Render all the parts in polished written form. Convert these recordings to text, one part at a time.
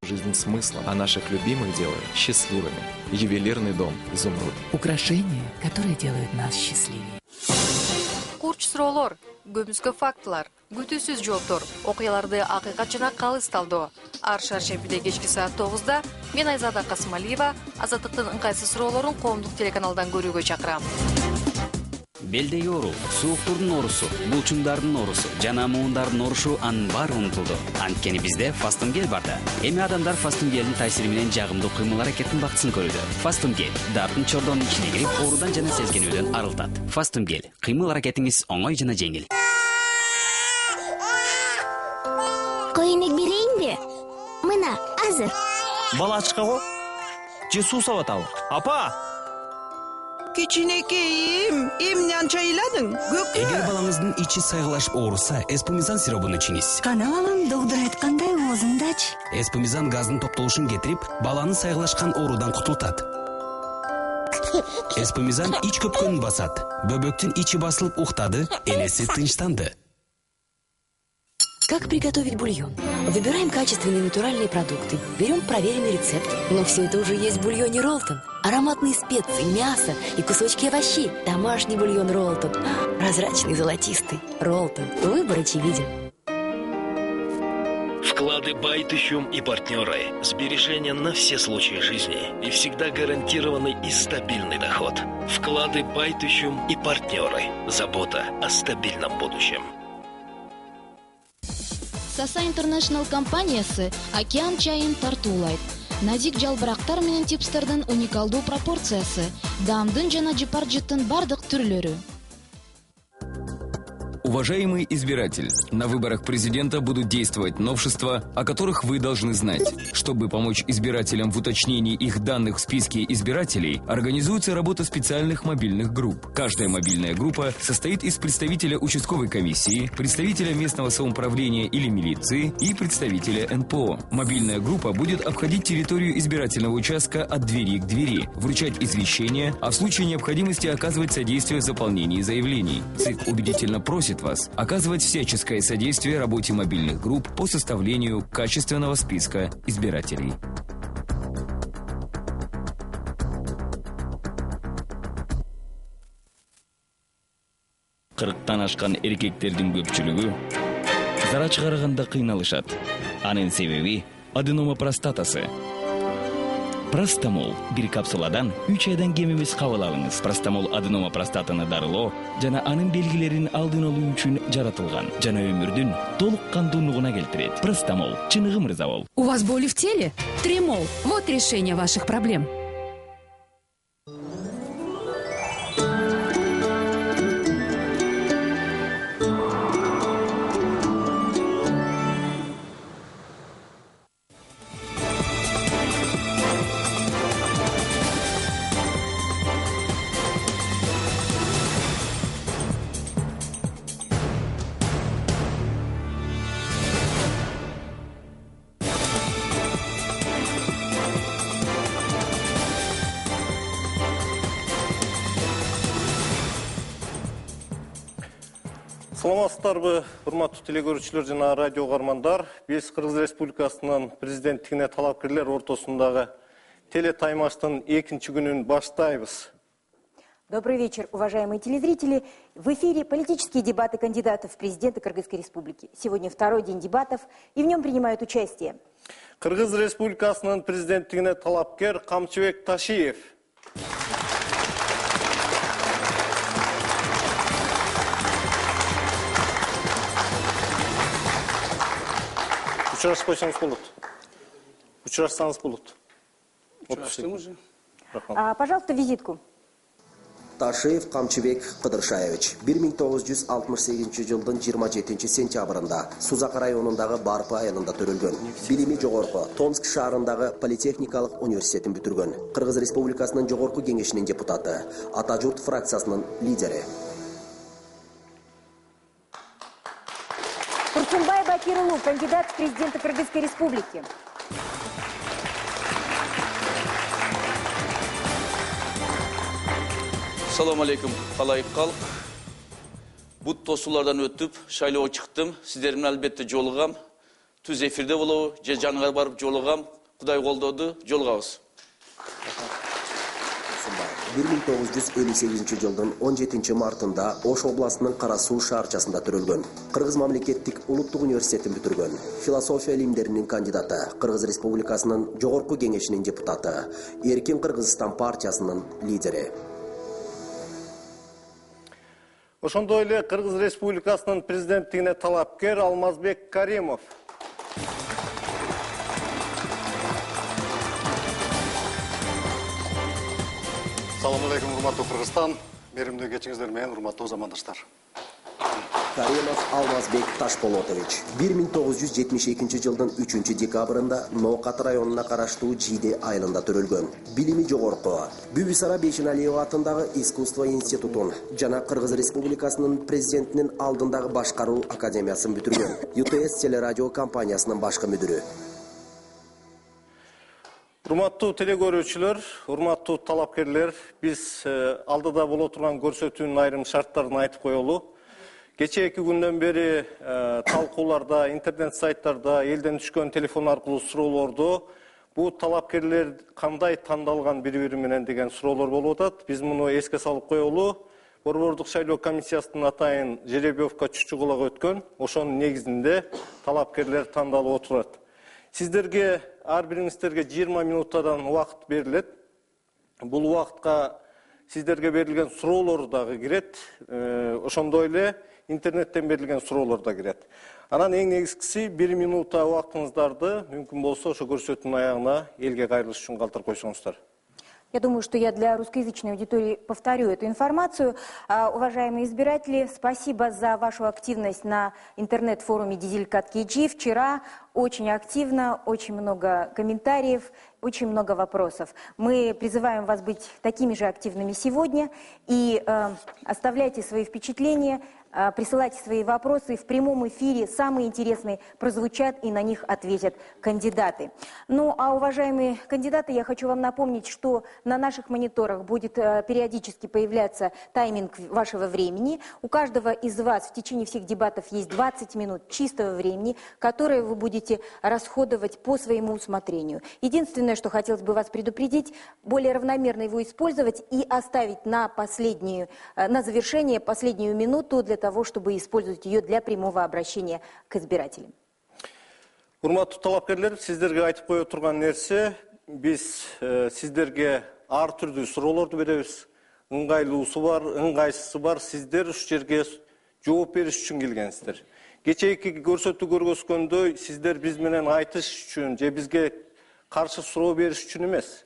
жизнь смыслом, а наших любимых делает счастливыми. Ювелирный дом «Изумруд». Украшения, которые делают нас счастливее. Курч суроолор, көмүскө фактылар, күтүүсүз жооптор, окуяларды акыйкат жана калыс талдоо. Ар шаршембиде кечки саат 9-да мен Айзада Касымалиева Азаттыктын ыңгайсыз суроолорун коомдук телеканалдан көрүүгө чакырам. Белдеги оору, сууктурдун оорусу, булчуңдардын оорусу, жана муундардын орушу анын баары унутулду. Анткени бизде Фастумгел бар да. Эми адамдар Фастумгелдин таасири менен жагымдуу кыймыл-аракеттин бактысын көрүүдө. Фастумгел дартын чордонун ичине кирип, оорудан жана сезгенүүдөн арылтат. Фастумгел кыймыл-аракетиңиз оңой жана жеңил. Коюнек берейинби? Мына, азыр. Балачка го? Же суу сабат ал? Апа! Кичинекейим, эмнен чайладың? Эгер балаңыздын ичи сайгылашып ооруса, эспумизан сиробун ичиңиз. Кана балам, доктор айткандай оозуңдач. Эспумизан газдын топтолушун кетирип, баланы сайгылашкан оорудан кутултат. Эспумизан ич көпкөнүн басат. Бөбөктүн ичи басылып уктады, энеси тынчтанды. Как приготовить бульон? Выбираем качественные натуральные продукты, берем проверенный рецепт. Но все это уже есть в бульоне Ролтон. Ароматные специи, мясо и кусочки овощей. Домашний бульон Ролтон. Прозрачный, золотистый. Ролтон. Выбор очевиден. Вклады Байтыщум и партнеры. Сбережения на все случаи жизни. И всегда гарантированный и стабильный доход. Вклады Байтыщум и партнеры. Забота о стабильном будущем. Саса Интернешнл компаниясы океан чайын тартуулайт. Назик жалбырактар менен чипстердин уникалдуу пропорциясы, даамдын жана жыпар-жыттын бардык түрлөрү. Уважаемый избиратель, на выборах президента будут действовать новшества, о которых вы должны знать. Чтобы помочь избирателям в уточнении их данных в списке избирателей, организуется работа специальных мобильных групп. Каждая мобильная группа состоит из представителя участковой комиссии, представителя местного самоуправления или милиции и представителя НПО. Мобильная группа будет обходить территорию избирательного участка от двери к двери, вручать извещения, а в случае необходимости оказывать содействие в заполнении заявлений. ЦИК убедительно просит вас оказывать всяческое содействие работе мобильных групп по составлению качественного списка избирателей. Кырктан ашкан эркектердин көпчүлүгү зара чыгарганда кыйналышат. Анын себеби аденома простатасы. Простамол бир капсуладан 3 айдан кем эмес кабыл алыңыз. Простамол аденома простатаны дарылоо жана анын белгилерин алдын алуу үчүн жаратылган жана өмүрдүн толук кандуулугуна келтирет. Простамол. Чыныгы мырза бол. У вас боли в теле? Тремол. Вот решение ваших проблем. Саламатсыздарбы, урматтуу телекөрүүчүлөр жана радио угармандар. Биз Кыргыз Республикасынын президенттигине талапкерлер ортосундагы телетаймаштын 2-нчи күнүн баштайбыз. Добрый вечер, уважаемые телезрители. В эфире политические дебаты кандидатов в президенты Кыргызской Республики. Сегодня второй день дебатов, и в нем принимают участие Кыргыз Республикасынын президенттигине талапкер Камчыбек Ташиев. Учрашпайсаңыз болот. Учрашсаңыз болот. Учраштым уже. Пожалуйста, визитку. Ташиев Камчыбек Кыдыршаевич 1968 жылдын 27 сентябрында Сузак районундагы Барпы айылында төрөлгөн. Билими жогорку Томск шаарындагы политехникалык университетин бүтүргөн. Кыргыз Республикасынын жогорку кеңешинин депутаты, Ата журт фракциясынын лидери. Турсунбай Бакирулу, кандидат в президенты Кыргызской Республики. Assalamu alaikum, қалайық қалық. Бұт тосулардан өтіп, шайлауға чықтым. Сіздермен әлбетте жолығам. Түз эфирде болу, же жанға барып жолығам. Кудай колдоду, жолугабыз. 1958 жылдын 17 мартында Ош областынын Кара Суу шаарчасында төрөлгөн. Кыргыз мамлекеттик улуттук университетин бүтүргөн. Философия илимдеринин кандидаты, Кыргыз Республикасынын жогорку кеңешинин депутаты, Эркин Кыргызстан партиясынын лидери. Ошондой эле Кыргыз Республикасынын президенттигине талапкер Алмазбек Каримов. Салам алейкум, урматтуу Кыргызстан. Меримдүү кечиңиздер менен, урматтуу замандаштар. Каримов Алмазбек Ташполотович 1972 жылдын 3 декабрында Ноокат районуна караштуу Жиде айылында төрөлгөн. Билими жогорку Бүбүсара Бейшеналиева атындагы искусство институтун жана Кыргыз Республикасынын президентинин алдындагы башкаруу академиясын бүтүргөн. ЮТС телерадио компаниясынын башкы мүдүрү. Урматтуу телекөрүүчүлөр, урматтуу талапкерлер, биз алдыда боло турган көрсөтүүнүн айрым шарттарын айтып коелу. Кече 2 күндөн бери талкууларда, интернет сайттарда элден түшкөн телефон аркылуу суроолорду бул талапкерлер кандай тандалган бири-бири менен деген суроолор болуп атат. Биз муну эске салып коелу. Борбордук шайлоо комиссиясынын атайын жеребьевка Чучугулага өткөн. Ошонун негизинде талапкерлер тандалып отурат. Сиздерге ар бириңиздерге 20 минуттадан убакыт берилет. Бул убакытка сиздерге берилген суроолор дагы кирет. Ошондой эле интернеттен берилген суроолор да кирет. Анан эң негизгиси 1 минутта убактыңыздарды мүмкүн болсо ошо көрсөтүүнүн аягына элге кайрылыш үчүн калтырып койсоңуздар. Я думаю, что я для русскоязычной аудитории повторю эту информацию. Уважаемые избиратели, спасибо за вашу активность на интернет-форуме Дизелькат KG. Вчера очень активно, очень много комментариев, очень много вопросов. Мы призываем вас быть такими же активными сегодня и оставляйте свои впечатления, присылайте свои вопросы. В прямом эфире самые интересные прозвучат и на них ответят кандидаты. Ну, а уважаемые кандидаты, я хочу вам напомнить, что на наших мониторах будет периодически появляться тайминг вашего времени. У каждого из вас в течение всех дебатов есть 20 минут чистого времени, которое вы будете расходовать по своему усмотрению. Единственное, что хотелось бы вас предупредить, более равномерно его использовать и оставить на завершение последнюю минуту для того, чтобы использовать ее для прямого обращения к избирателям. Урматтуу талапкерлер, сиздерге айтып кое турган нерсе, биз сиздерге ар түрдүү суроолорду беребиз. Ыңгайлуусу бар, ыңгайсызы бар. Сиздер ушу жерге жооп бериш үчүн келгенсиздер. Кечээки көрсөтүү көргөзгөндөй, сиздер биз менен айтыш үчүн же бизге каршы суроо бериш үчүн эмес.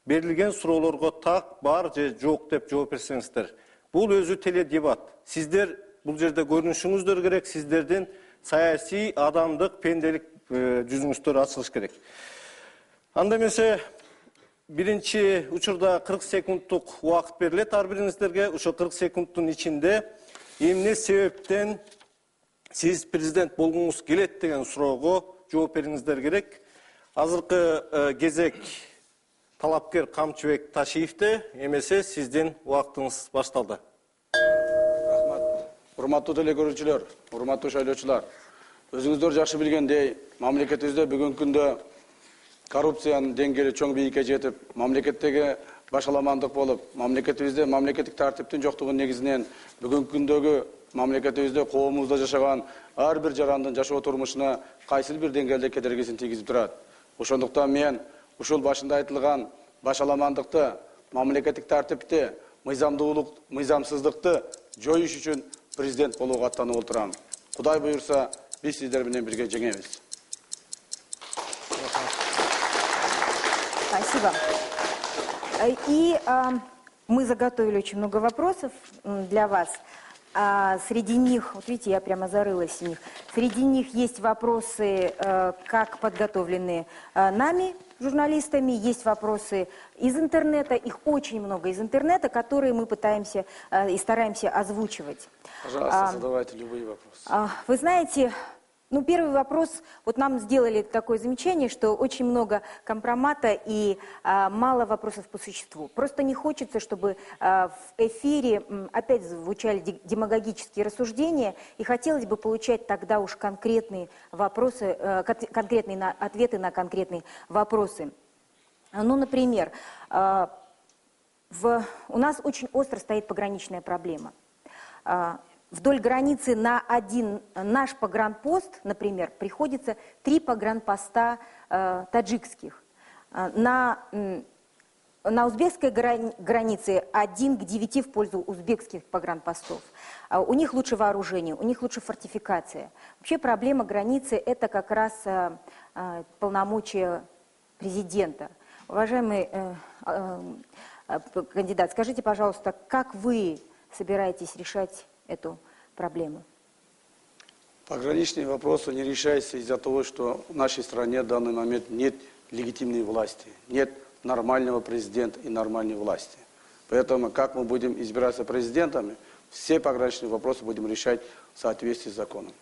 Берилген суроолорго так, бар же жок деп жооп берсеңиздер. Бул өзү теледебат. Сиздер бул жерде көрүнүшүңүздөр керек, сиздердин саясий, адамдык, пенделик жүзүңүздөр ачылыш керек. Анда эмесе биринчи учурда 40 секундтук убакыт берилет ар бириңиздерге. Ошо 40 секундтун ичинде эмне себептен сиз президент болгуңуз келет деген суроого жооп бериңиздер керек. Азыркы кезек талапкер Камчыбек Ташиевде, эмесе сиздин убактыңыз башталды. Урматтуу телекөрүүчүлөр, урматтуу шайлоочулар, өзүңүздөр жакшы билгендей, мамлекетибизде бүгүнкү күндө коррупциянын деңгээли чоң бийикке жетип, мамлекеттеги башаламандык болуп, мамлекетибизде мамлекеттик тартиптин жоктугунун негизинен бүгүнкү күндөгү мамлекетибизде коомубузда жашаган ар бир жарандын жашоо турмушуна кайсыл бир деңгээлде кедергисин тийгизип турат. Ошондуктан мен ушул башында айтылган башаламандыкты, мамлекеттик тартипти, мыйзамсыздыкты жоюш үчүн президент болууга аттанып отурам. Кудай буйрса, биз сиздер менен бирге жеңебиз. Спасибо. И мы заготовили очень много вопросов для вас. Среди них, вот видите, я прямо зарылась в них. Среди них есть вопросы, как подготовленные нами, журналистами, есть вопросы из интернета, их очень много из интернета, которые мы пытаемся и стараемся озвучивать. Пожалуйста, задавайте любые вопросы. Вы знаете, Ну, первый вопрос. Вот нам сделали такое замечание, что очень много компромата и мало вопросов по существу. Просто не хочется, чтобы в эфире опять звучали демагогические рассуждения, и хотелось бы получать тогда уж конкретные вопросы, конкретные ответы на конкретные вопросы. Ну, например, у нас очень остро стоит пограничная проблема. Вдоль границы на один наш погранпост, например, приходится 3 погранпоста таджикских. На узбекской границе 1 к 9 в пользу узбекских погранпостов. У них лучше вооружение, у них лучше фортификация. Вообще проблема границы – это как раз полномочия президента. Уважаемый кандидат, скажите, пожалуйста, как вы собираетесь решать эту проблему? Пограничные вопросы не решаются из-за того, что в нашей стране в данный момент нет легитимной власти, нет нормального президента и нормальной власти. Поэтому, как мы будем избираться президентами, все пограничные вопросы будем решать в соответствии с законом.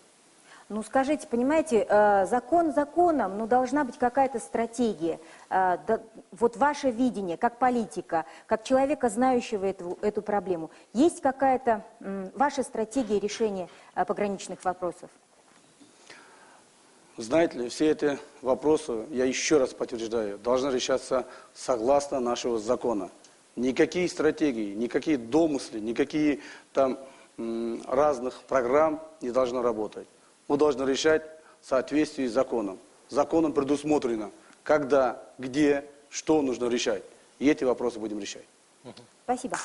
Ну, скажите, понимаете, закон законом, но должна быть какая-то стратегия. Вот ваше видение, как политика, как человека, знающего эту проблему. Есть какая-то ваша стратегия решения пограничных вопросов? Знаете ли, все эти вопросы, я еще раз подтверждаю, должны решаться согласно нашего закона. Никакие стратегии, никакие домыслы, никакие там разных программ не должны работать. Мы должны решать в соответствии с законом. Законом предусмотрено, когда, где, что нужно решать. И эти вопросы будем решать. Спасибо.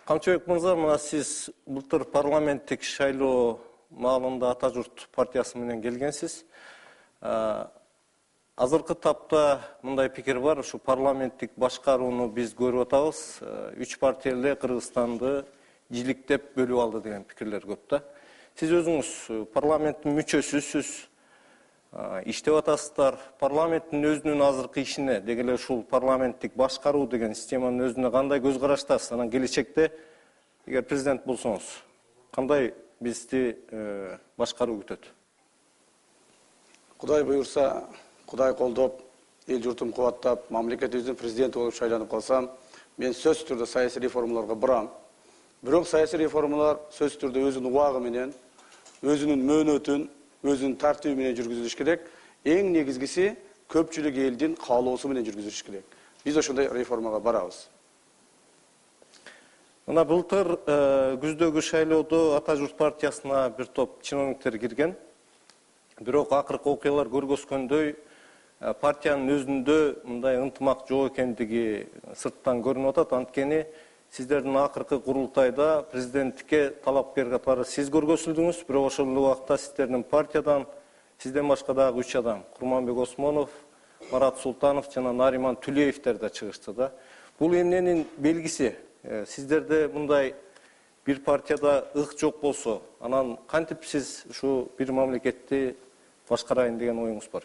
Камчыбек мырза, мына сиз былтыр парламенттик шайлоо маалында Ата журт партиясы менен келгенсиз. Азыркы тапта мындай пикир бар, ушу парламенттик башкарууну биз көрүп атабыз. 3 партия эле Кыргызстанды жиликтеп бөлүп алды деген пикирлер көп да. Сиз өзүңүз парламенттин мүчөсүсүз, иштеп атасыздар. Парламенттин өзүнүн азыркы ишине, деги эле ушул парламенттик башкаруу деген системанын өзүнө кандай көз караштасыз? Анан келечекте эгер президент болсоңуз, кандай бизди башкаруу күтөт? Кудай буйрса, Кудай колдоп, эл журтум кубаттап, мамлекетибиздин президенти болуп шайланып калсам, мен сөзсүз түрдө саясий реформаларга барам. Бирок саясий реформалар сөзсүз түрдө өзүнүн убагы менен, өзүнүн мөөнөтүн, өзүнүн тартиби менен жүргүзүлүш керек. Эң негизгиси көпчүлүк элдин каалоосу менен жүргүзүлүш керек. Биз ошондой реформага барабыз. Мына былтыр күздөгү шайлоодо Ата журт партиясына бир топ чиновниктер кирген. Бирок акыркы окуялар көргөзгөндөй партиянын өзүндө мындай ынтымак жок экендиги сырттан көрүнүп атат. Анткени сиздердин акыркы курултайда президенттикке талапкер катары сиз көргөзүлдүңүз, бирок ошол эле убакта сиздердин партиядан сизден башка дагы 3 адам, Курманбек Осмонов, Марат Султанов жана Нариман Түлеевтер да чыгышты да. Бул эмненин белгиси? Сиздерде мындай бир партияда ых жок болсо, анан кантип сиз ушу бир мамлекетти башкарайын деген оюңуз бар?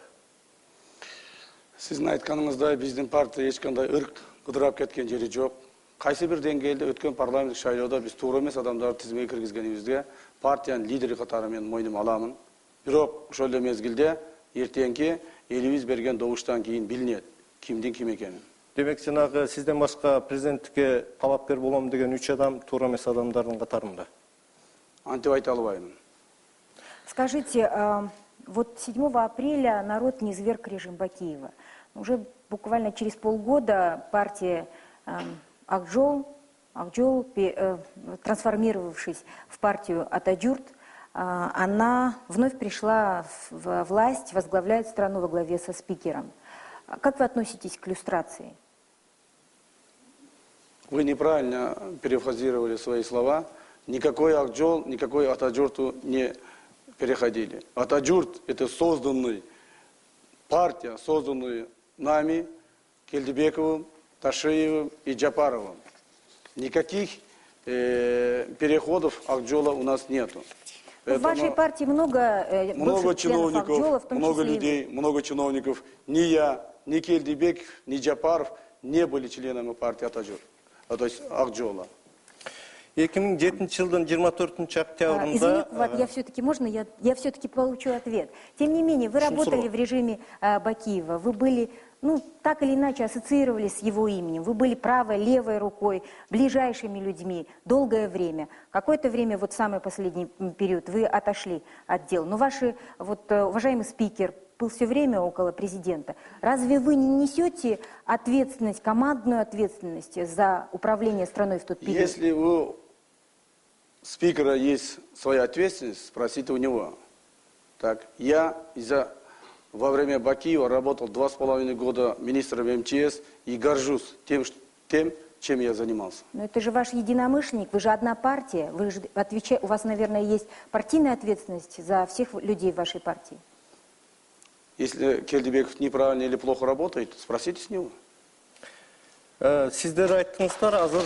Сиздин айтканыңыздай биздин партия эч кандай ырк кыдырап кеткен жери жок. Кайсы бир деңгээлде өткөн парламенттик шайлоодо биз туура эмес адамдарды тизмеге киргизгенибизге партиянын лидери катары мен мойнума аламын. Бирок ошол эле мезгилде эртеңки элибиз берген добуштан кийин билинет кимдин ким экени. Демек, жанагы сизден башка президенттикке талапкер болом деген 3 адам туура эмес адамдардын катарында? Антип айта албаймын. Скажите, вот 7 апреля народ низвергг режим Бакиева. Уже буквально через полгода партия Акжол, трансформировавшись в партию Атаджурт, она вновь пришла в власть, возглавляет страну во главе со спикером. Как вы относитесь к люстрации? Вы неправильно перефразировали свои слова. Никакой Акжол, никакой Атаджурту не переходили. Атаджурт – это созданный партия, созданная нами, Келдибековым, Ташиевым и Джапаровым. Никаких переходов Акжола у нас нету. В вашей партии много чиновников, много людей, много чиновников. Ни я, ни Келдибеков, ни Джапаров не были членами партии Атаджурт, то есть Акжола. 2007 жылдын 24 октябрында... Извините, я все-таки, можно, я все-таки получу ответ. Тем не менее, вы работали в режиме Бакиева, вы были, ну, так или иначе ассоциировались с его именем, вы были правой, левой рукой, ближайшими людьми долгое время. Какое-то время, вот самый последний период, вы отошли от дел. Но ваши, вот, уважаемый спикер, был все время около президента. Разве вы не несете ответственность, командную ответственность за управление страной в тот период? Если у спикера есть своя ответственность, спросите у него. Так, я во время Бакиева работал 2,5 года министром МЧС и горжусь тем, чем я занимался. Но это же ваш единомышленник, вы же одна партия, вы же у вас, наверное, есть партийная ответственность за всех людей в вашей партии. Если Келдибеков неправильно или плохо работает, спросите с него. Сиздер айттыңыздар, азыр...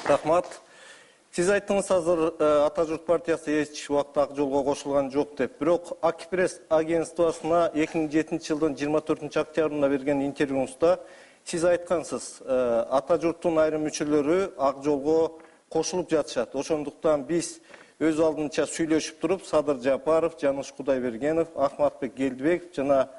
Рахмат. Сиз айттыңыз, азыр Ата журт партиясы эч убакта ак жолго кошулган жок деп. Бирок Акипресс агентствосуна 2007 жылдын 24 октябрында берген интервьюңузда сиз айткансыз, Ата журттун айрым мүчөлөрү ак жолго кошулуп жатышат. Ошондуктан биз өз алдынча сүйлөшүп туруп, Садыр Жапаров, Жаныш Кудайбергенов, Ахматбек Келдибеков жана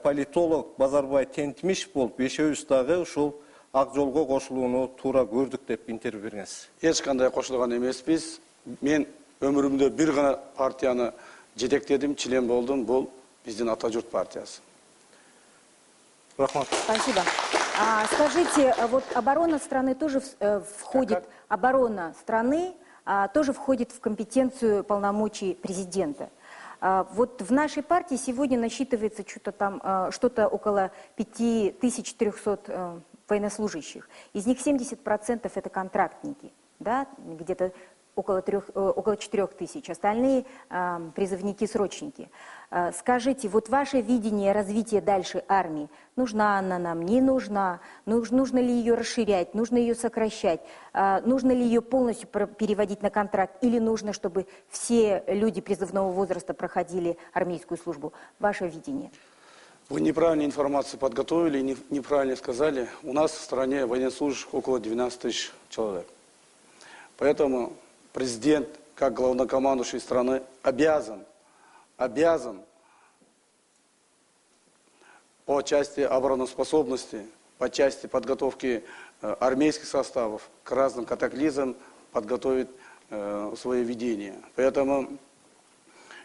политолог Базарбай Тентимиш болуп, бешөөбүз дагы ушул ак жолго кошулууну туура көрдүк деп интервью бергенсиз. Эч кандай кошулган эмеспиз. Мен өмүрүмдө бир гана партияны жетектедим, член болдум. Бул биздин Ата журт партиясы. Рахмат. Спасибо. Скажите, вот оборона страны тоже входит, оборона страны тоже входит в компетенцию полномочий президента. Вот в нашей партии сегодня насчитывается что-то около 5300 военнослужащих. Из них 70% это контрактники, да, где-то около 4000. Остальные призывники-срочники. Скажите, вот ваше видение развития дальше армии, нужна она нам, не нужна, нужно ли ее расширять, нужно ее сокращать, нужно ли ее полностью переводить на контракт, или нужно, чтобы все люди призывного возраста проходили армейскую службу? Ваше видение. Вы неправильную информацию подготовили, неправильно сказали. У нас в стране военнослужащих около 12 тысяч человек. Поэтому президент, как главнокомандующий страны, обязан по части обороноспособности, по части подготовки армейских составов к разным катаклизмам подготовить свое видение. Поэтому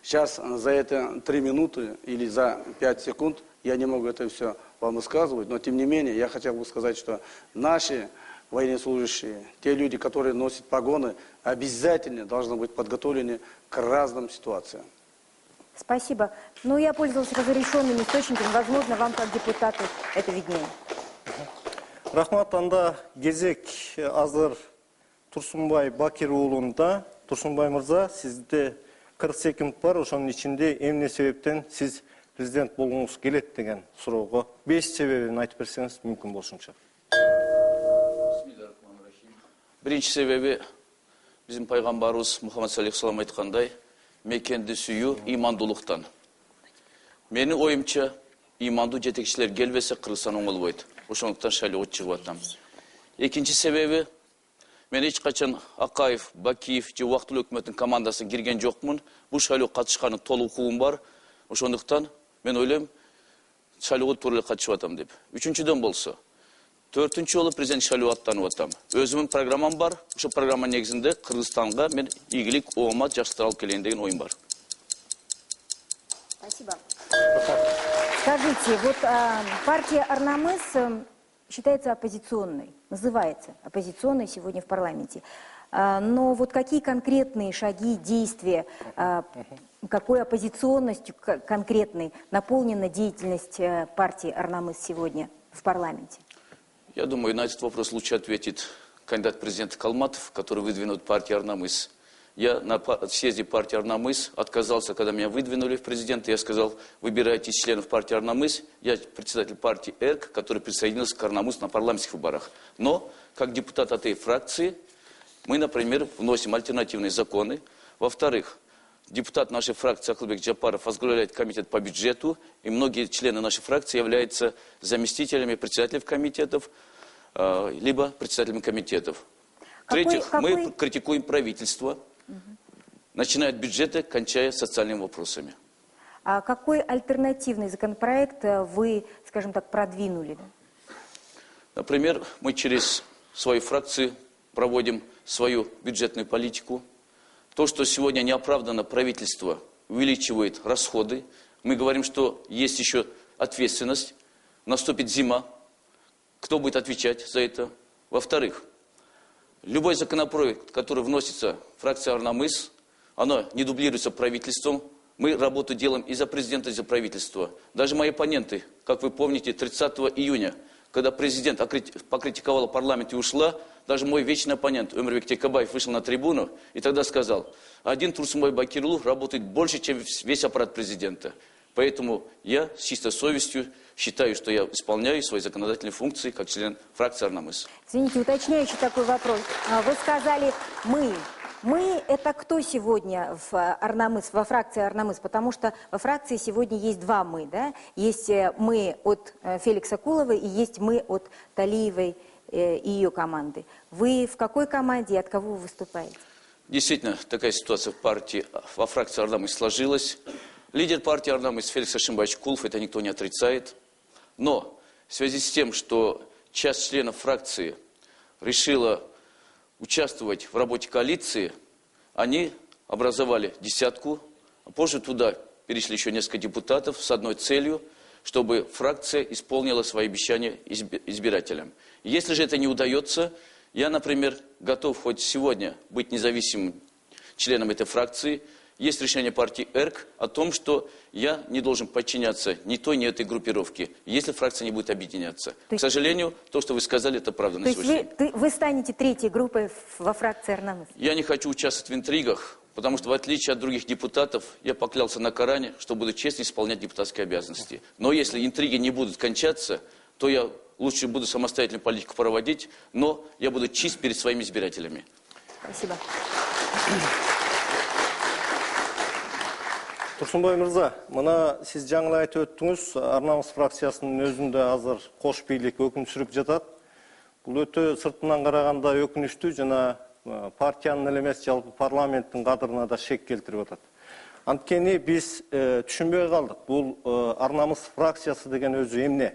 сейчас за это 3 минуты или за 5 секунд я не могу это все вам высказывать, но тем не менее я хотел бы сказать, что наши военнослужащие, те люди, которые носят погоны, обязательно должны быть подготовлены к разным ситуациям. Спасибо. Ну, я пользовалась разрешенными источниками. Возможно, вам, как депутату, это виднее. Рахмат, анда кезек азыр Турсунбай Бакир уулунда. Турсунбай мырза, сизде 40 секунд бар. Ошонун ичинде эмне себептен сиз президент болгуңуз келет деген суроого 5 себебин айтып берсеңиз мүмкүн болушунча. Биринчи себеби биздин пайгамбарыбыз Мухаммад саллаллаху алейхи айткандай, мекенди сүйүү имандуулуктан. Менин оюмча, имандуу жетекчилер келбесе Кыргызстан оңолбойт. Ошондуктан шайлоого чыгып атам. Экинчи себеби, мен эч качан Акаев, Бакиев же убактылуу өкмөттүн командасына кирген жокмун. Бул шайлоого катышканын толук укугум бар. Ошондуктан мен ойлойм, шайлоого туура эле катышып атам деп. Үчүнчүдөн болсо, 4-нчү жолу президент шайлоого аттанып атам. Өзүмдүн программам бар. Ошо программа негизинде Кыргызстанга мен ийгилик, оомат, жакшылык алып келейин деген оюм бар. Спасибо. Скажите, вот партия Арнамыс считается оппозиционной, называется оппозиционной сегодня в парламенте. Но вот какие конкретные шаги, действия, какой оппозиционностью конкретной наполнена деятельность партии Арнамыс сегодня в парламенте? Я думаю, на этот вопрос лучше ответит кандидат президента Калматов, который выдвинут партию Арнамыс. Я на съезде партии Арнамыс отказался, когда меня выдвинули в президенты. Я сказал, выбирайте членов партии Арнамыс. Я председатель партии ЭРК, который присоединился к Арнамыс на парламентских выборах. Но, как депутат этой фракции, мы, например, вносим альтернативные законы. Во-вторых, депутат нашей фракции Акылбек Джапаров возглавляет комитет по бюджету, и многие члены нашей фракции являются заместителями председателей комитетов. либо председателями комитетов. В-третьих, мы критикуем правительство, начиная от бюджета, кончая социальными вопросами. А какой альтернативный законопроект вы, скажем так, продвинули? Например, мы через свою фракцию проводим свою бюджетную политику. То, что сегодня неоправданно правительство увеличивает расходы, мы говорим, что есть еще ответственность, наступит зима, кто будет отвечать за это? Во-вторых, любой законопроект, который вносится в фракцию Арнамыс, оно не дублируется правительством. Мы работу делаем и за президента, и за правительство. Даже мои оппоненты, как вы помните, 30 июня, когда президент покритиковал парламент и ушла, даже мой вечный оппонент Өмірбек Текебаев вышел на трибуну и тогда сказал: один Турсунбай Бакирулу работает больше, чем весь аппарат президента. Поэтому я с чистой совестью считаю, что я исполняю свои законодательные функции как член фракции Арнамыс. Извините, уточняющий такой вопрос. Вы сказали «мы». Мы – это кто сегодня в Арнамыс, во фракции Арнамыс? Потому что во фракции сегодня есть два «мы», да? Есть «мы» от Феликса Кулова и есть «мы» от Талиевой и ее команды. Вы в какой команде и от кого вы выступаете? Действительно, такая ситуация в партии, во фракции Арнамыс сложилась. Лидер партии Арнамыс Феликс Ашимбаевич Кулов, это никто не отрицает. Но в связи с тем, что часть членов фракции решила участвовать в работе коалиции, они образовали десятку, а позже туда перешли еще несколько депутатов с одной целью, чтобы фракция исполнила свои обещания избирателям. Если же это не удается, я, например, готов хоть сегодня быть независимым членом этой фракции. Есть решение партии ЭРК о том, что я не должен подчиняться ни той, ни этой группировке, если фракция не будет объединяться. К сожалению, то, что вы сказали, это правда на сегодняшний день. Вы станете третьей группой во фракции Арнамыс? Я не хочу участвовать в интригах, потому что, в отличие от других депутатов, я поклялся на Коране, что буду честно исполнять депутатские обязанности. Но если интриги не будут кончаться, то я лучше буду самостоятельную политику проводить, но я буду чист перед своими избирателями. Спасибо. Турсунбай мырза, мына сиз жаңы айтып өттүңүз, Арнамыс фракциясынын өзүндө азыр кош бийлик өкүм сүрүп жатат. Бул өтө сыртынан караганда өкүнүчтүү жана партиянын эле эмес, жалпы парламенттин кадырына да шек келтирип атат. Анткени биз түшүнбөй калдык. Бул Арнамыс фракциясы деген өзү эмне?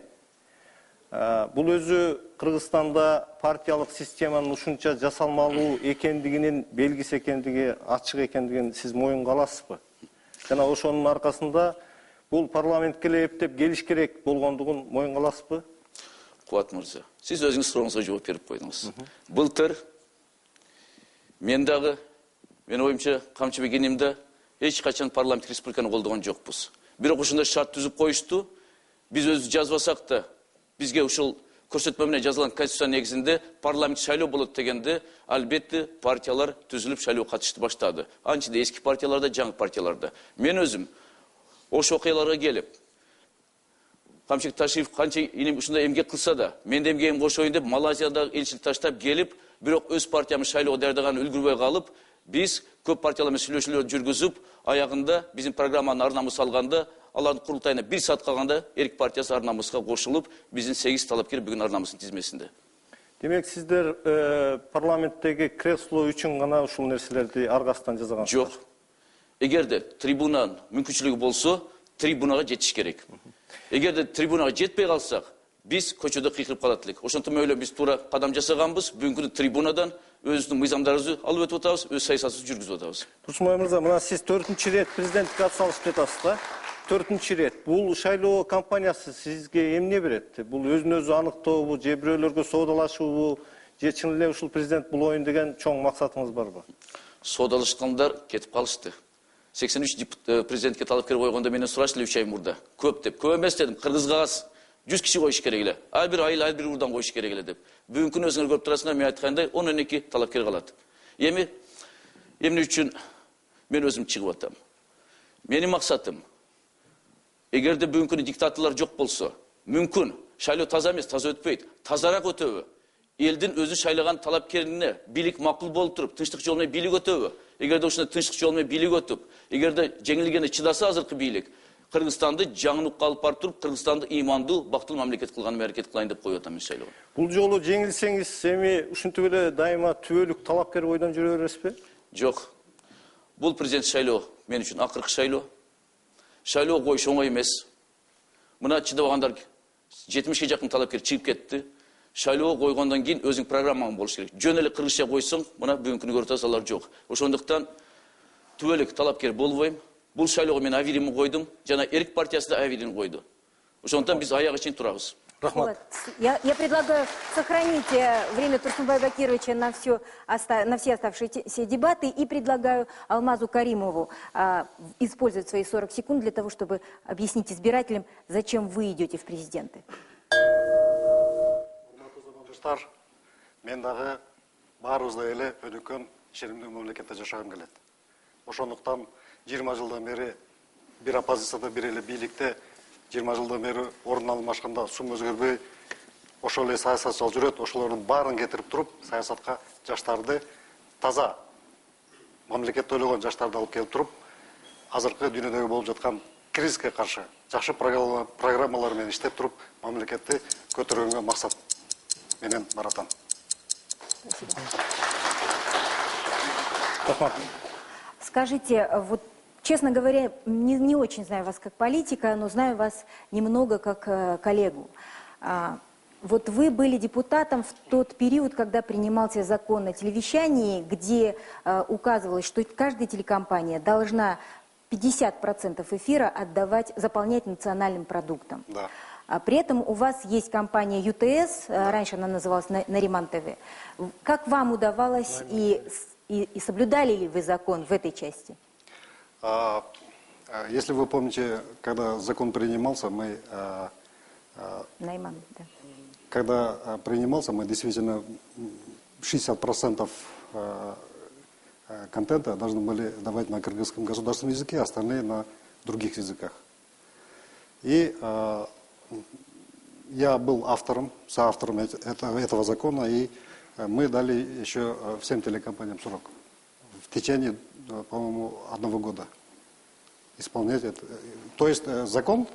Бул өзү Кыргызстанда партиялык системанын ушунча жасалмалуу экендигинин белгиси экендиги, ачык экендигин сиз моюнга аласызбы? Жана ошонун аркасында бул парламентке эле эптеп келиш керек болгондугун моюнга аласызбы? Кубат мырза, сиз өзүңүз сурооңузга жооп берип койдуңуз. Былтыр мен дагы, менин оюмча, Камчыбек энемде эч качан парламент республиканы колдогон жокпуз. Бирок ушундай шарт түзүп коюшту. Биз өзүбүз жазбасак да, бизге ушул көрсөтмө менен жазылган конституция негизинде парламент шайлоо болот дегенде, албетте партиялар түзүлүп шайлоо катышты баштады. Анча эски партияларда, жаңы партияларда. Мен өзүм ош окуяларга келип, Камчыбек Ташиев канча ушундай эмгек кылса да, мен да эмгегимди кошоюн деп Малайзияда элчилик таштап келип, бирок өз партиямыз шайлоого даярдаган үлгүрбөй калып, биз көп партиялар менен сүйлөшүүлөр жүргүзүп, аягында биздин программаны Арнамыс алганда, алардын курултайына 1 саат калганда Эрк партиясы Арнамыска кошулуп, биздин 8 талапкер бүгүн Арнамыстын тизмесинде. Демек, сиздер парламенттеги кресло үчүн гана ушул нерселерди аргасынан жасагансыздар? Жок. Эгерде трибунанын мүмкүнчүлүгү болсо, трибунага жетиш керек. Эгерде трибунага жетпей калсак, биз көчөдө кыйкырып калат элек. Ошондон мөйлө биз туура кадам жасаганбыз, бүгүнкү трибунадан өзүнүн мыйзамдарыбызды алып өтүп атабыз, өз саясатыбызды жүргүзүп атабыз. Турсунбай мырза, мына сиз 4-чү рет президенттикке атсалышып жатасыз да? 4-чү рет. Бул шайлоо кампаниясы сизге эмне берет? Бул өзүн-өзү аныктообу, же бирөөлөргө соодалашуубу, же чын эле ушул президент булоюн деген чоң максатыңыз барбы? Соодалашкандар кетип калышты. 83 президентке талапкер койгондо менен сурашты 3 ай мурда. Көп деп. Көп эмес дедим. Кыргызга аз 100 киши коюш керек эле. Ар бир айыл, ар бир урдан коюш керек эле деп. Бүгүнкү күнү өзүңөр көрүп турасыңар, мен айткандай 12 талапкер калат. Эмне үчүн мен өзүм чыгып атам? Менин максатым, эгерде бүгүнкү күнү диктаторлор жок болсо, мүмкүн шайлоо таза эмес, таза өтпөйт. Тазараак өтөбү? Элдин өзү шайлаган талапкерине бийлик макул болуп туруп, тынчтык жол менен бийлик өтөбү? Эгерде ушундай тынчтык жол менен бийлик өтүп, эгерде жеңилгенде чыдаса азыркы бийлик, Кыргызстанды жаңылыкка алып барып туруп, Кыргызстанды ыймандуу, бактылуу мамлекет кылган аракет кылайын деп коюп атам мен шайлоого. Бул жолу жеңилсеңиз, эми ушинтип эле дайыма түбөлүк талапкер бойдон жүрө бересизби? Жок. Бул президент шайлоо мен үчүн акыркы шайлоо. Шайлоо коюш оңой эмес. Мына чыдабагандар 70-ге жакын талапкер чыгып кетти. Шайлоо койгондон кийин өзүң программаң болуш керек. Жөн эле кыргызча койсоң, мына бүгүнкү күнү көрүп атасыңар жок. Ошондуктан түбөлүк талапкер болбойм. Бул шайлоого мен авиримди койдум, жана Эрк партиясы да авирин койду. Ошондуктан биз аягы чейин турабыз. Рахмат. Я предлагаю сохранить время Турсунбая Бакировича на все оставшиеся дебаты и предлагаю Алмазу Каримову использовать свои 40 секунд для того, чтобы объяснить избирателям, зачем вы идете в президенты. Мен дагы баарыбыздай эле өнүккөн ишенимдүү мамлекетте жашагым келет. Ошондуктан 20 жылдан бери бир оппозицияда, бир эле бийликте 20 жылдан бери орун алмашканда сум өзгөрбөй ошол эле саясатчылар жүрөт, ошолордун баарын кетирип туруп, саясатка жаштарды таза мамлекетти ойлогон жаштарды алып келип туруп, азыркы дүйнөдөгү болуп жаткан кризиске каршы жакшы программалар менен иштеп туруп, мамлекетти көтөргөнгө максат менен баратам. Скажите, вот честно говоря, не очень знаю вас как политика, но знаю вас немного как коллегу. Вот вы были депутатом в тот период, когда принимался закон о телевещании, где указывалось, что каждая телекомпания должна 50% эфира заполнять национальным продуктом. Да. При этом у вас есть компания ЮТС, раньше она называлась Нариман ТВ. Как вам удавалось и соблюдали ли вы закон в этой части? Если вы помните, когда закон принимался, Нариман, да. Когда принимался, мы действительно 60% контента должны были давать на кыргызском государственном языке, остальные на других языках. И я был соавтором этого закона, и мы дали еще всем телекомпаниям срок. В течение, по-моему, 1 года исполнять это. То есть закон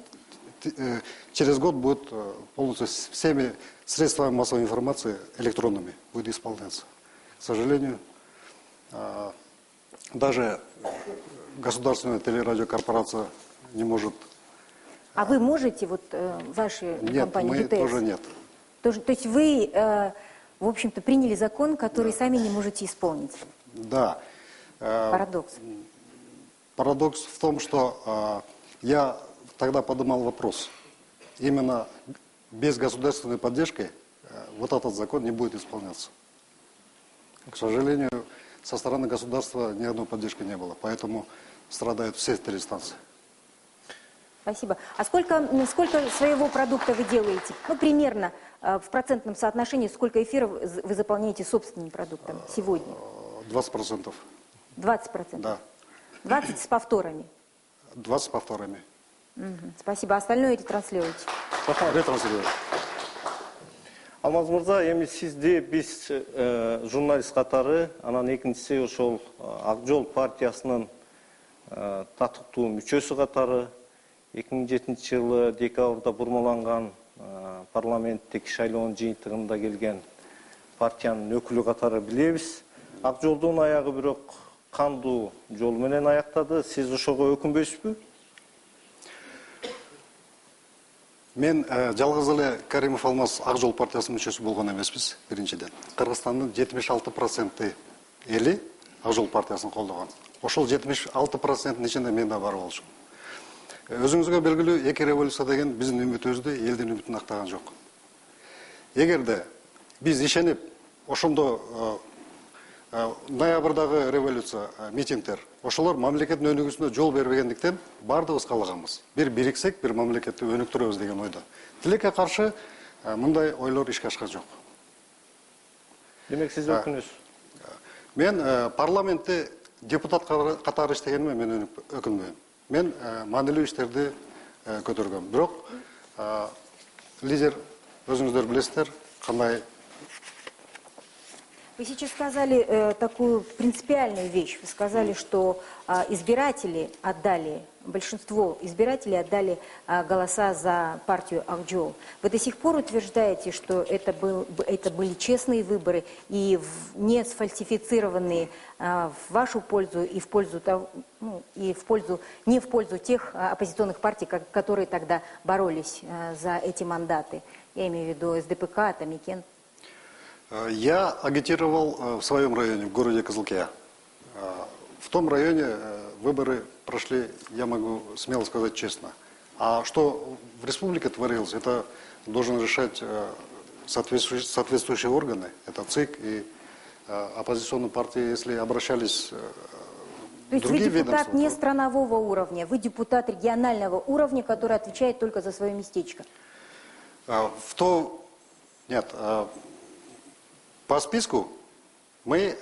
через год будет полностью всеми средствами массовой информации электронными будет исполняться. К сожалению, даже государственная телерадиокорпорация не может. А вы можете, вот ваши компании ЮТС? Нет, мы тоже нет. То есть вы, в общем-то, приняли закон, который сами не можете исполнить? Да. Парадокс. Парадокс в том, что я тогда поднимал вопрос. Именно без государственной поддержки вот этот закон не будет исполняться. К сожалению, со стороны государства ни одной поддержки не было, поэтому страдают все телестанции. Спасибо. А сколько своего продукта вы делаете? Ну, примерно в процентном соотношении, сколько эфиров вы заполняете собственным продуктом сегодня? 20%. 20%? Да. 20 с повторами? 20 с повторами. Спасибо. Остальное ретранслируйте. Ретранслируйте. Алмаз мырза, эми сизди биз журналист катары, анан экинчиси ошол Ак Жол партиясынын татыктуу мүчөсү катары 2007 жылы декабрда бурмаланган парламенттик шайлоонун жыйынтыгында келген партиянын өкүлү катары билебиз. Ак Жолдун аягы бирок кандуу жол менен аяктады. Сиз ошого өкүнбөйсүзбү? Мен жалгыз эле Каримов Алмаз Ак Жол партиясынын мүчөсү болгон эмеспиз, биринчиден. Кыргызстандын 76% эли Ак Жол партиясын колдогон. Ошол 76%-нин ичинде мен да бар болчумун. Өзүңүзгө белгилүү, эки революция деген биздин үмүтүбүздү, элдин үмүтүн актаган жок. Эгерде биз ишенип, ошондо ноябрдагы революция, митингдер, ошолор мамлекеттин өнүгүүсүнө жол бербегендиктен бардыгыбыз каалаганбыз. Бир бириксек, бир мамлекетти өнүктүрөбүз деген ойдо. Тилекке каршы мындай ойлор ишке ашкан жок. Демек сиз өкүнөсүз? Мен парламентте депутат катары иштегениме мен өкүнбөйм. Мен маанилүү иштерди көтөргөм. Бирок лидер өзүңүздөр билесиздер, кандай Вы сейчас сказали такую принципиальную вещь. Вы сказали, что избиратели отдали, большинство избирателей отдали голоса за партию Акжол. Вы до сих пор утверждаете, что это были честные выборы и не сфальсифицированные в вашу пользу и в пользу не в пользу тех оппозиционных партий, которые тогда боролись за эти мандаты. Я имею в виду СДПК, Атамекен. Я агитировал в своем районе, в городе Кызылкия. В том районе выборы прошли, я могу смело сказать, честно. А что в республике творилось, это должен решать соответствующие органы. Это ЦИК и оппозиционные партии, если обращались То есть вы депутат не странового уровня, вы депутат регионального уровня, который отвечает только за свое местечко. Нет. По списку мы,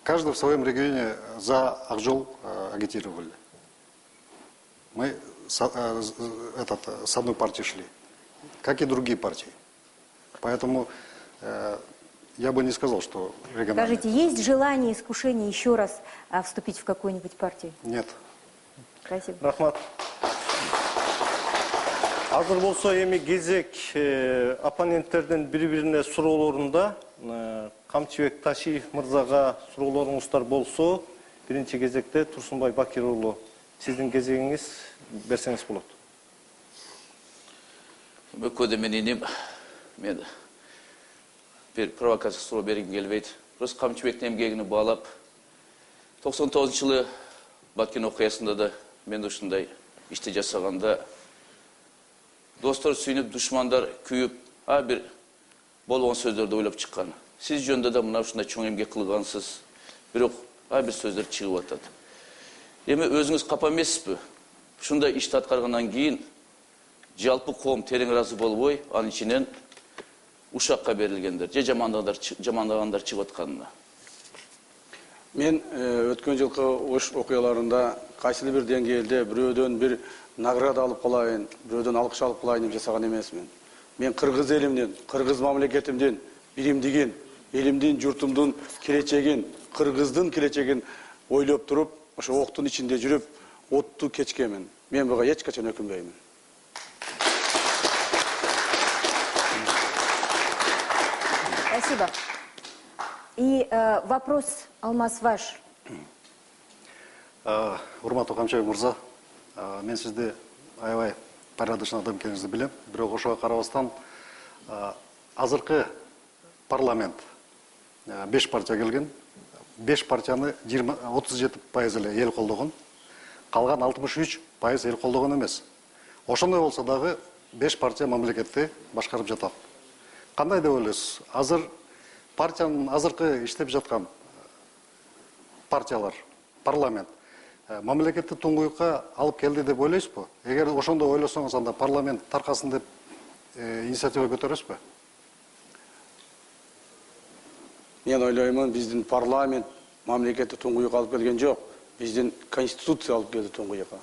каждый в своем регионе за Акжол агитировали. Мы с одной партии шли, как и другие партии. Поэтому я бы не сказал, что региональные. Скажите, есть желание, искушение еще раз вступить в какую-нибудь партию? Нет. Спасибо. Рахмат. Азыр болсо эми кезек оппоненттердин бири-бирине суроолорунда Камчыбек Ташиев мырзага суроолоруңуздар болсо, биринчи кезекте Турсунбай Бакир уулу, сиздин кезегиңиз берсеңиз болот. Көдемениним, мен bir provokasiya суроо бергим келбейт. Просто Камчыбектин эмгегине баалап, 99-жылы Баткен окуясында да мен ушундай ишти жасаганда достор сүйүнүп, душмандар күйүп, бир болгон сөздөрдү ойлоп чыккан. Сиз жөнүндө да мына ушундай чоң эмгек кылгансыз. Бирок бир сөздөр чыгып атат. Эми өзүңүз капа эмессизби? Ушундай ишти аткаргандан кийин жалпы коом терең ыраазы болбой, анын ичинен ушакка берилгендер, же жамандагандар чыгып атканына. Мен өткөн жылкы ош окуяларында кайсыл бир деңгээлде бирөөдөн бир награда алып калайын, бирөөдөн алкыш алып калайын деп жасаган эмесмин. Мен кыргыз элимдин, кыргыз мамлекетимдин биримдигин, элимдин, журтумдун келечегин, кыргыздын келечегин ойлоп туруп, ошо октун ичинде жүрүп, отту кечкемин. Мен буга эч качан өкүнбөймүн. Спасибо. И вопрос, Алмаз, ваш. Урматтуу Камчыбек мырза, мен сизди аябай порядочный адам экениңизди билем. Бирок ошого карабастан азыркы парламент 5 партия келген. 5 партияны 37% эле эл колдогон. Калган 63% эл колдогон эмес. Ошондой болсо дагы 5 партия мамлекетти башкарып жатат. Кандай деп ойлойсуз? Азыр партиянын азыркы иштеп жаткан партиялар, парламент мамлекетти туңгуюкка алып келди деп ойлойсузбу? Эгер ошондой ойлосоңуз, анда парламент таркасын деп инициатива көтөрөсүзбү? Мен ойлоймун, биздин парламент мамлекетти туңгуюкка алып келген жок, биздин конституция алып келди туңгуюкка.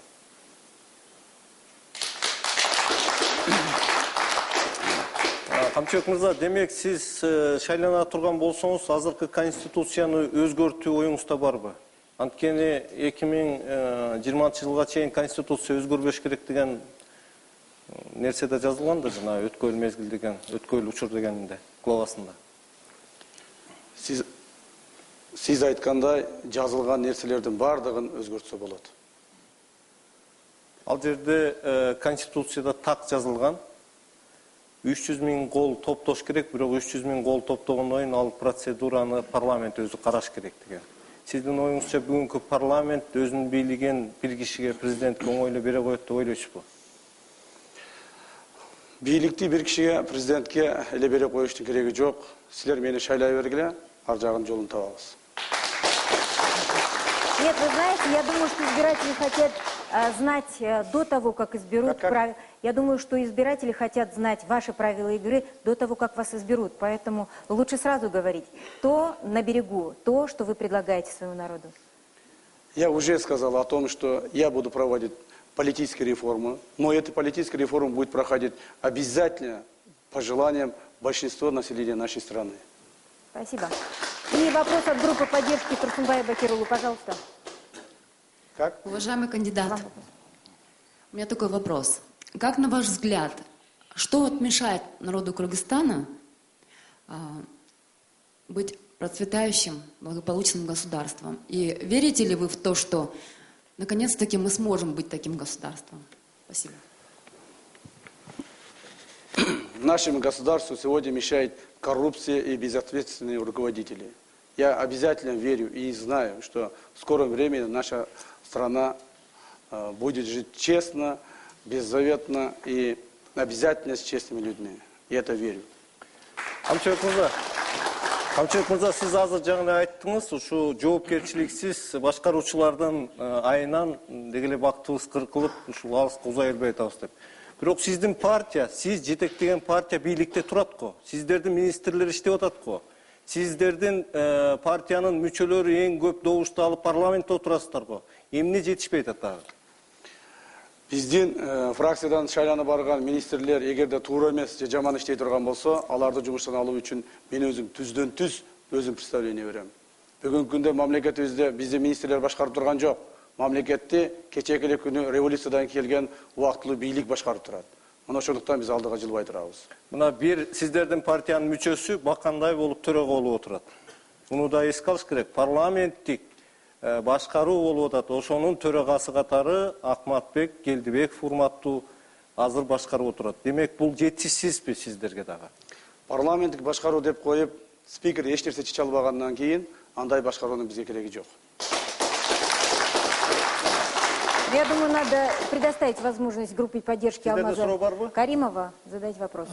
Камчыбек мырза, демек сиз шайлана турган болсоңуз, азыркы конституцияны өзгөртүү оюңузда барбы? Анткени 2020-жылга чейин конституция өзгөрбөш керек деген нерседе жазылган да, жана өткөл мезгил деген, өткөл учур дегенде главасында. Сиз айткандай жазылган нерселердин бардыгын өзгөртсө болот. Ал жерде конституцияда так жазылган 300.000 кол топтош керек, бирок 300.000 кол топтогондон кийин ал процедураны парламент өзү караш керек деген. Сиздин оюңузча бүгүнкү парламент өзүнүн бийлигин бир кишиге, президентке оңойлуу бере коет деп ойлойсузбу? Бийликти бир кишиге, президентке эле бере коюштун кереги жок. Силер мени шайлай бергиле, ар жагын жолун табабыз. Нет, вы знаете, я думаю, что избиратели хотят знать до того, как изберут. Я думаю, что избиратели хотят знать ваши правила игры до того, как вас изберут. Поэтому лучше сразу говорить то на берегу, то, что вы предлагаете своему народу. Я уже сказал о том, что я буду проводить политические реформы, но эта политическая реформа будет проходить обязательно по желаниям большинства населения нашей страны. Спасибо. И вопрос от группы поддержки Турсунбая Бакирулу, пожалуйста. Как? Уважаемый кандидат, у меня такой вопрос. Как, на ваш взгляд, что вот мешает народу Кыргызстана быть процветающим, благополучным государством? И верите ли вы в то, что наконец-таки мы сможем быть таким государством? Спасибо. Нашему государству сегодня мешает коррупция и безответственные руководители. Я обязательно верю и знаю, что в скором времени наша страна будет жить честно, беззаветно и обязательно с честными людьми. Я это верю. Камчыбек мырза, сиз азыр жаңы айттыңыз, ушу жоопкерчиликсиз башкаруучулардын айынан деги эле бактыбыз кыркылып, ушул алыска узай бербей атабыз деп. Бирок сиздин партия, сиз жетектеген партия бийликте турат го. Сиздердин министрлер иштеп атат го. Сиздердин партиянын мүчөлөрү эң көп добушту алып парламентте отурасыздар го. Эмне жетишпей атат дагы? Биздин фракциядан шайланып барган министрлер эгерде туура эмес же жаман иштей турган болсо, аларды жумуштан алуу үчүн мен өзүм түздөн түз өзүм представление берем. Бүгүнкү күндө мамлекетибизде бизди министрлер башкарып турган жок. Мамлекетти кечээки эле күнү революциядан келген убактылуу бийлик башкарып турат. Мына ошондуктан биз алдыга жылбай турабыз. Мына бир сиздердин партиянын мүчөсү бакандай болуп төрөгө болуп отурат. Муну да эске алыш керек. Парламенттик башкаруу болуп атат. Ошонун төрагасы катары Акматбек Келдибеков урматтуу азыр башкарып отурат. Демек, бул жетишсизби сиздерге дагы? Парламенттик башкаруу деп коюп, спикер эч нерсе чече албагандан кийин андай башкаруунун бизге кереги жок. Я думаю, надо предоставить возможность группе поддержки Алмаза Каримова задать вопрос.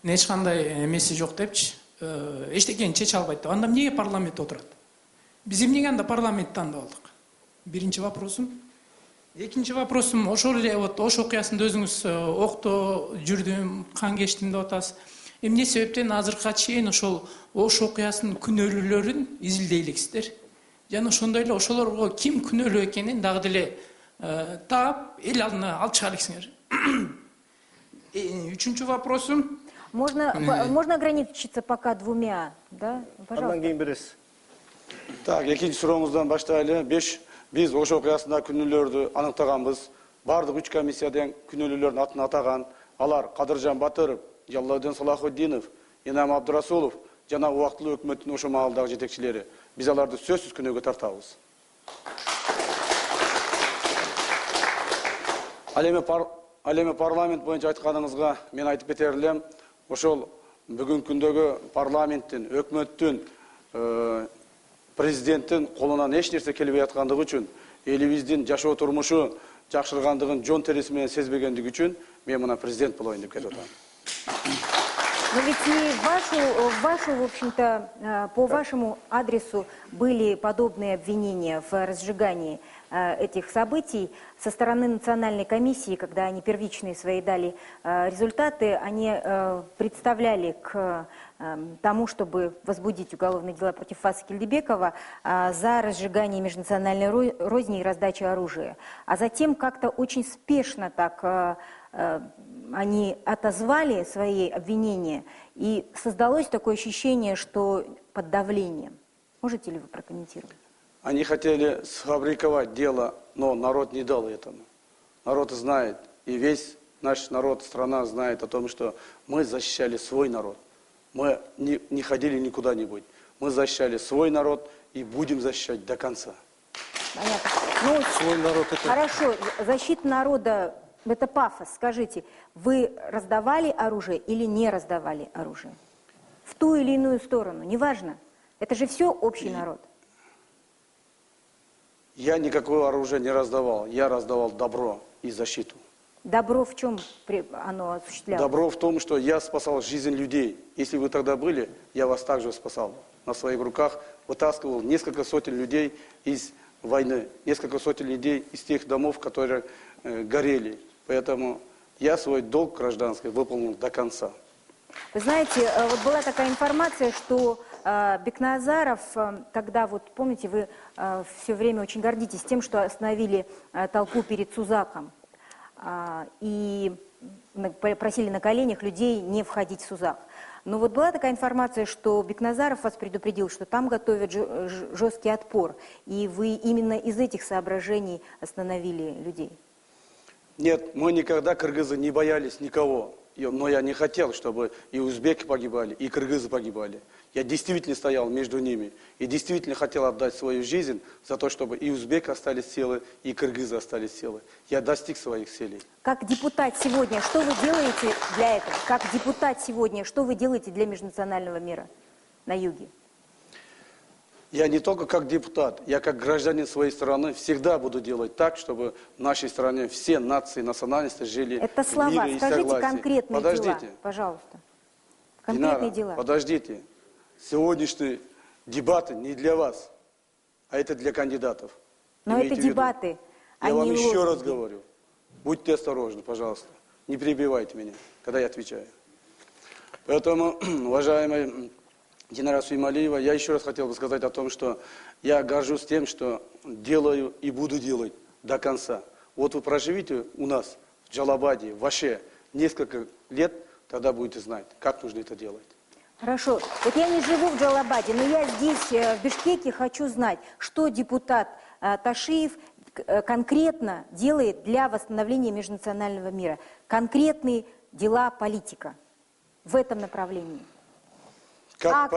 Эч кандай эмеси жок депчи, эчтекени чече албайт деп. Анда эмнеге парламентте отурат? Биз эмнеге анда парламентти тандап алдык? Биринчи вопросум. Экинчи вопросум, ошол эле Ош окуясында өзүңүз окто жүрдүм, кан кечтим деп атасыз. Эмне себептен азыркыга чейин ошол Ош окуясынын күнөөлүүлөрүн изилдей элексиздер? Жана ошондой эле ошолорго ким күнөөлүү экенин дагы деле таап, эл алдына алып чыга элексиңер. Үчүнчү вопросум. Можно ограничиться пока двумя, да? Пожалуйста. Так, экинчи сурооңуздан баштайлы. Биз Ош окуясында күнөөлөрдү аныктаганбыз. Бардык 3 комиссиядан күнөөлүүлөрдүн атын атаган. Алар Кадыржан Батыров, Жалалдин Салахутдинов, Инам Абдурасулов жана убактылуу өкмөттүн ошо маалдагы жетекчилери. Биз аларды сөзсүз күнөөгө тартабыз. Ал эми парламент боюнча айтканыңызга мен айтып кетер элем. Ошол бүгүнкү күндөгү парламенттин, өкмөттүн, президенттин колунан эч нерсе келбей аткандыгы үчүн, элибиздин жашоо турмушу жакшыргандыгын жон териси менен сезбегендиги үчүн мен мына президент болоюн деп кетип атам. Но ведь не в общем-то, по вашему адресу были подобные обвинения в разжигании этих событий со стороны Национальной комиссии, когда они первичные свои дали результаты, они представляли к тому, чтобы возбудить уголовные дела против Фаса Кельдибекова за разжигание межнациональной розни и раздачу оружия. А затем как-то очень спешно так они отозвали свои обвинения, и создалось такое ощущение, что под давлением. Можете ли вы прокомментировать? Они хотели сфабриковать дело, но народ не дал этому. Народ знает, и весь наш народ, страна знает о том, что мы защищали свой народ. Мы не ходили никуда-нибудь. Мы защищали свой народ и будем защищать до конца. Понятно. Ну, свой народ это... Хорошо, защита народа — это пафос. Скажите, вы раздавали оружие или не раздавали оружие? В ту или иную сторону, неважно. Это же все общий народ. Я никакого оружия не раздавал. Я раздавал добро и защиту. Добро в чем оно осуществлялось? Добро в том, что я спасал жизнь людей. Если вы тогда были, я вас также спасал. На своих руках вытаскивал несколько сотен людей из войны, несколько сотен людей из тех домов, которые горели. Поэтому я свой долг гражданский выполнил до конца. Вы знаете, вот была такая информация, что Бекназаров, когда, вот помните, вы все время очень гордитесь тем, что остановили толпу перед Сузаком и просили на коленях людей не входить в Сузак. Но вот была такая информация, что Бекназаров вас предупредил, что там готовят жесткий отпор, и вы именно из этих соображений остановили людей. Нет, мы никогда, кыргызы, не боялись никого. Но я не хотел, чтобы и узбеки погибали, и кыргызы погибали. Я действительно стоял между ними. И действительно хотел отдать свою жизнь за то, чтобы и узбеки остались целы, и кыргызы остались целы. Я достиг своих целей. Как депутат сегодня, что вы делаете для этого? Как депутат сегодня, что вы делаете для межнационального мира на юге? Я не только как депутат, я как гражданин своей страны всегда буду делать так, чтобы в нашей стране все нации, национальности жили Это слова. в мире и Скажите согласии. конкретные Подождите. дела, пожалуйста. Конкретные Динара, дела. Подождите. Сегодняшние дебаты не для вас, а это для кандидатов. Но Имейте это в виду. дебаты, а Я вам не еще раз лозунги. говорю. Будьте осторожны, пожалуйста. Не перебивайте меня, когда я отвечаю. Поэтому, уважаемый Динара Сулеймалиева, я еще раз хотел бы сказать о том, что я горжусь тем, что делаю и буду делать до конца. Вот вы проживите у нас в Джалабаде, в Аше несколько лет, тогда будете знать, как нужно это делать. Хорошо. Вот я не живу в Джалабаде, но я здесь, в Бишкеке, хочу знать, что депутат Ташиев конкретно делает для восстановления межнационального мира. Конкретные дела политика в этом направлении. Как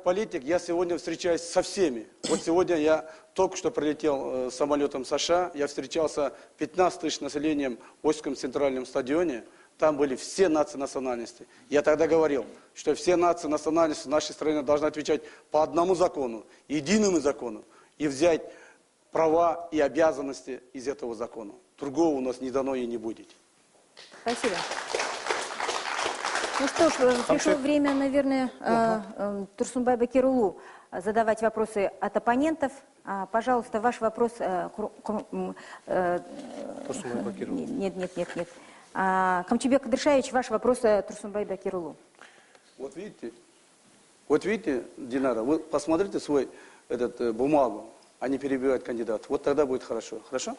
политик, я сегодня встречаюсь со всеми. Вот сегодня я только что прилетел самолетом в США, я встречался 15 тысяч населением в Осском центральном стадионе. Там были все нации национальности. Я тогда говорил, что все нации национальности в нашей стране должны отвечать по одному закону, единому закону, и взять права и обязанности из этого закона. Другого у нас не дано и не будет. Спасибо. Ну что ж, пришло время, наверное, Турсунбай Бакирулу задавать вопросы от оппонентов. Пожалуйста, ваш вопрос... Турсунбай Бакирулу. Нет. Камчыбек Кадыршаевич, ваш вопрос Турсунбай Бакирулу. Вот видите, Динара, вы посмотрите свой бумагу, а не перебивать кандидата. Вот тогда будет хорошо. Хорошо?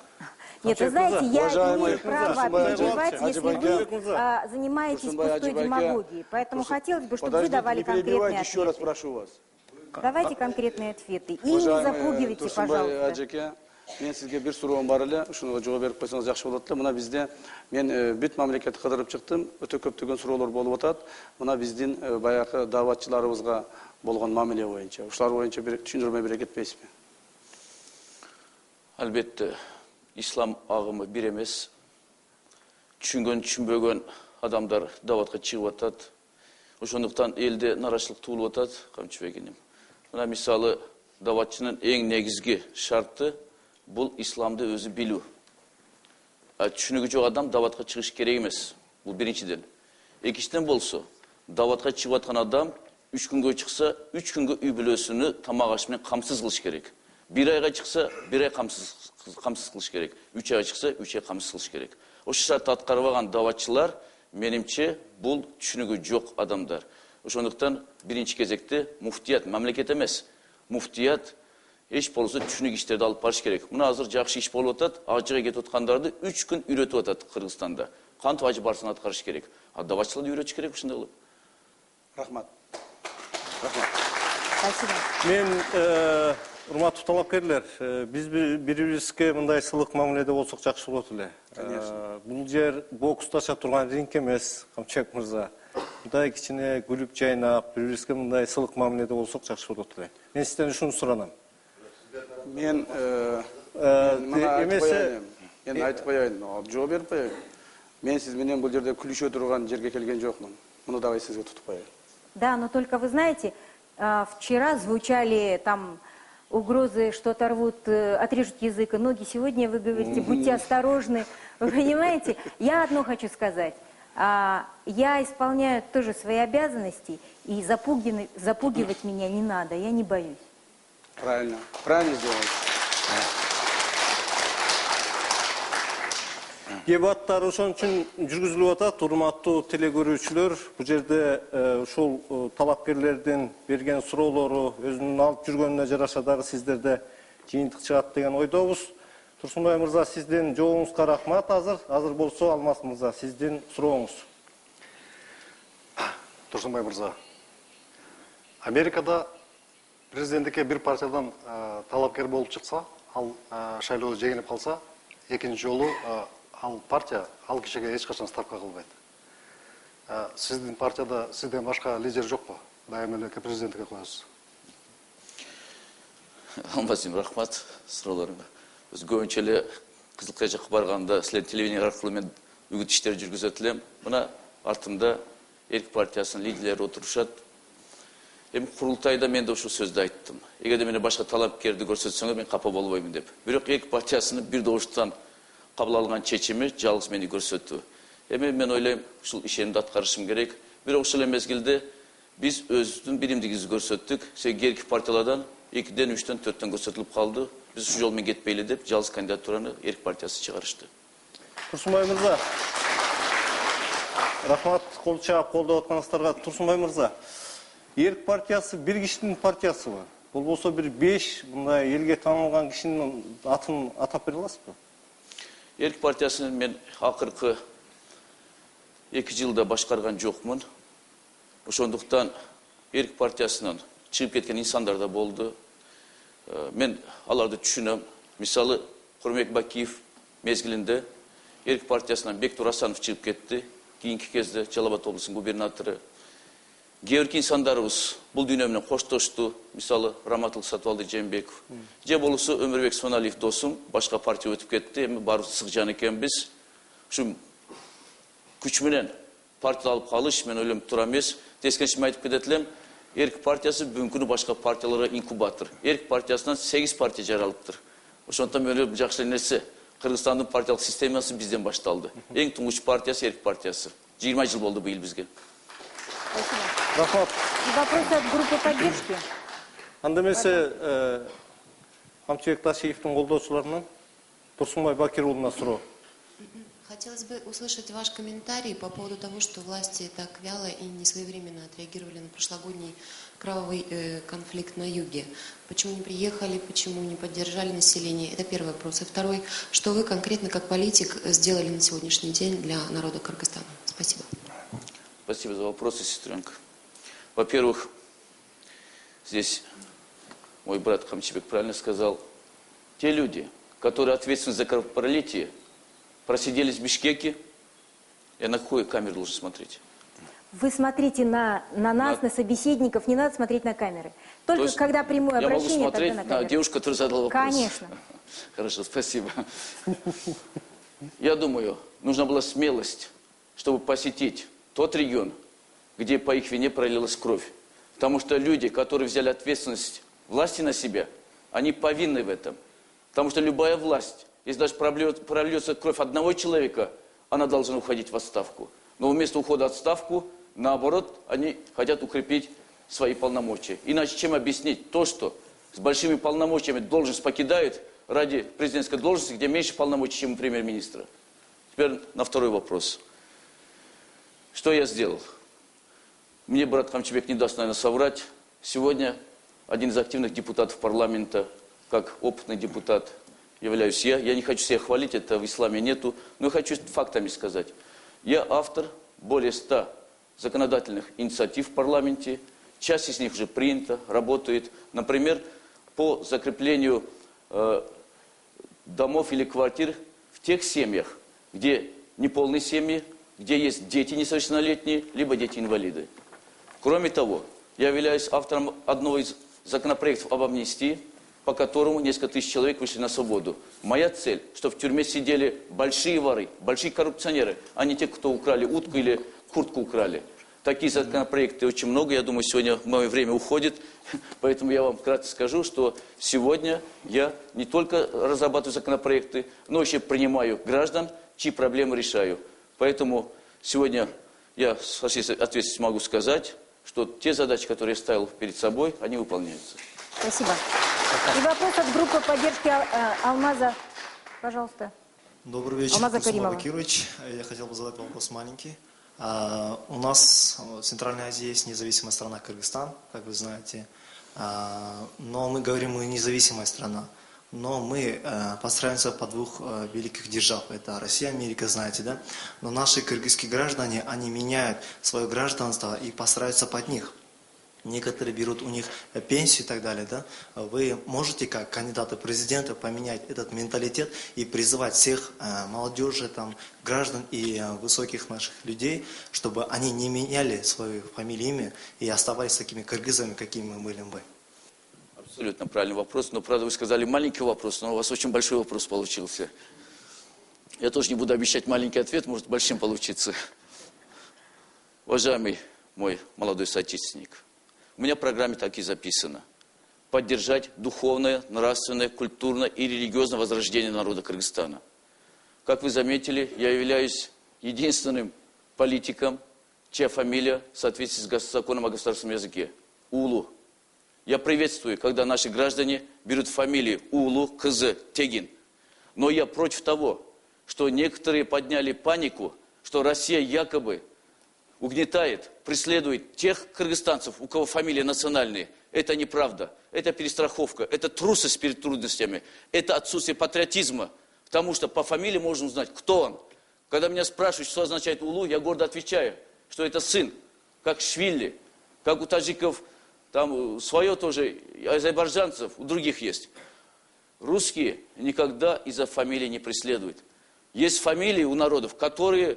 Нет, вы знаете, я имею право перебивать, если вы занимаетесь пустой демагогией. Поэтому хотелось бы, чтобы вы давали конкретные еще раз ответы. прошу вас. Давайте конкретные ответы. И не запугивайте, пожалуйста. Мен сізге бір сұрауым бар әлі, шуныға жауап беріп қойсаңыз жақсы болады. Мына бізде, мен бүт мемлекетті қыдырып шықтым, өте көптеген сұраулар болып жатады. Мына біздің баяғы даватчыларымызға болған мамиле бойынша. Ушылар бойынша түсіндірме бере кетпейсіз бе? Әлбетте, ислам ағымы бір емес. Түсінген, түсінбеген адамдар даватқа шығып жатады. Ошондуктан елде нарашылық туылып жатады, Камчыбек инем. Мына мисалы даватчының ең негізгі шарты бұл исламды өзі білу. Түсінігі жоқ адам даватқа шығыш керек емес. Бұл біріншіден. Екіншіден болса, даватқа шығып жатқан адам 3 күнге шықса, 3 күнге үй бүлесіні тамақ ашымен қамсыз қылыш керек. 1 айға шықса, 1 ай қамсыз қылыш керек. 3 айға шықса, 3 ай қамсыз қылыш керек. Осы шартты атқарып алған даватчылар, менімше, бұл түсінігі жоқ адамдар. Ошондуктан бірінші кезекте муфтият, мемлекет емес, муфтият еш болса түсінік іштерді алып барыш керек. Мұна азыр жақсы іш болып отады, ажыға кетіп отқандарды 3 күн үйретіп отады Қырғызстанда. Қанту ажы барсын атқарыш керек. Даватчыларды үйретіш керек ұшында қылып. Рахмат. Мен, урматтуу талапкерлер, биз бири-бирибизге мындай сылык мамиледе болсок жакшы болот эле. Бул жер боксташа турган ринг эмес, Камчыбек мырза. Мындай кичине күлүп жайнап, бири-бирибизге мындай сылык мамиледе болсок жакшы болот эле. Мен сизден ушуну суранам. Мен айтып коеюн, жооп берип коеюн. Мен сиз менен бул жерде күлүшө турган жерге келген жокмун. Муну дагы сизге тутуп коеюн. Да, но только вы знаете, вчера звучали там угрозы, что отрежут язык и ноги. Сегодня вы говорите, будьте осторожны. Вы понимаете? Я одно хочу сказать. Я исполняю тоже свои обязанности, и запугивать меня не надо, я не боюсь. Правильно. Правильно сделаете. Дебаттар ошон үчүн жүргүзүлүп атат, урматтуу телекөрүүчүлөр. Бул жерде ушул талапкерлердин берген суроолору өзүнүн алып жүргөнүнө жараша дагы сиздерде жыйынтык чыгат деген ойдобуз. Турсунбай мырза, сиздин жообуңузга рахмат. Азыр болсо Алмаз мырза, сиздин сурооңуз. Турсунбай мырза, Америкада президенттікке бір партиядан талапкер болып шықса, ал шайлауды жеңіліп қалса, екінші жолы ал партия ал кишиге ешқашан ставка қылбайды. Сіздің партияда сізден башқа лидер жоқ па? Дайым эле президенттікке қоясыз. Алмазым, рахмат сұрауларыңа. Біз көбінше эле Кызылкая жаққа барғанда, сілер телевидение арқылы мен үгіт іштер жүргізетілем. Мына артымда Эрк партиясының лидерлері отырышат. Құрылтайда мен де ушу сөзді айттым. Егерде мені башқа талапкерді көрсетсеңер, мен қапа болбаймын деп. Бирок Эрк партиясының бір добуштан кабыл алган чечими жалгыз мени көрсөттү. Мен ойлойм, ушул ишенимди аткарышым керек. Бирок ушул мезгилде биз өзүбүздүн биримдигибизди көрсөттүк. Эрк партиялардан 2-ден 3-тен 4-тен көрсөтүлүп калды. Биз ушул жол менен кетпейли деп жалгыз кандидатураны Эрк партиясы чыгарышты. Турсунбай мырза, рахмат, кол чаап колдоп атканыңыздарга. Турсунбай мырза, Эрк партиясы бир кишинин партиясыбы? Болбосо бир 5 мындай элге таанылган кишинин атын атап бере аласызбы? Эрк партиясынын мен акыркы 2 жылда башкарган жокмун. Ошондуктан Эрк партиясынын чыгып кеткен инсандар да болду. Мен аларды түшүнөм. Мисалы, Курмек Бакиев мезгилинде Эрк партиясынан Бектур Асанов чыгып кетти. Кийинки кезде Жалал Абад облусунун губернатору. Кээ бир инсандарыбыз бул дүйнө менен коштошту. Мисалы, Раматыл Сатыбалды Жээнбеков. Же болусу Өмүрбек Смоналиев досум башка партия өтүп кетти. Эми баарыбыз сык жан экенбиз. Ушу күч менен партия алып калыш мен ойлоп тура эмес. Тескерисинче айтып кетет элем. Эрк партиясы бүгүнкү күнү башка партияларга инкубатор. Эрк партиясынан 8 партия жаралыптыр. Ошондуктан мен ойлойм, жакшы нерсе. Кыргызстандын партиялык системасы бизден башталды. Эң туңгуч партиясы Эрк партиясы. 20 жыл болду быйыл бизге. Рахмат. Вопросы от группы поддержки. Анда эмесе Камчыбек Ташиевдин колдоочуларынан Турсунбай Бакир уулуна суроо. Хотелось бы услышать ваш комментарий по поводу того, что власти так вяло и несвоевременно отреагировали на прошлогодний кровавый конфликт на юге. Почему не приехали, почему не поддержали население? Это первый вопрос. И второй, что вы конкретно как политик сделали на сегодняшний день для народа Кыргызстана? Спасибо. Спасибо за вопросы, сестренка. Во-первых, здесь мой брат Камчыбек правильно сказал. Те люди, которые ответственны за кровопролитие, просидели в Бишкеке. Я на какую камеру должен смотреть? Вы смотрите на нас, на собеседников, не надо смотреть на камеры. Только есть, когда прямое обращение, я могу смотреть тогда на камеру. На девушку, которая задала вопрос. Конечно. Хорошо, спасибо. Я думаю, нужна была смелость, чтобы посетить тот регион, где по их вине пролилась кровь. Потому что люди, которые взяли ответственность власти на себя, они повинны в этом. Потому что любая власть, если даже прольется кровь одного человека, она должна уходить в отставку. Но вместо ухода в отставку, наоборот, они хотят укрепить свои полномочия. Иначе чем объяснить то, что с большими полномочиями должность покидают ради президентской должности, где меньше полномочий, чем у премьер-министра? Теперь на второй вопрос. Что я сделал? Мне брат Камчыбек не даст, наверное, соврать. Сегодня один из активных депутатов парламента, как опытный депутат, являюсь я. Я не хочу себя хвалить, это в исламе нету, но я хочу фактами сказать. Я автор более 100 законодательных инициатив в парламенте. Часть из них уже принята, работает. Например, по закреплению домов или квартир в тех семьях, где неполные семьи, где есть дети несовершеннолетние, либо дети-инвалиды. Кроме того, я являюсь автором одного из законопроектов об амнистии, по которому несколько тысяч человек вышли на свободу. Моя цель, чтобы в тюрьме сидели большие воры, большие коррупционеры, а не те, кто украли утку или куртку украли. Такие законопроекты очень много, я думаю, сегодня мое время уходит, поэтому я вам кратко скажу, что сегодня я не только разрабатываю законопроекты, но еще принимаю граждан, чьи проблемы решаю. Поэтому сегодня я с вашей ответственностью могу сказать, что те задачи, которые я ставил перед собой, они выполняются. Спасибо. И вопрос от группы поддержки Алмаза. Пожалуйста. Добрый вечер, Турсунбай Бакирович. Я хотел бы задать вопрос маленький. У нас в Центральной Азии есть независимая страна Кыргызстан, как вы знаете. Но мы говорим, мы независимая страна. Но мы постараемся по двух великих держав. Это Россия, Америка, знаете, да? Но наши кыргызские граждане, они меняют свое гражданство и постараются под них. Некоторые берут у них пенсию и так далее, да? Вы можете, как кандидаты президента, поменять этот менталитет и призывать всех молодежи, там, граждан и высоких наших людей, чтобы они не меняли свою фамилию, имя и оставались такими кыргызами, какими мы были бы. Абсолютно правильный вопрос. Но, правда, вы сказали маленький вопрос, но у вас очень большой вопрос получился. Я тоже не буду обещать маленький ответ, может большим получиться. Уважаемый мой молодой соотечественник, у меня в программе так и записано. Поддержать духовное, нравственное, культурное и религиозное возрождение народа Кыргызстана. Как вы заметили, я являюсь единственным политиком, чья фамилия в соответствии с законом о государственном языке. Улу. Я приветствую, когда наши граждане берут фамилии Улу, Кызы, Тегин. Но я против того, что некоторые подняли панику, что Россия якобы угнетает, преследует тех кыргызстанцев, у кого фамилии национальные. Это неправда. Это перестраховка. Это трусость перед трудностями. Это отсутствие патриотизма. Потому что по фамилии можно узнать, кто он. Когда меня спрашивают, что означает Улу, я гордо отвечаю, что это сын, как Швили, как у таджиков, там свое тоже, азербайджанцев, у других есть. Русские никогда из-за фамилии не преследуют. Есть фамилии у народов, которые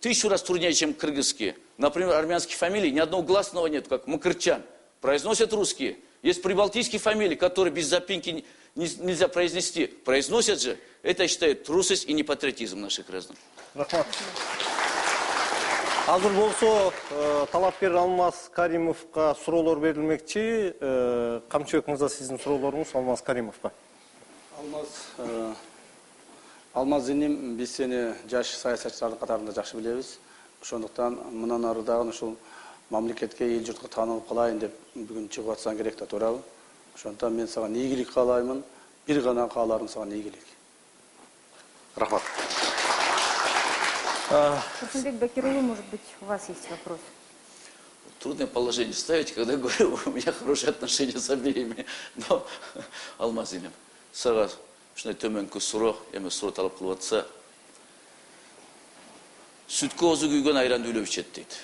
1000 раз труднее, чем кыргызские. Например, армянские фамилии ни одного гласного нет, как Макырчан. Произносят русские. Есть прибалтийские фамилии, которые без запинки нельзя произнести. Произносят же. Это, я считаю, трусость и непатриотизм наших граждан. Азыр болсо талапкер Алмаз Каримовго суроолор берилмекчи. Камчыбек мырза, сиздин суроолоруңуз Алмаз Каримовго. Алмаз иним, биз сени жаш саясатчылардын катарында жакшы билебиз. Ошондуктан мындан ары дагы ушул мамлекетке, эл журтка таанылып калайын деп бүгүн чыгып атсаң керек да туурабы? Ошондуктан мен сага ийгилик каалаймын. Бир гана кааларым сага ийгилик. Рахмат. Турсунбек Бакирулу, может быть, у вас есть вопрос? Трудное положение ставить, когда говорю, у меня хорошие отношения с обеими. Но, Алмаз иним, сага ушундай төмөнкү суроо, эми суроо талап кылып атса, сүткө оозу күйгөн айранды үйлөп ичет дейт.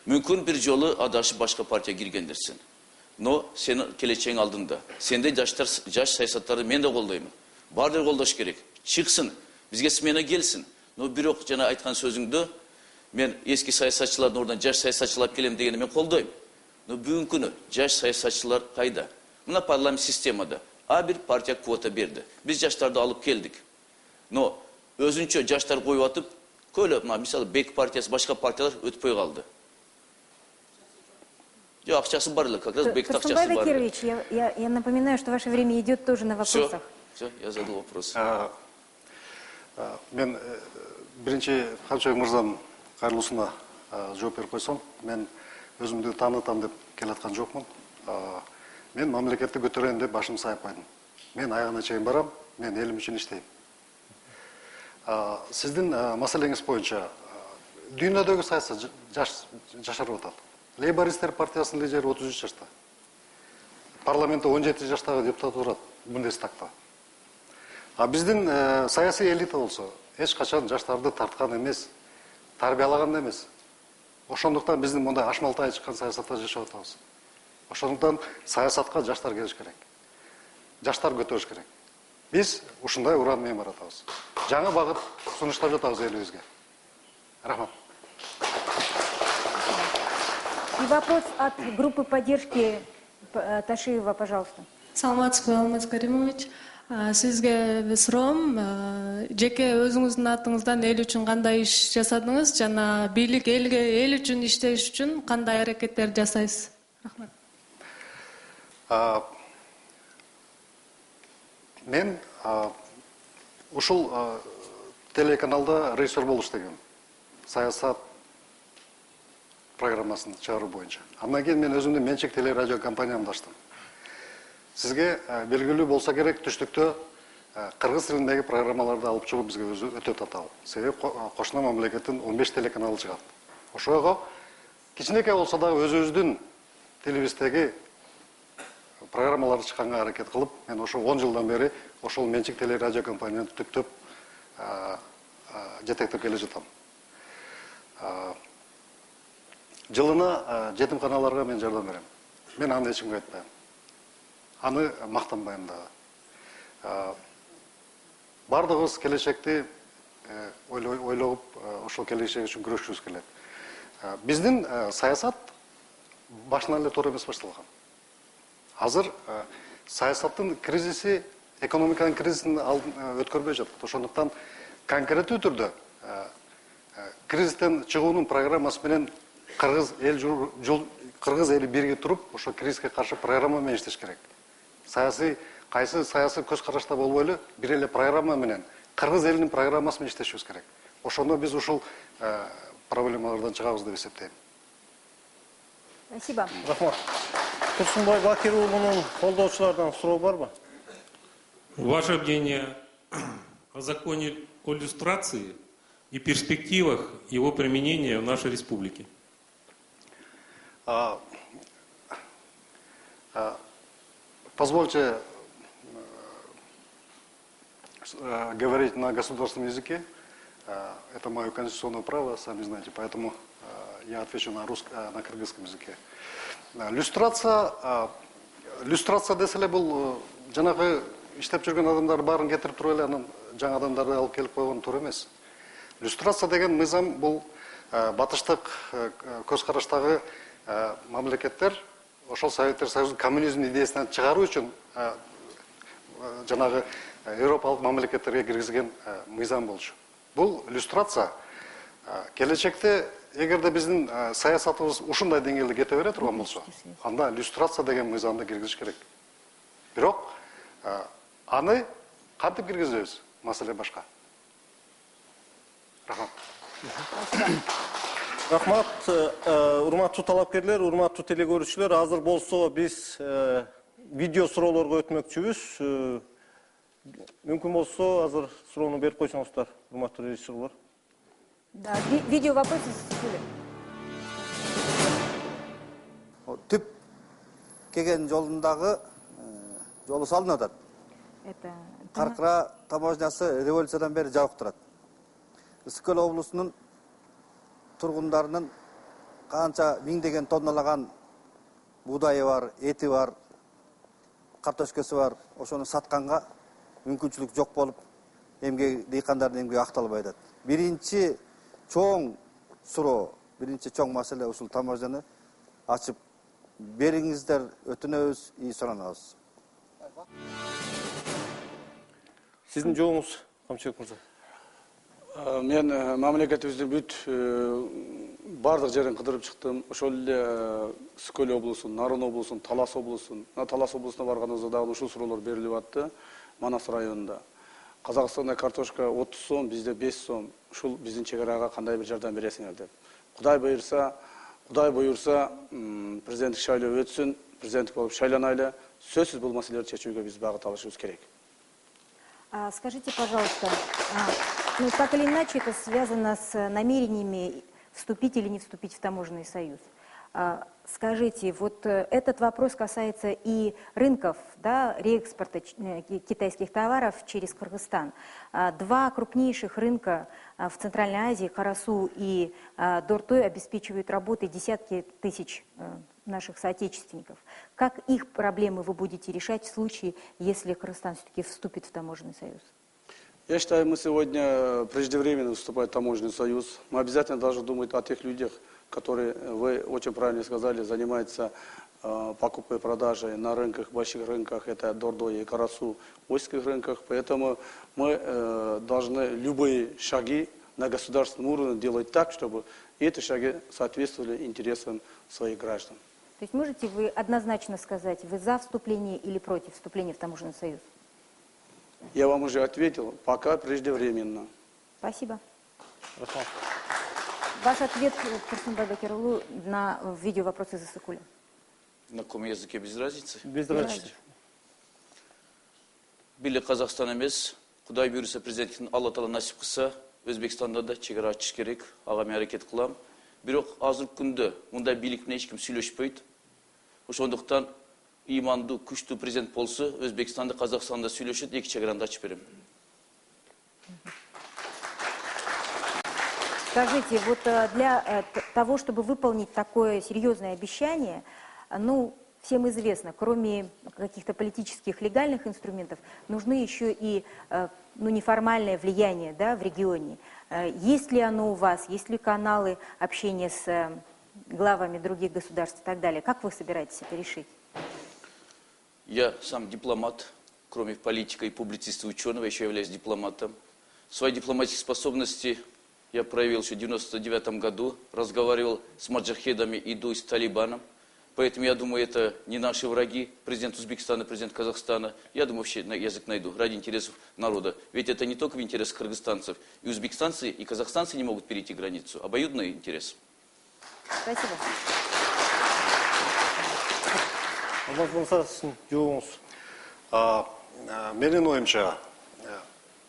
Мүмкүн бир жолу адашып башка партияга киргендирсиң. Но сенин келечегиң алдында. Сендей жаш саясаттарды мен да колдоймун. Баардыгы колдош керек. Чыксын, бизге смена келсин. Но бирок жана айткан сөзүңдү мен эски саясатчылардын ордуна жаш саясатчылар келем дегенди мен колдойм. Но бүгүнкү күнү жаш саясатчылар кайда? Мына парламент системада а бир партия квота берди. Биз жаштарды алып келдик. Но өзүнчө жаштар коюп атып, көйлөп, мисалы Бек партиясы, башка партиялар өтпөй калды. Акчасы бар эле, как раз Бек акчасы бар. Турсунбай Бакирович, я напоминаю, что ваше время идет тоже на вопросах. Все, я задал вопрос. Мен биринчи Камчыбек мырзанын кайрылуусуна жооп берип койсом, мен өзүмдү таанытам деп келаткан жокмун. Мен мамлекетти көтөрөйүн деп башымды сайып койдум. Мен аягына чейин барам, мен элим үчүн иштейм. Сиздин маселеңиз боюнча дүйнөдөгү саясат жашарып атат. Лейбористтер партиясынын лидери 33 жашта. Парламентте 17 жаштагы депутат турат Бундестагда. Биздин саясий элита болсо эч качан жаштарды тарткан эмес, тарбиялаган эмес. Ошондуктан биздин мындай ашмалтай чыккан саясатта жашап атабыз. Ошондуктан саясатка жаштар келиш керек. Жаштар көтөрүш керек. Биз ушундай уран менен баратабыз. Жаңы багыт сунуштап жатабыз элибизге. Рахмат. И вопрос от группы поддержки Ташиева, пожалуйста. Саламатсызбы, Алмаз Каримович. Сизге суроом, жеке өзүңүздүн атыңыздан эл үчүн кандай иш жасадыңыз жана бийлик эл үчүн иштеш үчүн кандай аракеттер жасайсыз? Рахмат. Мен ушул телеканалда режиссер болуш деген саясат программасын чыгаруу боюнча. Андан кийин мен өзүмдүн менчик телерадио компаниямды ачтым. Сизге белгилүү болса керек, түштүктө кыргыз тилиндеги программаларды алып чыгуу бизге өтө татаал. Себеби кошуна мамлекеттин 15 телеканалы чыгат. Ошого кичинекей болсо дагы өзүбүздүн тилибиздеги программалар чыкканга аракет кылып, мен ошо 10 жылдан бери ошол менчик телерадио компанияны түптөп жетектеп келе жатам. Жылына жетимканаларга мен жардам берем. Мен аны эчимге айтпайм. Аны мактанбайм дагы. Бардыгыбыз келечекти ойлоп, ошол келечек үчүн күрөшүбүз келет. Биздин саясат башынан эле туура эмес башталган. Азыр саясаттын кризиси, экономиканын кризисин өткөрбөй жатат. Ошондуктан конкреттүү түрдө кризистен чыгуунун программасы менен кыргыз эли бирге туруп, ошо кризиске каршы программа менен иштеш керек. Кайсы саясий көз карашта болбой эле, бир эле программа менен кыргыз элинин программасы менен иштешибиз керек. Ошондо биз ушул проблемалардан чыгабыз деп эсептейм. Спасибо. Рахмат. Турсунбай Бакир уулунун колдоочулардан суроо барбы? Ваше мнение о законе о люстрации и перспективах его применения в нашей республике? Позвольте говорить на государственном языке. Это мое конституционное право, сами знаете, поэтому я отвечу на кыргызском языке. Люстрация деселе бул жанагы иштеп жүргөн адамдар баарын кетирип туруп эле анан жаңы адамдарды алып келип койгон туура эмес. Люстрация деген мыйзам бул батыштык көз караштагы мамлекеттер ошол Советтер Союзунун коммунизм идеясынан чыгаруу үчүн жанагы Европалык мамлекеттерге киргизген мыйзам болчу. Бул люстрация келечекте эгерде биздин саясатыбыз ушундай деңгээлде кете бере турган болсо, анда люстрация деген мыйзамды киргизиш керек. Бирок аны кантип киргизебиз? Маселе башка. Рахмат. Рахмат, урматтуу талапкерлер, урматтуу телекөрүүчүлөр, азыр болсо биз видео суроолорго өтмөкчүбүз. Мүмкүн болсо азыр суроону берип койсоңуздар, урматтуу режиссерлор. Да, видео вопросы Түп келген жолундагы жолу салынып атат. Каркыра таможнясы революциядан бери жабык турат. Ысык Көл облусунун тургундарынын канча миңдеген тонналаган буудайы бар, эти бар, картошкасы бар, ошону сатканга мүмкүнчүлүк жок болуп, дыйкандардын эмгеги акталбай атат. Биринчи чоң суроо, биринчи чоң маселе ушул таможняны ачып бериңиздер, өтүнөбүз, суранабыз. Сиздин жооңуз, Камчыбек мырза. Мен мамлекетибиздин бүт бардык жерин кыдырып чыктым. Ошол эле Ысык Көл облусун, Нарын облусун, Талас облусун. Талас облусуна барганыбызда дагы ушул суроолор берилип атты. Манас районунда. Казакстанда картошка 30 сом, бизде 5 сом. Ушул биздин чек арага кандай бир жардам бересиңер деп. Кудай буйрса, президенттик шайлоо өтсүн, президенттик болуп шайланайлы. Сөзсүз бул маселелерди чечүүгө биз багыт алышыбыз керек. Скажите, пожалуйста, так или иначе это связано с намерениями вступить или не вступить в таможенный союз. Скажите, вот этот вопрос касается и рынков, да, реэкспорта китайских товаров через Кыргызстан. Два крупнейших рынка в Центральной Азии, Карасу и Дортой, обеспечивают работой десятки тысяч наших соотечественников. Как их проблемы вы будете решать в случае, если Кыргызстан все-таки вступит в таможенный союз? Я считаю, мы сегодня преждевременно вступаем в таможенный союз. Мы обязательно должны думать о тех людях, которые, вы очень правильно сказали, занимаются покупкой и продажей на рынках, больших рынках, это Дордой и Карасу, узких рынках. Поэтому мы должны любые шаги на государственном уровне делать так, чтобы эти шаги соответствовали интересам своих граждан. То есть можете вы однозначно сказать, вы за вступление или против вступления в таможенный союз? Я вам уже ответил, пока преждевременно. Спасибо. Ваш ответ, Турсунбай Бакирулу, на видео вопросы из Ысык Куля. На каком языке без разницы? Без разницы. Били Казахстан эмес, Кудай буйрса президенттин Алла Таала насип кылса, Өзбекстанда да чек ара ачыш керек, ага мен аракет кылам. Бирок азыркы күндө мындай бийлик менен эч ким сүйлөшпөйт. Ошондуктан иманды, күчтүү президент болсо, Өзбекстанда, Казакстанда сүйлөшөт, эки чекараны ачып берем. Скажите, вот для того, чтобы выполнить такое серьезное обещание, ну, всем известно, кроме каких-то политических, легальных инструментов, нужны еще и ну, неформальное влияние, да, в регионе. Есть ли оно у вас, есть ли каналы общения с главами других государств и так далее? Как вы собираетесь это решить? Я сам дипломат, кроме политика и публициста ученого, еще являюсь дипломатом. Свои дипломатические способности я проявил еще в 1999 году, разговаривал с маджахедами ИДУ и с Талибаном. Поэтому я думаю, это не наши враги, президент Узбекистана, президент Казахстана. Я думаю, вообще язык найду ради интересов народа. Ведь это не только в интересах кыргызстанцев. И узбекистанцы, и казахстанцы не могут перейти границу. Обоюдный интерес. Спасибо. Менин оюмча,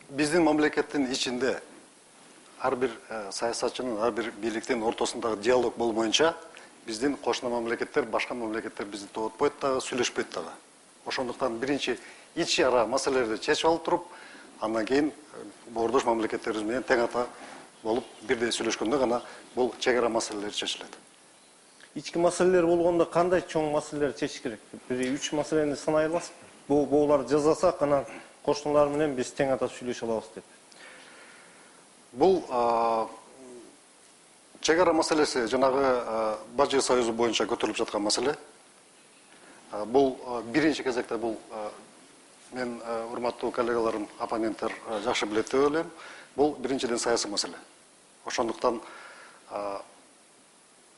биздин мамлекеттин ичинде ар бир саясатчынын, ар бир бийликтин ортосундагы диалог болмоюнча, биздин кошуна мамлекеттер, башка мамлекеттер бизди тоотпойт дагы, сүйлөшпөйт дагы. Ошондуктан биринчи ичи ара маселелерди чечип алып туруп, андан кийин боордош мамлекеттерибиз менен тең ата болуп бирдей сүйлөшкөндө гана бул чек ара маселелери чечилет. Ички маселелер болгондо кандай чоң маселелер чечиш керек? Бир 3 маселени санай аласызбы? Буларды жазасак, анан кошуналар менен биз тең ата сүйлөшө алабыз деп. Бул чек ара маселеси жанагы Бажы союзу боюнча көтөрүлүп жаткан маселе. Бул биринчи кезекте бул мен урматтуу коллегаларым, оппоненттер жакшы билет деп ойлойм. Бул биринчиден саясий маселе. Ошондуктан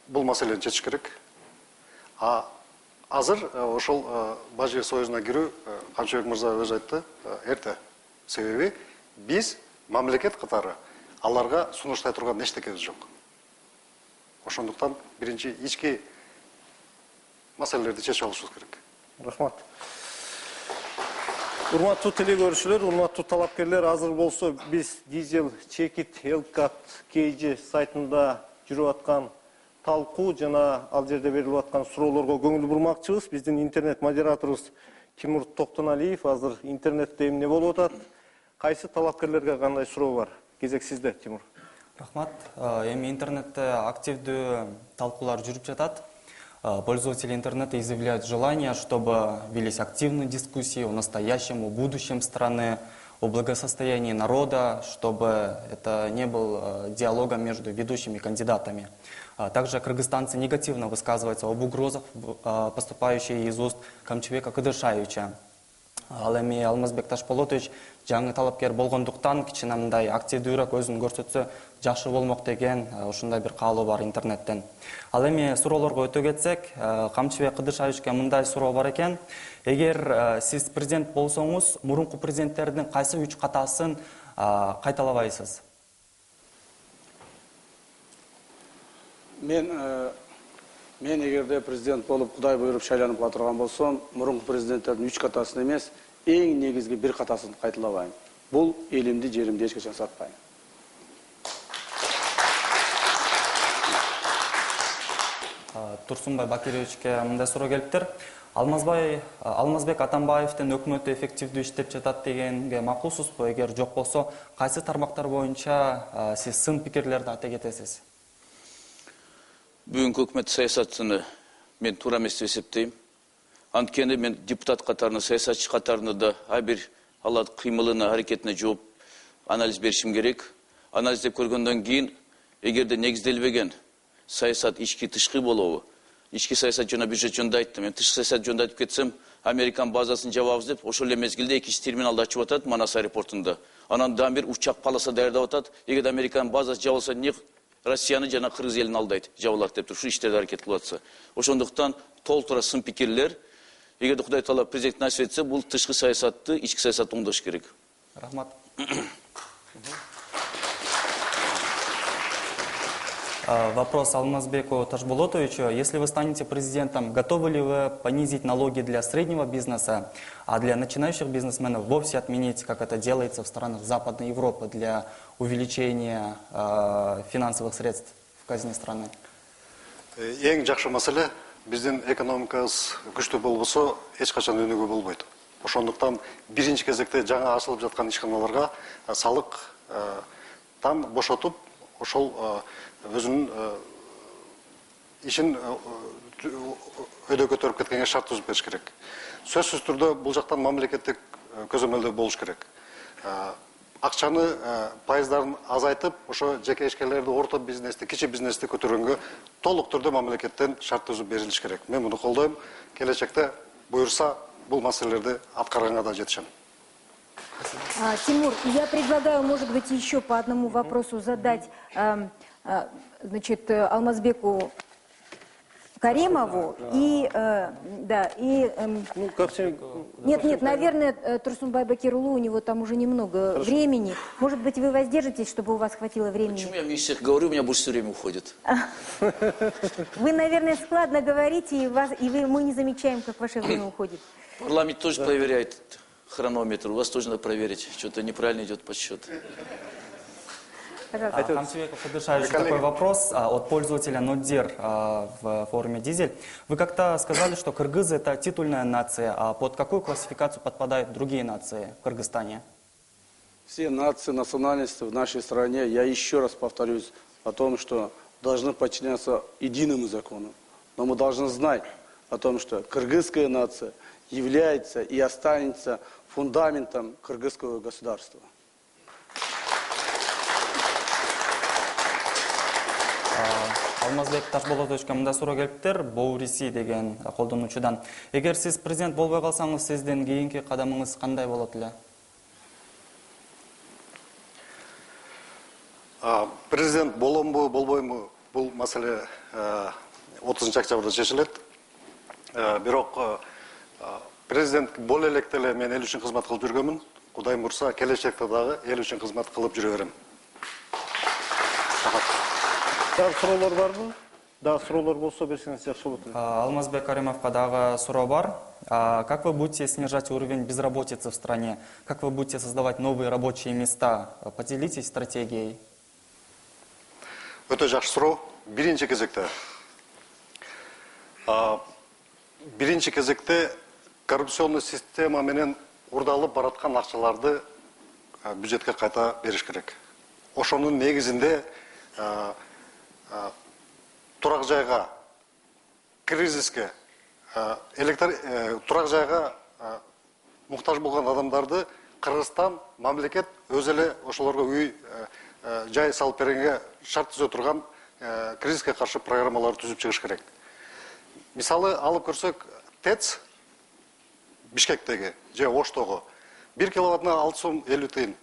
бул маселени чечиш керек. Азыр ошол Бажы союзуна кирүү, Камчыбек мырза өзү айтты, эрте. Себеби биз мамлекет катары аларга сунуштай турган эчтекебиз жок. Ошондуктан биринчи ички маселелерди чечип алышыбыз керек. Рахмат. Урматтуу телекөрүүчүлөр, урматтуу талапкерлер, азыр болсо биз Дизел Чекит Элкат KG сайтында жүрүп аткан талкуу жана ал жерде берилип аткан суроолорго көңүл бурмакчыбыз. Биздин интернет модераторубуз Тимур Токтоналиев азыр интернетте эмне болуп атат? Кайсы талапкерлерге кандай суроо бар? Кезек сизде, Тимур. Рахмат. Эми интернетте активдүү талкуулар жүрүп жатат. Пользователи интернета изъявляют желание, чтобы велись активные дискуссии о настоящем, о будущем страны, о благосостоянии народа, чтобы это не был диалогом между ведущими кандидатами. Также кыргызстанцы негативно высказываются об угрозах, поступающих из уст Камчыбека Кыдыршаевича. Ал эми Алмазбек Ташполотович жаңы талапкер болгондуктан кичине мындай активдүүрөөк өзүн көрсөтсө жакшы болмок деген ушундай бир каалоо бар интернеттен. Ал эми суроолорго өтө кетсек, Камчыбек Кыдыршаевичке мындай суроо бар экен. Эгер сиз президент болсоңуз, мурунку президенттердин кайсы 3 катасын кайталабайсыз? Мен эгерде президент болуп Кудай буйруп шайланып турган болсом, мурунку президенттердин 3 катасын эмес, эң негизги 1 катасын кайталабайм. Бул элимди, жеримди эч качан сатпайм. Турсунбай Бакировичке мындай суроо келиптир. Алмазбек Атамбаевдин өкмөтү эффективдүү иштеп жатат дегенге макулсузбу? Эгер жок болсо, кайсы тармактар боюнча сиз сын пикирлерди айта кетесиз? Бүгүнкү өкмөт саясатчыны мен туура эмес деп эсептейм. Анткени мен депутат катарында, саясатчы катарында да ар бир алар кыймылына, аракетине жооп анализ беришим керек. Анализдеп көргөндөн кийин, эгерде негизделбеген саясат ички тышкы болобу, ички саясат жана бюджет жөнүндө айттым. Мен тышкы саясат жөнүндө айтып кетсем, Американ базасын жабабыз деп, ошол эле мезгилде 2 терминалды ачып атат Манас аэропортунда. Анан дагы бир учак полоса даярдап атат. Эгерде Американ базасы жабылса, не Россияны жана Кыргыз элин алдайт, жабылат деп туруп, ушу иштерди аракет кылып атса. Ошондуктан толтура сын пикирлер, эгерде Кудай таала президент насип этсе, бул тышкы саясатты, ички саясатты оңдош керек. Рахмат. Вопрос Алмазбеку Ташболотовичу. Если вы станете президентом, готовы ли вы понизить налоги для среднего бизнеса, а для начинающих бизнесменов вовсе отменить, как это делается в странах Западной Европы, для увеличения финансовых средств в казне страны? Эң жакшы маселе биздин экономикабыз күчтүү болбосо эч качан өнүгүү болбойт. Ошондуктан биринчи кезекте жаңа ачылып жаткан ишканаларга салыктан бошотуп, ошол өзүнүн ишин өйдө көтөрүп кеткенге шарт түзүп бериш керек. Сөзсүз түрдө бул жактан мамлекеттик көзөмөлдөө болуш керек. Акчаны пайыздарын азайтып, ошо жеке ишкерлерди, орто бизнести, кичи бизнести көтөргөнгө толук түрдө мамлекеттен шарт түзүп берилиш керек. Мен муну колдойм. Келечекте буюрса бул маселелерди аткарганга да жетишем. Тимур, я предлагаю, может быть, еще по одному вопросу задать, значит, Алмазбеку Каримову и, нет, наверное, Турсунбай Бакирулу, у него там уже немного времени. Может быть, вы воздержитесь, чтобы у вас хватило времени? Почему я меньше всех говорю, у меня больше все время уходит? Вы, наверное, складно говорите, и мы не замечаем, как ваше время уходит. Парламент тоже проверяет хронометр, у вас тоже надо проверить, что-то неправильно идет подсчет. Камчыбеков Кадышевич, такой вопрос от пользователя Нодир в форуме «Дизель». Вы как-то сказали, что кыргызы – это титульная нация, а под какую классификацию подпадают другие нации в Кыргызстане? Все нации, национальности в нашей стране, я еще раз повторюсь о том, что должны подчиняться единому закону. Но мы должны знать о том, что кыргызская нация является и останется фундаментом кыргызского государства. Алмазбек Ташболотовичке мындай суроо келиптир, Боуриси деген колдонуучудан. Эгер сиз президент болбой калсаңыз, сиздин кийинки кадамыңыз кандай болот эле? Президент боломбу, болбойму, бул маселе 30-октябрда чечилет. Бирок президент боло электе эле мен эл үчүн кызмат кылып жүргөмүн. Кудайым бурса, келечекте дагы эл үчүн кызмат кылып жүрө берем. Дагы суроолор барбы? Дагы суроолор болсо берсеңиз жакшы болот. Алмазбек Каримовка дагы суроо бар. Как вы будете снижать уровень безработицы в стране? Как вы будете создавать новые рабочие места? Поделитесь стратегией. Өтө жакшы суроо. Биринчи кезекте коррупционный система менен урдалып бараткан акчаларды бюджетке кайта бериш керек. Ошонун негизинде турак жайга, кризиске, турак жайга муктаж болгон адамдарды Кыргызстан мамлекет өз эле ошолорго үй жай салып бергенге шарт түзө турган кризиске каршы программалар түзүп чыгыш керек. Мисалы алып көрсөк, ТЭЦ Бишкектеги же Оштогу 1 киловаттына 6 сом 50 тыйын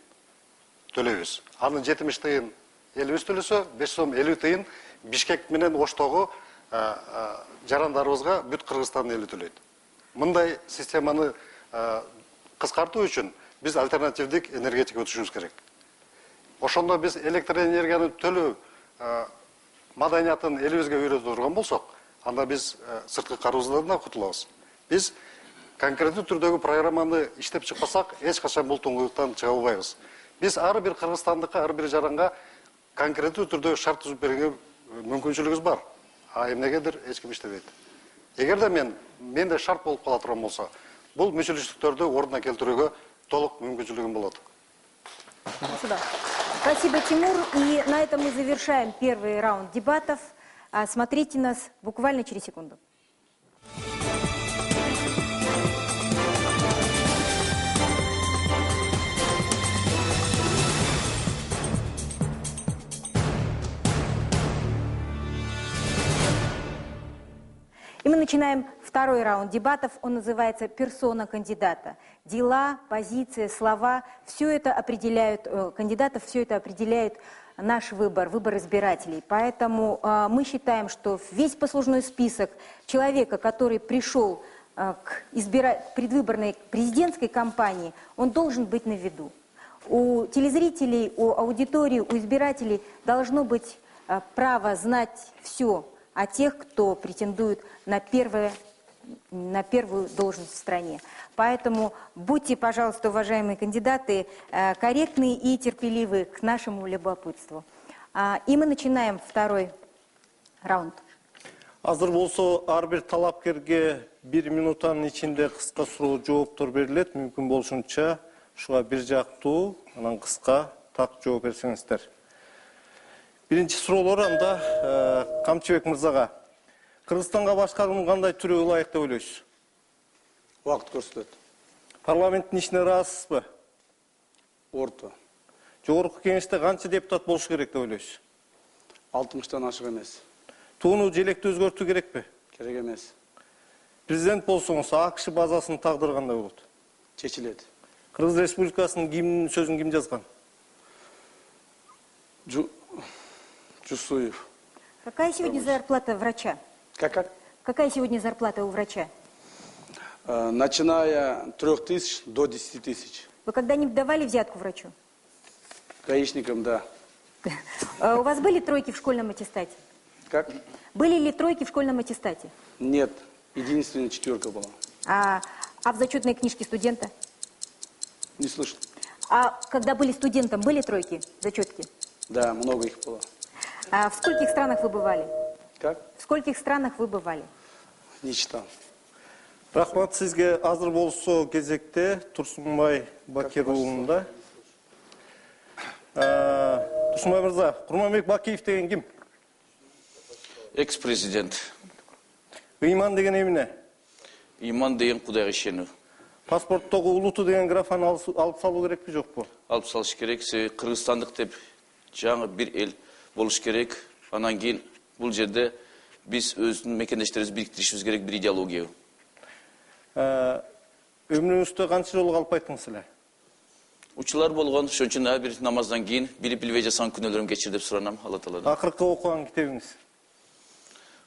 төлөйбүз. Анын 70 тыйын элибиз төлөсө, 5 сом 50 тыйын Бишкек менен Оштогу жарандарыбызга бүт Кыргызстандын эли төлөйт. Мындай системаны кыскартуу үчүн биз альтернативдик энергетика өтүшүбүз керек. Ошондо биз электр энергияны төлөө маданиятын элибизге үйрөтө турган болсок, анда биз сырткы карыздардан да кутулабыз. Биз конкреттүү түрдөгү программаны иштеп чыкпасак, эч качан бул туңгуюктан чыга албайбыз. Биз ар бир кыргызстандыкка, ар бир жаранга конкреттүү түрдө шарт түзүп бергенге мүмкүнчүлүгүбүз бар. А эмнегедир эч ким иштебейт. Эгерде менде шарт болуп кала турган болсо, бул мүчөлүштүктөрдү ордуна келтирүүгө толук мүмкүнчүлүгүм болот. Спасибо, Тимур. И на этом мы завершаем первый раунд дебатов. Смотрите нас буквально через секунду. И мы начинаем второй раунд дебатов. Он называется «Персона кандидата». Дела, позиции, слова – все это определяют кандидатов, все это определяет наш выбор, выбор избирателей. Поэтому мы считаем, что весь послужной список человека, который пришел к предвыборной президентской кампании, он должен быть на виду. У телезрителей, у аудитории, у избирателей должно быть право знать все о тех, кто претендует на первую должность в стране. Поэтому будьте, пожалуйста, уважаемые кандидаты, корректны и терпеливы к нашему любопытству. И мы начинаем второй раунд. Азыр болсо ар бир талапкерге 1 минуттан ичинде кыска суроо жооптор берилет. Мүмкүн болушунча ушуга бир жактуу, анан кыска так жооп берсеңиздер. Биринчи суроолор анда Камчыбек мырзага. Кыргызстанга башкаруунун кандай түрү ылайык деп ойлойсуз? Убакыт көрсөтөт. Парламенттин ишине ыраазысызбы? Орто. Жогорку кеңеште канча депутат болуш керек деп ойлойсуз? 60-тан ашык эмес. Тууну желекти өзгөртүү керекпи? Керек эмес. Президент болсоңуз АКШ базасынын тагдыры кандай болот? Чечилет. Кыргыз Республикасынын гимнинин сөзүн ким жазган? Жусуев. Какая сегодня зарплата врача? Как? Какая сегодня зарплата у врача? Начиная 3000 до 10 тысяч. Вы когда-нибудь давали взятку врачу? Гаишникам, да. У вас были тройки в школьном аттестате? Как? Были ли тройки в школьном аттестате? Нет. Единственная 4 была. А в зачетной книжке студента? Не слышал. А когда были студентом, были тройки, зачетки? Да, много их было. А в скольких странах вы бывали? Как? В скольких странах вы бывали? Не читал. Рахмат сизге. Азыр болсо кезекте Турсунбай Бакир уулунда. Турсунбай мырза, Курманбек Бакиев деген ким? Экс-президент. Ыйман деген эмне? Иман деген Кудайга ишенүү. Паспорттогу улуту деген графаны алып салуу керекпи, жокпу? Алып салыш керек. Кыргызстандык деп жаңы бир эл болуш керек. Анан кийин бул жерде биз өзүнүн мекендештерибизди бириктиришибиз керек, бир идеология. Өмүрүңүздө канча жолу калп айттыңыз эле? Учулар болгон, ошон үчүн ар бир намаздан кийин билбей жасаган күнөөлөрүм кечир деп суранам Алла Тааладан. Акыркы окуган китебиңиз?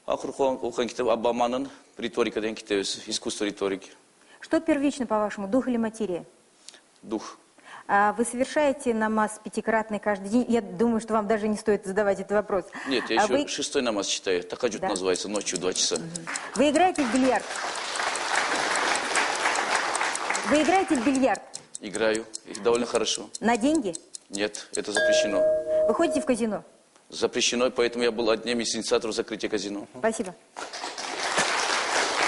Акыркы окуган китеп Обаманын «Риторика» деген китебиз, искусство риторики. Что первично, по-вашему, дух или материя? Дух. Вы совершаете намаз пятикратный каждый день? Я думаю, что вам даже не стоит задавать этот вопрос. Нет, я еще 6-й намаз читаю. Тахаджуд Да? называется, ночью 2 часа. Вы играете в бильярд? Вы играете в бильярд? Играю. И довольно хорошо. На деньги? Нет, это запрещено. Вы ходите в казино? Запрещено, поэтому я был одним из инициаторов закрытия казино. Спасибо.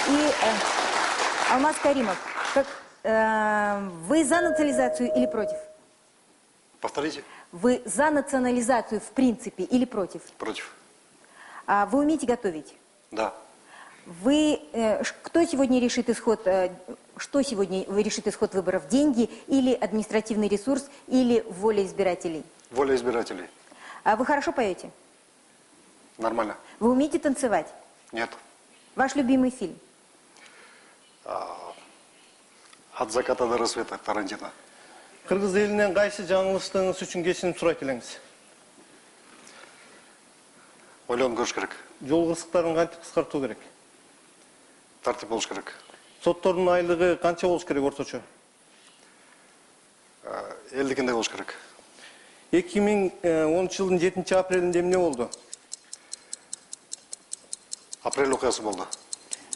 И Алмаз Каримов, вы за национализацию или против? Повторите. Вы за национализацию в принципе или против? Против. Вы умеете готовить? Да. Кто сегодня решит исход, что сегодня решит исход выборов? Деньги или административный ресурс, или воля избирателей? Воля избирателей. Вы хорошо поете? Нормально. Вы умеете танцевать? Нет. Ваш любимый фильм? От заката до рассвета Тарантино. Кыргыз элинен кайсы жаңылыштыгыңыз үчүн кечирим сурайт элеңиз? Ойлонуп көрүш керек. Жол кырсыктарын кантип кыскартуу керек? Тартип болуш керек. Соттордун айлыгы канча болуш керек орточо? 50 болуш керек. 2010 жылдын 7 апрелинде эмне болду? Апрель окуясы болду.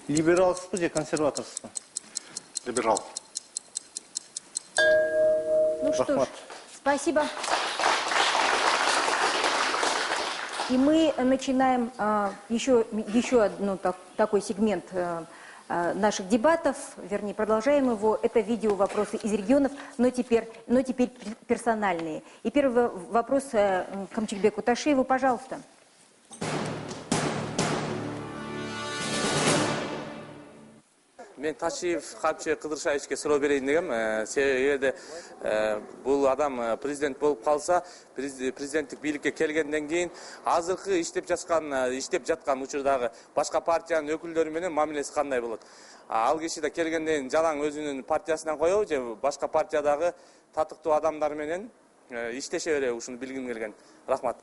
Либералсызбы же консерваторсызбы? Либерал. Ну что ж, спасибо. И мы начинаем еще один такой сегмент наших дебатов, вернее, продолжаем его. Это видео «Вопросы из регионов», но теперь персональные. И первый вопрос Камчыбеку Ташиеву, пожалуйста. Мен Ташиев Камчыбек Кыдыршаевичке суроо берейин дегем. Себеби бул адам президент болуп калса, президенттик бийликке келгенден кийин азыркы иштеп жаткан учурдагы башка партиянын өкүлдөрү менен мамилеси кандай болот? Ал киши да келгенден жалаң өзүнүн партиясынан коебу же башка партиядагы татыктуу адамдар менен иштеше береби? Ушуну билгим келген. Рахмат.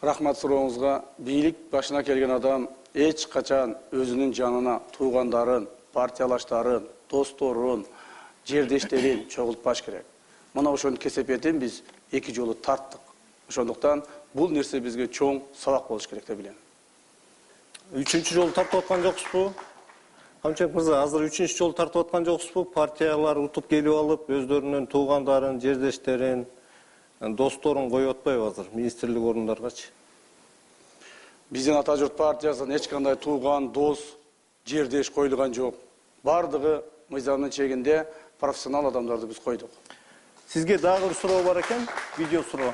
Рахмат сурооңузга. Бийлик башына келген адам эч качан өзүнүн жанына туугандарын, партиялаштарын, досторун, жердештерин чогултпаш керек. Мына ошонун кесепетин биз 2 жолу тарттык. Ошондуктан бул нерсе бизге чоң сабак болуш керек деп билем. 3-чү жолу тартып аткан жоксузбу? Камчыбек мырза, азыр 3-чү жолу тартып аткан жоксузбу? Партиялар утуп келип алып, өздөрүнүн туугандарын, жердештерин досторун коюп атпайбы азыр министрлик орундаргачы? Биздин Ата Журт партиясынан эч кандай тууган, дос, жердеш коюлган жок. Бардыгы мыйзамдын чегинде профессионал адамдарды биз койдук. Сизге дагы бир суроо бар экен, видео суроо.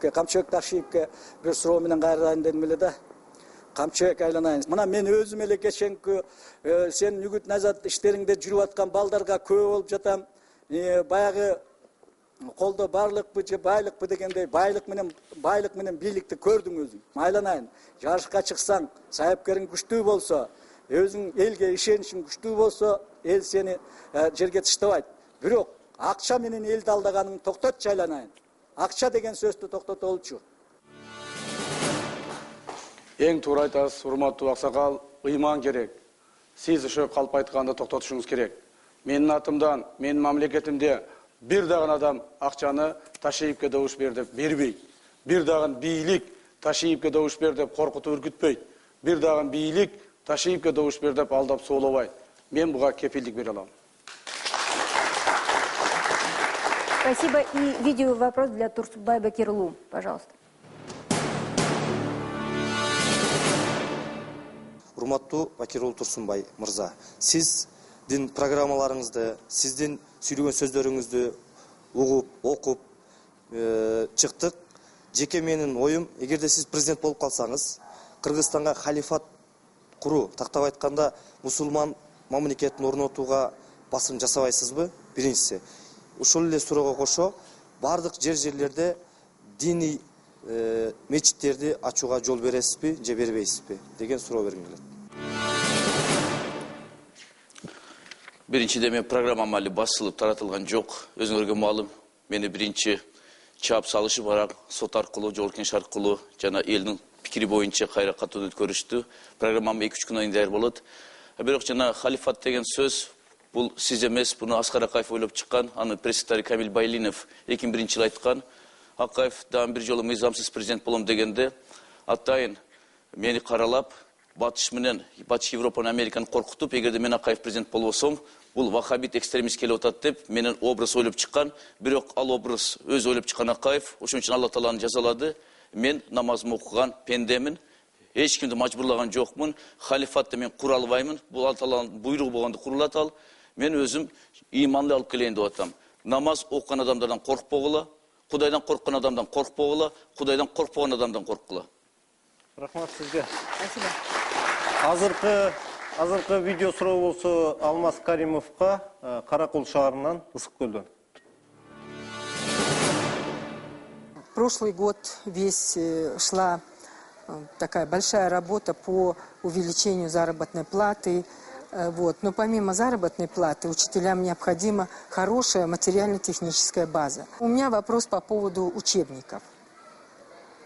Камчыбек Ташиевке бир суроо менен кайрылайын дедим эле да. Камчыбек айланайын. Мына мен өзүм эле кеченки сен үгүт назат иштериңде жүрүп аткан балдарга көп болуп жатам. Баягы колдо барлыкпы же байлыкпы дегендей байлык менен бийликти көрдүң өзүң. Айланайын. Жарышка чыксаң, сайыпкериң күчтүү болсо, өзүң элге ишеничиң күчтүү болсо, эл сени жерге таштабайт. Бирок акча менен элди алдаганың токтотчу айланайын. Акча деген сөздү токтотолчу. Эң туура айтасыз, урматтуу аксакал, ыйман керек. Сиз ошо калп айтканды токтотушуңуз керек. Менин атымдан, менин мамлекетимде бир дагы адам акчаны Ташиевке добуш бер деп бербейт. Бир дагы бийлик Ташиевке добуш бер деп коркутуп үркүтпөйт. Бир дагы бийлик Ташиевке добуш бер деп алдап соолобайт. Мен буга кепилдик бере алам. Спасибо. И видео вопрос для Турсунбай Бакирлу, пожалуйста. Урматтуу Бакирул Турсунбай мырза, сиздин программаларыңызды, сиздин сүйлөгөн сөздөрүңүздү угуп, окуп чыктык. Жеке менин оюм, эгерде сиз президент болуп калсаңыз, Кыргызстанга халифат куруу, тактап айтканда мусулман мамлекетин орнотууга басым жасабайсызбы? Биринчиси. Ушул эле суроого кошо, бардык жерлерде диний мечиттерди ачууга жол бересизби же бербейсизби деген суроо бергим келет. Биринчиден мен программам али басылып таратылган жок. Өзүңөргө маалым, мени биринчи чаап салышы барак сот аркылуу, жогорку кеңеш аркылуу жана элдин пикири боюнча кайра катуу өткөрүштү. Программам 2-3 күнөн кийин даяр болот. Бирок жана халифат деген сөз бул сиз эмес, буну Аскар Акаев ойлоп чыккан, аны пресс-секретарь Камил Байлинов 2001-жылы айткан. Акаев дагы бир жолу мыйзамсыз президент болом дегенде, атайын мени каралап, Батыш менен Батыш Европаны, Американы коркутуп, эгерде мен Акаев президент болбосом, бул вахабит экстремист келип атат деп менен образ ойлоп чыккан. Бирок ал образ өз ойлоп чыккан Акаев, ошон үчүн Алла Тааланы жазалады. Мен намазымды окуган пендемин, эч кимди мажбурлаган жокмун. Халифатты мен кура албаймын. Бул Алла Тааланын буйругу болгондо курулат ал. Мен өзүм иманды алып келейин деп атам. Намаз окуган адамдардан коркпогула, Кудайдан корккан адамдан коркпогула, Кудайдан коркпогон адамдан корккула. Рахмат сизге. Спасибо. Азыркы видео суроо болсо Алмаз Каримовго Каракул шаарынан, Ысык-Көлдөн. Прошлый год весь шла такая большая работа по увеличению заработной платы. Но помимо заработной платы учителям необходима хорошая материально-техническая база. У меня вопрос по поводу учебников.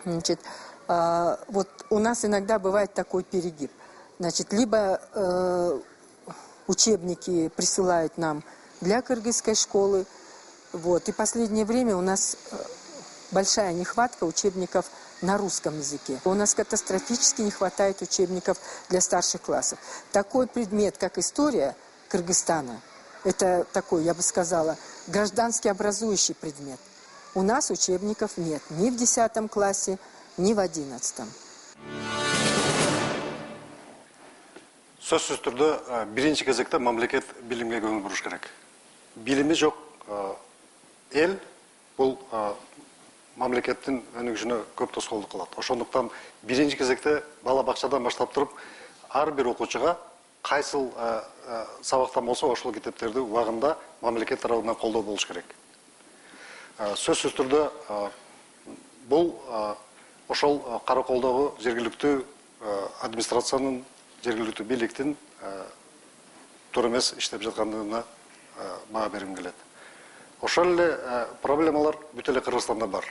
Значит, у нас иногда бывает такой перегиб. Значит, либо учебники присылают нам для кыргызской школы, и последнее время у нас большая нехватка учебников на русском языке. У нас катастрофически не хватает учебников для старших классов. Такой предмет, как история Кыргызстана, это такой, я бы сказала, гражданский образующий предмет. У нас учебников нет ни в 10 классе, ни в 11. Сөзсүз түрдө биринчи кезекте мамлекет билимге көңүл буруш керек. Билими жок эл бул мамлекеттин өнүгүшүнө көп тоскоолдук кылат. Ошондуктан биринчи кезекте бала бакчадан баштап туруп ар бир окуучуга кайсыл сабактан болсо ошол китептерди убагында мамлекет тарабынан колдоо болуш керек. Сөзсүз түрдө бул ошол Караколдогу жергиликтүү администрациянын, жергиликтүү бийликтин туура эмес иштеп жаткандыгына баа бергим келет. Ошол эле проблемалар бүт эле Кыргызстанда бар.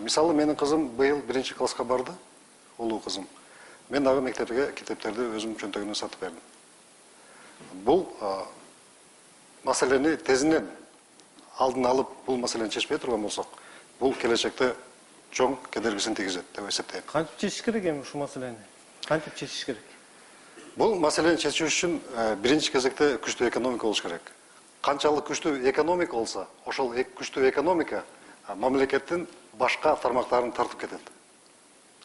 Мисалы, менин кызым быйыл 1-чи класска барды, улуу кызым. Мен дагы мектепке китептерди өзүм чөнтөгүнөн сатып бердим. Бул маселени тезинен алдын алып, бул маселени чечпей турган болсок, бул келечекте чоң кедергисин тийгизет деп эсептейм. Кантип чечиш керек эми ушул маселени? Кантип чечиш керек? Бұл мәселені шешу үшін бірінші кезекте күшті экономика болуш керек. Қаншалық күшті экономика болса, ошол күшті экономика мамлекеттин башка тармактарын тартып кетет.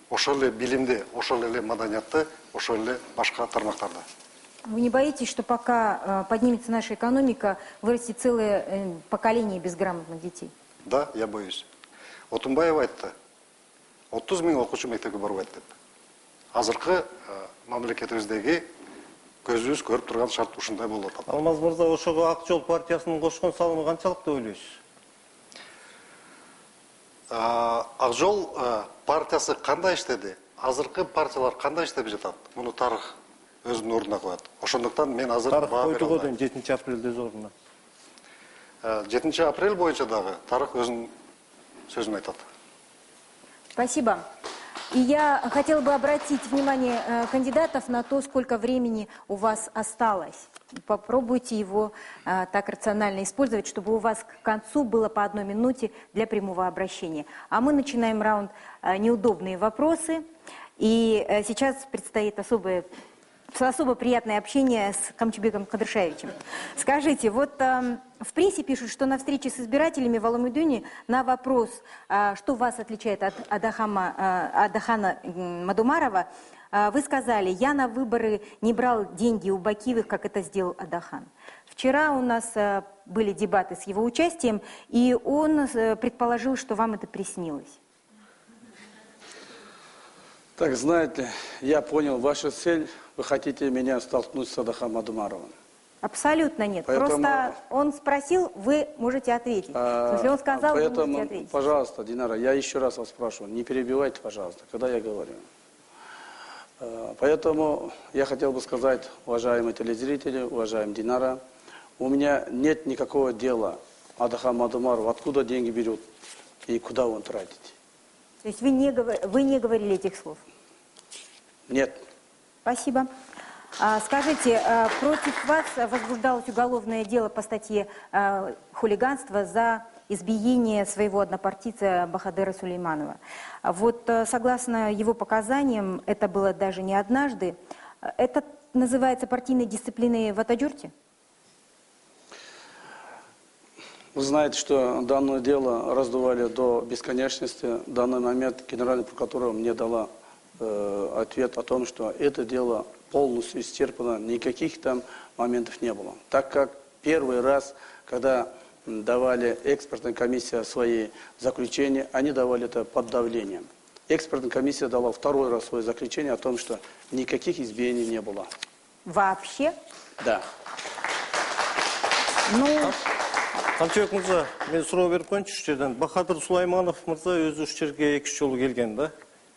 Ошол эле билимди, ошол эле маданиятты, ошол эле башка тармактарды. Вы не боитесь, что пока поднимется наша экономика, вырастет целое поколение безграмотных детей? Да, я боюсь. Отунбаев айтты, 30 000 окуучу мектепке барбайт деп. Азыркы мамлекетибиздеги көзүбүз көрүп турган шарт ушундай болуп атат. Алмаз мырза, ошого Ак Жол партиясынын кошкон салымы канчалык деп ойлойсуз? Ак Жол партиясы кандай иштеди? Азыркы партиялар кандай иштеп жатат? Муну тарых өзүнүн ордуна коет. Ошондуктан мен азыр баа бере албайм. 7 апрелде өз ордуна. 7 апрель боюнча дагы тарых өзүнүн сөзүн айтат. Спасибо. И я хотела бы обратить внимание кандидатов на то, сколько времени у вас осталось. Попробуйте его так рационально использовать, чтобы у вас к концу было по 1 минуте для прямого обращения. А мы начинаем раунд «Неудобные вопросы». И сейчас предстоит особо приятное общение с Камчыбеком Кадыршаевичем. Скажите, вот в прессе пишут, что на встрече с избирателями в Аламудюне на вопрос, что вас отличает от Адахана Мадумарова, вы сказали: я на выборы не брал деньги у Бакиевых, как это сделал Адахан. Вчера у нас были дебаты с его участием, и он предположил, что вам это приснилось. Так, знаете, я понял вашу цель. Вы хотите меня столкнуть с Адаханом Мадумаровым? Абсолютно нет. Поэтому... Просто он спросил, вы можете ответить. В смысле, он сказал, вы можете ответить. Пожалуйста, Динара, я еще раз вас спрашиваю, не перебивайте, пожалуйста, когда я говорю. Поэтому я хотел бы сказать, уважаемые телезрители, уважаемый Динара, у меня нет никакого дела Адахан Мадумаров, откуда деньги берет и куда он тратит. То есть вы не говорили этих слов? Нет. Спасибо. Скажите, против вас возбуждалось уголовное дело по статье хулиганство за избиение своего однопартийца Бахадера Сулейманова. Вот согласно его показаниям, это было даже не однажды. Это называется партийной дисциплиной в Атаджурте? Вы знаете, что данное дело раздували до бесконечности. В данный момент Генеральная прокуратура мне дала ответ о том, что это дело полностью исчерпано, никаких там моментов не было. Так как первый раз, когда давали экспертная комиссия свои заключения, они давали это под давлением. Экспертная комиссия дала второй раз свое заключение о том, что никаких избиений не было. Вообще? Да. Ну... Камчыбек мырза, мен суроо берип коеюнчу ушул жерден. Бахадыр Сулайманов мырза өзү ушул жерге 2 жолу келген да.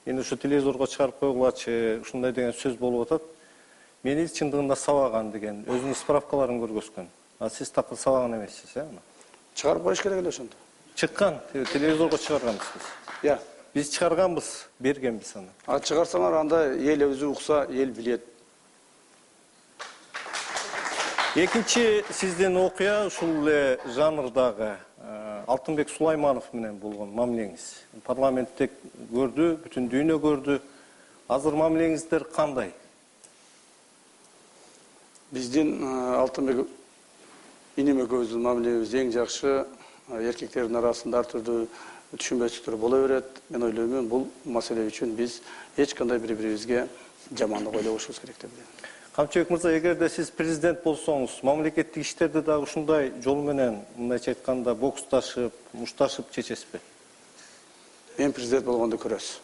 Эми ушу телевизорго чыгарып койгулачы, ушундай деген сөз болуп атат. Мени чындыгында сабаган деген, өзүнүн справкаларын көргөзгөн. А сиз такыр сабаган эмессиз, э? Чыгарып коюш керек эле ошондо. Чыккан, телевизорго чыгарганбыз биз. Я. Биз чыгарганбыз, бергенбиз аны. А чыгарсаңар анда эл өзү укса, эл билет. Экинчи сиздин окуя ушул эле жанрдагы Алтынбек Сулайманов менен болгон мамилеңиз. Парламентте көрдү, бүтүн дүйнө көрдү. Азыр мамилеңиздер кандай? Биздин Алтынбек инем экөөбүздүн мамилебиз эң жакшы. Эркектердин арасында ар түрдүү түшүнбөчүлүктөр боло берет. Мен ойлоймун, бул маселе үчүн биз эч кандай бири-бирибизге жамандык ойлобошубуз керек деп ойлойм. Камчыбек мырза, эгерде сиз президент болсоңуз, мамлекеттик иштерди дагы ушундай жол менен, мындайча айтканда, боксташып, мушташып чечесизби? Мен президент болгондо көрөсүз.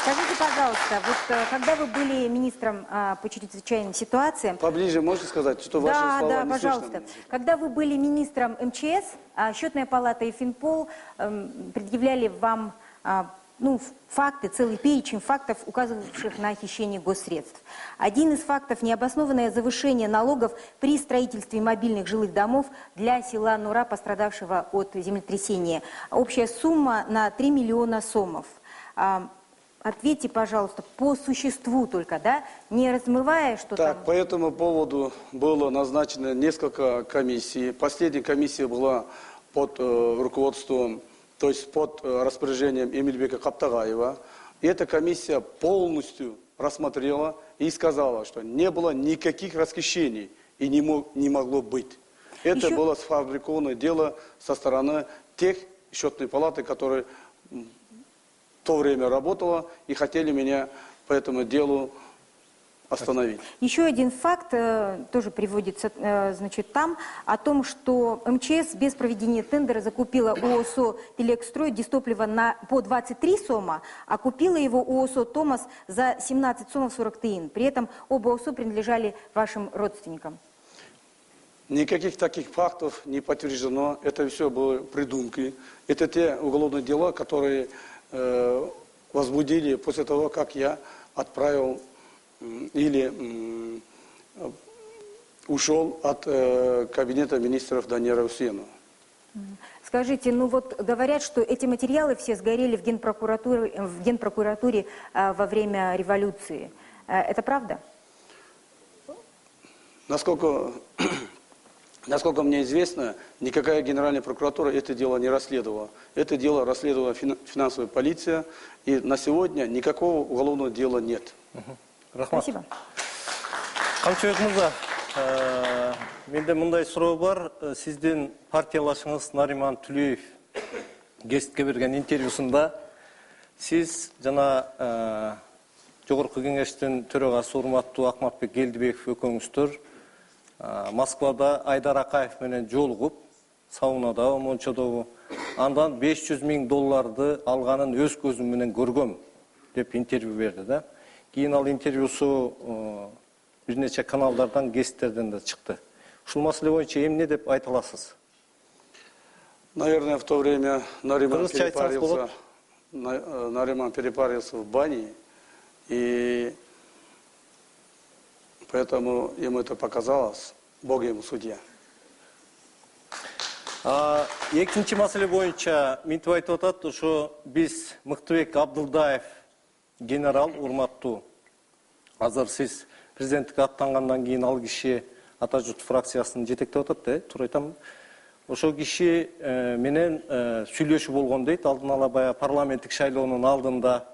Скажите, пожалуйста, вот когда вы были министром по чрезвычайным ситуациям... Поближе можете сказать, что ваши слова не слышно? Да, пожалуйста. Когда вы были министром МЧС, Счетная палата и Финпол предъявляли вам факты, целый перечень фактов, указывавших на хищение госсредств. Один из фактов – необоснованное завышение налогов при строительстве мобильных жилых домов для села Нура, пострадавшего от землетрясения. Общая сумма на 3 миллиона сомов. Ответьте, пожалуйста, по существу только, да? Не размывая, что так, там... по этому поводу было назначено несколько комиссий. Последняя комиссия была под руководством, то есть под распоряжением Эмильбека Каптагаева. эта комиссия полностью рассмотрела и сказала, что не было никаких расхищений и не могло быть. Это было сфабрикованное дело со стороны тех счетной палаты, которые в то время работала и хотели меня по этому делу остановить. Еще один факт тоже приводится, значит, там, о том, что МЧС без проведения тендера закупила ООСО «Телекстрой» дистопливо по 23 сома, а купила его ООСО «Томас» за 17 сомов 40 тыин. При этом оба ООСО принадлежали вашим родственникам. Никаких таких фактов не подтверждено. Это все было придумки. Это те уголовные дела, которые возбудили после того, как я отправил или ушел от кабинета министров Даниэла Усенова. Скажите, ну вот говорят, что эти материалы все сгорели в Генпрокуратуре во время революции. Это правда? Насколько мне известно, никакая Генеральная прокуратура это дело не расследовала. Это дело расследовала финансовая полиция, и на сегодня никакого уголовного дела нет. Спасибо. Камчыбек мырза, менде мындай суроо бар. Сиздин партиялашыңыз Нариман Түлеев гестке берген интервьюсунда сиз жана жогорку кеңештин төрагасы урматтуу Акматбек Келдибеков экөөңүздөр Москвада Айдар Акаев менен жолугуп, саунада, Мончодогу, андан $500 000 алганын өз көзүм менен көргөм деп интервью берди да. Кийин ал интервьюсу бир нече каналдардан, гесттерден да чыкты. Ушул маселе боюнча эмне деп айта аласыз? Наверное, в то время Нариман перепарился в бане, и поэтому ему это показалось, Бог ему судья. Экинчи маселе боюнча мынтип айтып атат, ошо биз Мыктыбек Абдылдаев генерал урматтуу. Азыр сиз президенттикке аттангандан кийин ал киши Ата журт фракциясын жетектеп атат да, туура айтамбы? Ошол киши менен сүйлөшүү болгон дейт, алдын ала баягы парламенттик шайлоонун алдында.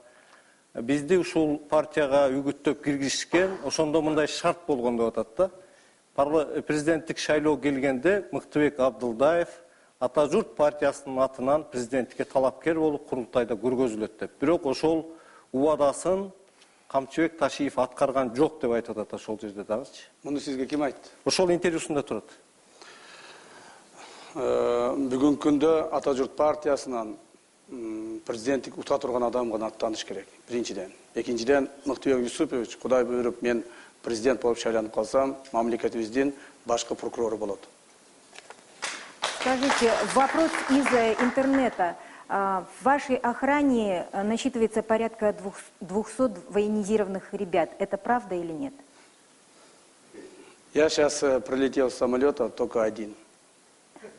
Бизди ушул партияга үгүттөп киргизишкен, ошондо мындай шарт болгон деп атат да. Президенттик шайлоо келгенде Мыктыбек Абдылдаев Ата журт партиясынын атынан президенттикке талапкер болуп курултайда көргөзүлөт деп. Бирок ошол убадасын Камчыбек Ташиев аткарган жок деп айтып атат ошол жерде дагычы. Муну сизге ким айтты? Ошол интервьюсунда турат. Бүгүнкү күндө Ата журт партиясынан президенттик ута турган адам гана аттаныш керек. Биринчиден. Экинчиден, Мыктыбек Юсупович, Кудай буйруп, мен президент болуп шайланып калсам, мамлекетибиздин башкы прокурору болот. Скажите, вопрос из интернета. В вашей охране насчитывается порядка 200 военизированных ребят. Это правда или нет? Я сейчас прилетел с самолета только один.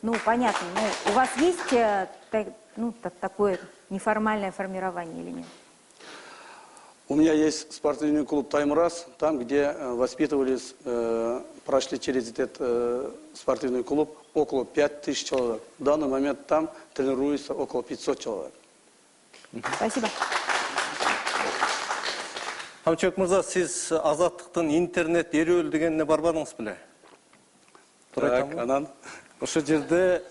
Ну, понятно. Ну, у вас есть такое неформальное формирование или нет? У меня есть спортивный клуб «Таймураз», там, где воспитывались, прошли через этот спортивный клуб около 5000 человек. В данный момент там тренируется около 500 человек. Спасибо. Камчыбек мырза, сиз Азаттыктын интернет эрөөл дегенине барбадыңыз беле? Так, анан? Ошо жерде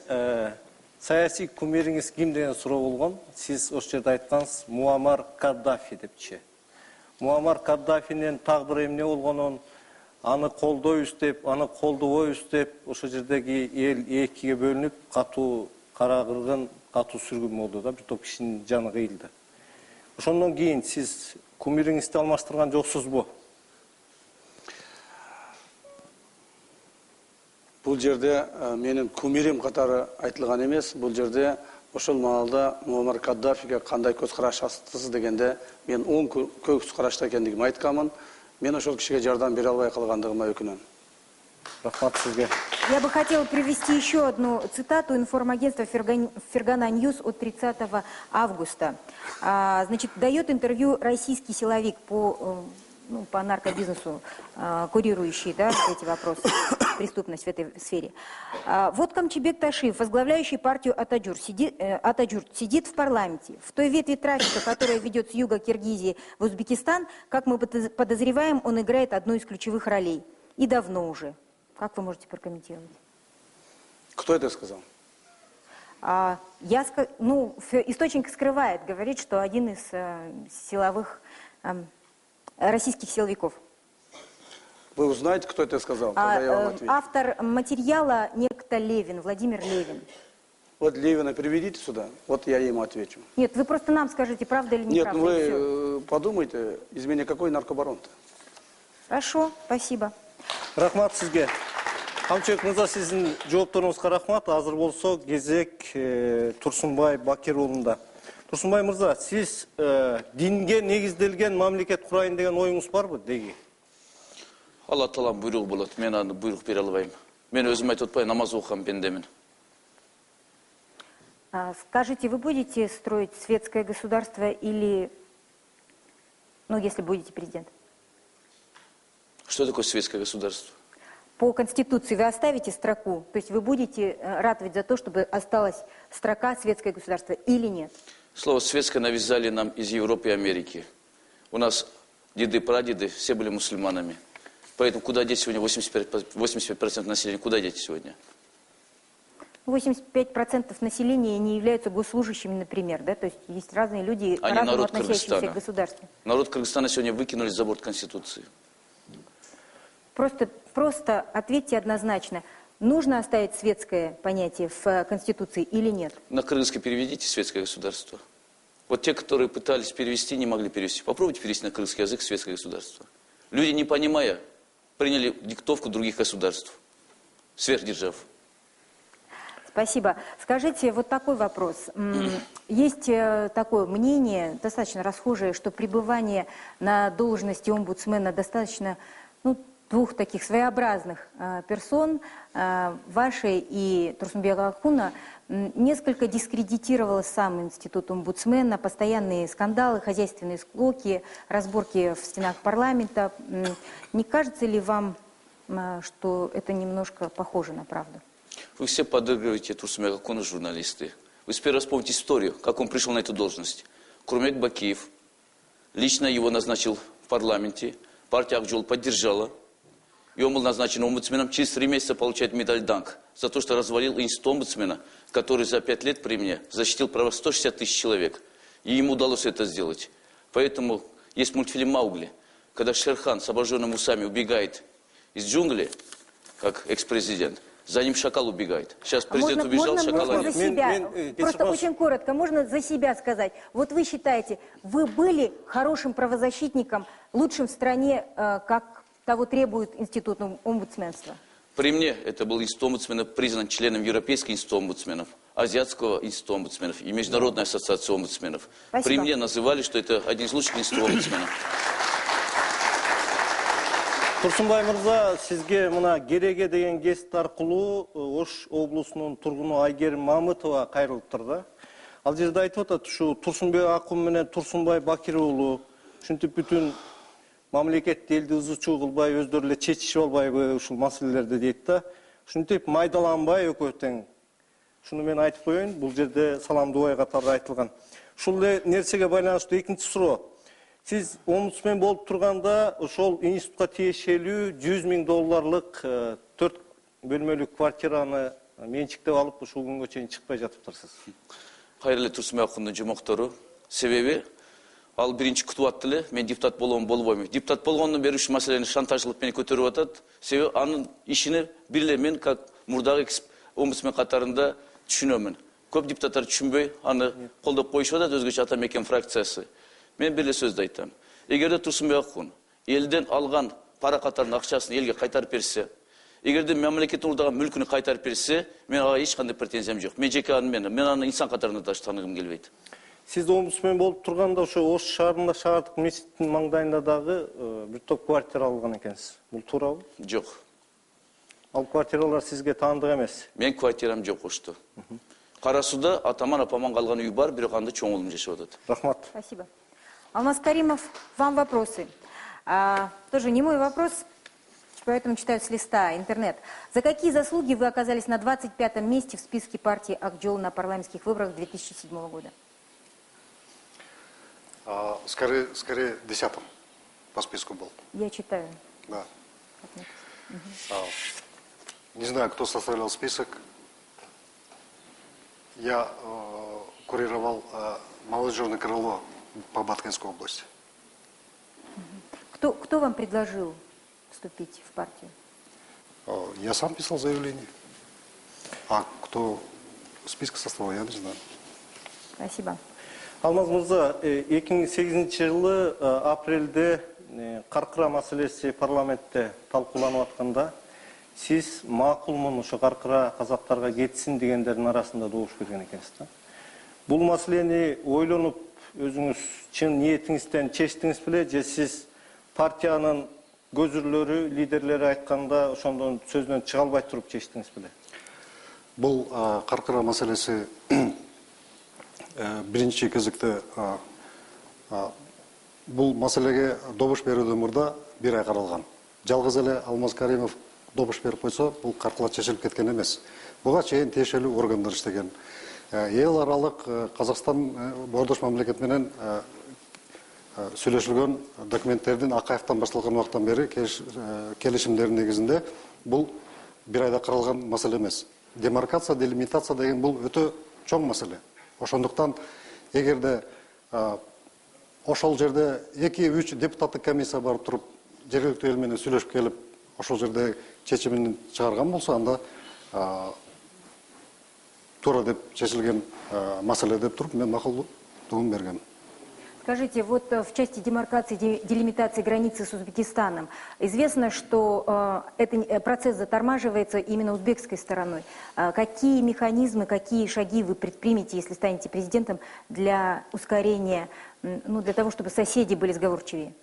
саясий кумириңиз ким деген суроо болгон. Сиз ошол жерде айткансыз Муаммар Каддафи депчи. Муаммар Каддафинин тагдыры эмне болгонун, аны колдойбуз деп, аны колдобойбуз деп, ошол жердеги эл экиге бөлүнүп, катуу кара кыргын, катуу сүргүн болду да, бир топ кишинин жаны кыйылды. Ошондон кийин сиз кумириңизди алмаштырган жоксузбу? Бул жерде менин кумирим катары айтылган эмес, бул жерде ошол маалда Муаммар Каддафиге кандай көз карашасыз дегенде мен оң көз карашта экендигин айтканмын. Мен ошол кишиге жардам бере албай калгандыгыма өкүнөм. Рахмат сизге. Я бы хотела привести еще одну цитату информагентства Фергана Ньюс от 30 августа. Значит, дает интервью российский силовик по ну, по наркобизнесу, курирующий, да, эти вопросы, преступность в этой сфере. Вот Камчыбек Ташиев, возглавляющий партию Атаджур, сидит в парламенте. В той ветви трафика, которая ведет с юга Киргизии в Узбекистан, как мы подозреваем, он играет одну из ключевых ролей. И давно уже. Как вы можете прокомментировать? Кто это сказал? Источник скрывает, говорит, что один из силовых российских силовиков. Вы узнаете, кто это сказал, тогда я вам отвечу. Автор материала некто Левин, Владимир Левин. Вот Левина приведите сюда, вот я ему отвечу. Нет, вы просто нам скажите, правда или неправда. Нет, вы подумайте, из меня какой наркобарон-то? Хорошо, спасибо. Рахмат сізге. Камчыбек мырза, сіздің жоопторуңузга рахмат. Азыр болсо кезек Турсунбай Бакир уулунда. Турсунбай мырза, сиз динге негизделген мамлекет курайын деген оюңуз барбы деги? Алла Тааланын буйругу болот. Мен аны буйрук бере албайм. Мен өзүм айтып атпайм, намаз окуган пендемин. Скажите, вы будете строить светское государство или, если будете президентом? Что такое светское государство? По Конституции вы оставите строку, то есть вы будете ратовать за то, чтобы осталась строка «светское государство» или нет? Слово «светское» навязали нам из Европы и Америки. У нас деды, прадеды, все были мусульманами. Поэтому куда деть сегодня 85% населения? Куда деть сегодня? 85% населения не являются госслужащими, например, да? То есть есть разные люди, по-разному относящиеся к государству. Народ Кыргызстана сегодня выкинули за борт Конституции. Просто ответьте однозначно, нужно оставить светское понятие в Конституции или нет? На кыргызский переведите «светское государство». Вот те, которые пытались перевести, не могли перевести. Попробуйте перевести на кыргызский язык «светское государство». Люди, не понимая, приняли диктовку других государств, сверхдержав. Спасибо. Скажите, вот такой вопрос. Есть такое мнение, достаточно расхожее, что пребывание на должности омбудсмена достаточно, двух таких своеобразных персон, вашей и Турсунбека Акуна, несколько дискредитировало сам институт омбудсмена, постоянные скандалы, хозяйственные склоки, разборки в стенах парламента. Не кажется ли вам, что это немножко похоже на правду? Вы все подыгрываете Турсунбеку Акуну, журналисты. Вы сперва вспомните историю, как он пришел на эту должность. Курмек Бакиев лично его назначил в парламенте, партия Акжол поддержала. И он был назначен омбудсменом, через 3 месяца получает медаль Данк за то, что развалил институт омбудсмена, который за 5 лет при мне защитил права 160 тысяч человек. И ему удалось это сделать. Поэтому есть мультфильм «Маугли», когда Шерхан с обожженными усами убегает из джунглей, как экс-президент, за ним шакал убегает. Сейчас президент убежал, шакала нет. За себя, просто очень коротко, можно за себя сказать. Вот вы считаете, вы были хорошим правозащитником, лучшим в стране, как того требует институт омбудсменства? При мне это был институт омбудсмена, признан членом Европейского института омбудсменов, Азиатского института омбудсменов и Международной ассоциации омбудсменов. Спасибо. При мне называли, что это один из лучших институтов омбудсменов. Турсунбай мырза, сизге мына Кереге деген гест аркылуу Ош облусунун тургуну Айгерим Мамытова кайрылыптыр да. Ал жерде айтып атат, ушу Турсунбек Акун менен Турсунбай Бакир уулу ушинтип бүтүн мамлекетти элди ызычуу кылбай, өздөрү эле чечишип албайбы ушул маселелерди дейт да. Ушинтип майдаланбай экөө тең. Шуну мен айтып коеюн, бул жерде салам дубай катары айтылган. Ушул нерсеге байланыштуу экинчи суроо. Сиз омбудсмен болуп турганда ошол институтка тиешелүү $100,000 4 бөлмөлүк квартираны менчиктеп алып ушул күнгө чейин чыкпай жатыптырсыз. Кайрылуу Турсунбек Акундун жомоктору. Себеби ал биринчи күтүп атты эле, мен депутат болом, болбойм. Депутат болгондон бери ушул маселени шантаждык менен көтөрүп атат. Себеби анын ишини бир эле мен как мурдагы омбудсмен катарында түшүнөмүн. Көп депутаттар түшүнбөй аны колдоп коюшуп атат, өзгөчө ата мекен фракциясы. Мен бир эле сөздү айтам. Эгерде Турсунбек Акун элден алган пара катарынын акчасын элге кайтарып берсе, эгерде мамлекеттин урдаган мүлкүн кайтарып берсе, мен ага эч кандай претензиям жок. Мен жеке мен аны инсан катарында да тааныгым келбейт. Сиз омбудсмен болуп турганда ошо Ош шаарында шаардык мечиттин маңдайында дагы бир топ квартира алган экенсиз. Бул туурабы? Жок. Ал квартиралар сизге таандык эмес. Мен квартирам жок Ошто. Кара Сууда атаман апаман калган үй бар, бирок анда чоң уулум жашап атат. Рахмат. Спасибо. Алмаз Каримов, вам вопросы. Тоже не мой вопрос, поэтому читаю с листа интернет. За какие заслуги вы оказались на 25-м месте в списке партии Акжол на парламентских выборах 2007 года? Скорее 10-м по списку был. Я читаю. Да. Не знаю, кто составлял список. Я курировал молодежное крыло по Баткинской области. Кто вам предложил вступить в партию? Я сам писал заявление. А кто список составил, я не знаю. Спасибо. Алмаз Мырза, 2008 жылы апрелде Каркыра маселеси парламентте талкууланып атканда, сиз макулмун ошо Каркыра казактарга кетсин дегендердин арасында добуш берген экенсиз да. Бул маселени ойлонуп, өзүңүз чын ниетиңизден чечтиңиз беле, же сиз партиянын көзүрлөрү, лидерлери айтканда ошондон сөзүнөн чыга албай туруп чечтиңиз беле? Бул Каркыра маселеси биринчи кезекте бул маселеге добуш берүүдөн мурда 1 ай каралган. Жалгыз эле Алмаз Каримов добуш берип койсо, бул каркыла чечилип кеткен эмес. Буга чейин тиешелүү органдар иштеген. Эл аралык Казакстан боордош мамлекет менен сүйлөшүлгөн документтердин Акаевден башталган убактан бери келишимдердин негизинде бул 1 айда каралган маселе эмес. Демаркация, делимитация деген бул өтө чоң маселе. Ошондуктан эгерде ошол жерде 2-3 депутаттык комиссия барып туруп, жергиликтүү эл менен сүйлөшүп келип, ошол жерде чечимин чыгарган болсо, анда туура деп чечилген маселе деп туруп, мен макулдугун бергем. Скажите, вот в части демаркации, делимитации границы с Узбекистаном, известно, что этот процесс затормаживается именно узбекской стороной. Какие механизмы, какие шаги вы предпримете, если станете президентом, для ускорения, для того, чтобы соседи были сговорчивее?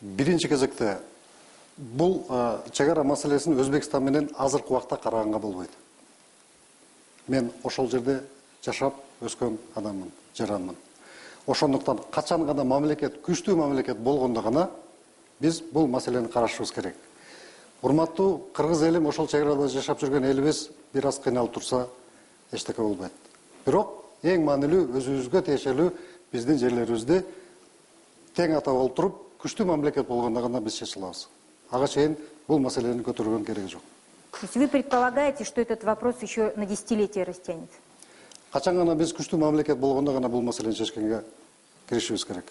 Биринчи кезекте, бул чегара маселесин Өзбекстан менен азыркы убакта караганга болбойт. Мен ошол жерде жашап өскөн адаммын, жаранмын. Ошондуктан качан гана мамлекет, күчтүү мамлекет болгондо гана биз бул маселени карашыбыз керек. Урматтуу кыргыз элим, ошол чегарада жашап жүргөн элибиз бир аз кыйналып турса, эчтеке болбойт. Бирок эң маанилүү өзүбүзгө тиешелүү биздин жерлерибизди тең ата болуп туруп, күчтүү мамлекет болгондо гана биз чече алабыз. Ага чейин бул маселени көтөргөн кереги жок. То есть вы предполагаете, что этот вопрос еще на десятилетия растянется? Качан гана биз күчтүү мамлекет болгондо гана бул маселени чечкенге киришибиз керек.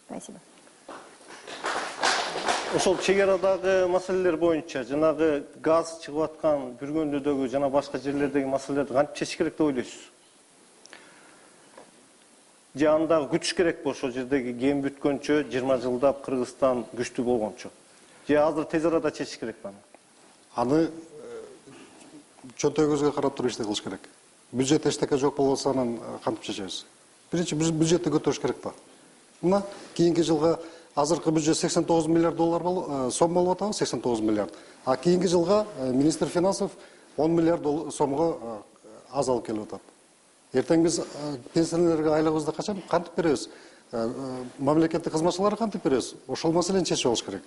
Спасибо. Ошол чегарадагы маселелер боюнча, жанагы газ чыгып аткан Бүргөндүдөгү жана башка жерлердеги маселелерди кантип чечиш керек деп ойлойсуз? Же андагы күтүш керекпи ошол жердеги кем бүткөнчө 20 жылдап Кыргызстан күчтүү болгончо? Же азыр тез арада чечиш керекпи аны? Аны чөнтөгүбүзгө карап туруп иште кылыш керек. Бюджет эчтеке жок болсо анан кантип чечебиз? Биринчи бюджетти көтөрүш керек да. Мына кийинки жылга азыркы бюджет 89 миллиард доллар сом болуп атабы, 89 миллиард. А кийинки жылга министр финансов 10 миллиард сомго аз алып келип атат. Эртең биз пенсионерлерге айлыгыбызды качан кантип беребиз? Мамлекеттик кызматчыларга кантип беребиз? Ошол маселени чечип алыш керек.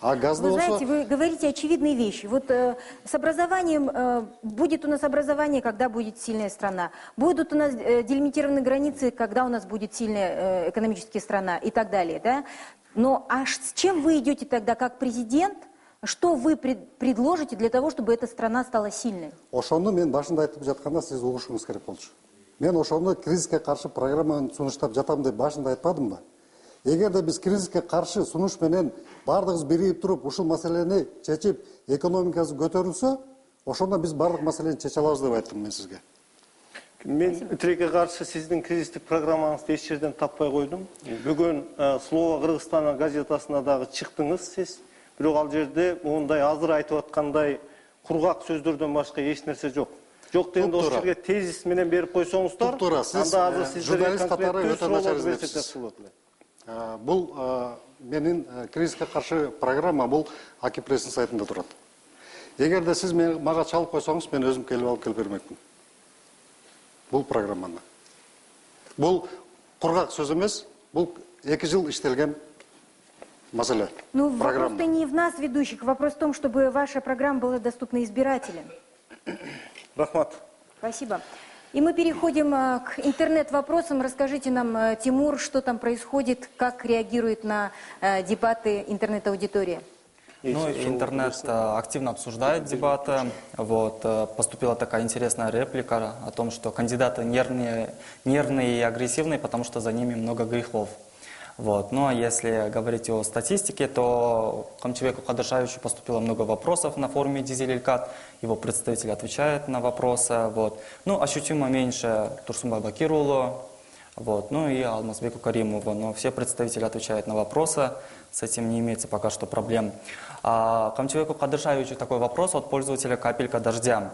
А газды Вы знаете, вы говорите очевидные вещи. Вот с образованием, будет у нас образование, когда будет сильная страна. Будут у нас делимитированы границы, когда у нас будет сильная экономическая страна и так далее. Да? Но а с чем вы идете тогда как президент? Что вы предложите для того, чтобы эта страна стала сильной? Ошону мен башында айтып жатканда сиз угушуңуз керек болчу. Мен ошону кризиске каршы программаны сунуштап жатам деп башында айтпадымбы? Эгерде биз кризиске каршы сунуш менен бардыгыбыз биригип туруп, ушул маселени чечип, экономикасы көтөрүлсө, ошондо биз бардык маселени чече алабыз деп айттым мен сизге. Мен тилекке каршы сиздин кризистик программаңызды эч жерден таппай койдум. Бүгүн Слово Кыргызстана газетасына дагы чыктыңыз сиз. Бирок ал жерде мондай азыр айтып аткандай кургак сөздөрдөн башка эч нерсе жок. Жок дегенде ошол жерге тезис менен берип койсоңуздар, анда азыр сиздер конкреттүү суроолорду берсеңиз болот эле. Бул менин кризиске каршы программа бул Акипресстин сайтында турат. Эгерде сиз мага чалып койсоңуз, мен өзүм келип алып келип бермекмин. Бул программаны. Бул кургак сөз эмес, бул 2 жыл иштелген маселе. Ну, вопрос-то Программа. не в нас, ведущих. Вопрос в том, чтобы ваша программа была доступна избирателям. Рахмат. Спасибо. И мы переходим к интернет-вопросам. Расскажите нам, Тимур, что там происходит, как реагирует на дебаты интернет-аудитория? Ну, интернет активно обсуждает дебаты. Вот, поступила такая интересная реплика о том, что кандидаты нервные и агрессивные, потому что за ними много грехов. Вот. Ну а если говорить о статистике, то к Камчыбеку Кадыршаевичу поступило много вопросов на форуме Дизель-Элькат. Его представитель отвечает на вопросы. Вот. Ну, ощутимо меньше Турсунбай Бакирулу, вот. Ну и Алмазбеку Каримову. Но все представители отвечают на вопросы. С этим не имеется пока что проблем. А Камчыбеку Кадыршаевичу такой вопрос от пользователя «Капелька дождя».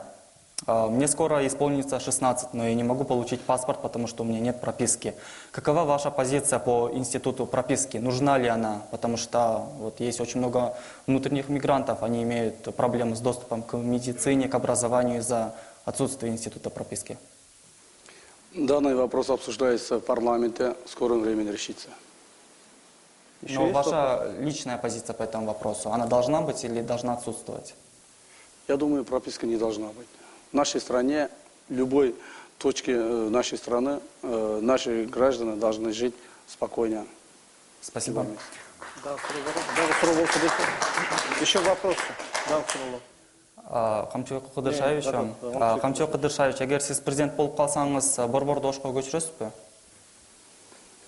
Мне скоро исполнится 16, но я не могу получить паспорт, потому что у меня нет прописки. Какова ваша позиция по институту прописки? Нужна ли она? Потому что вот есть очень много внутренних мигрантов, они имеют проблемы с доступом к медицине, к образованию из-за отсутствия института прописки. Данный вопрос обсуждается в парламенте, в скором времени решится. Но ваша личная позиция по этому вопросу, она должна быть или должна отсутствовать? Я думаю, прописка не должна быть. В нашей стране, любой точке нашей страны, наши граждане должны жить спокойно. Спасибо. Еще вопросы? Камчыбек Кадыршаевич, эгер сиз президент болуп калсаңыз, борборду ошко көчүрөсүзбү?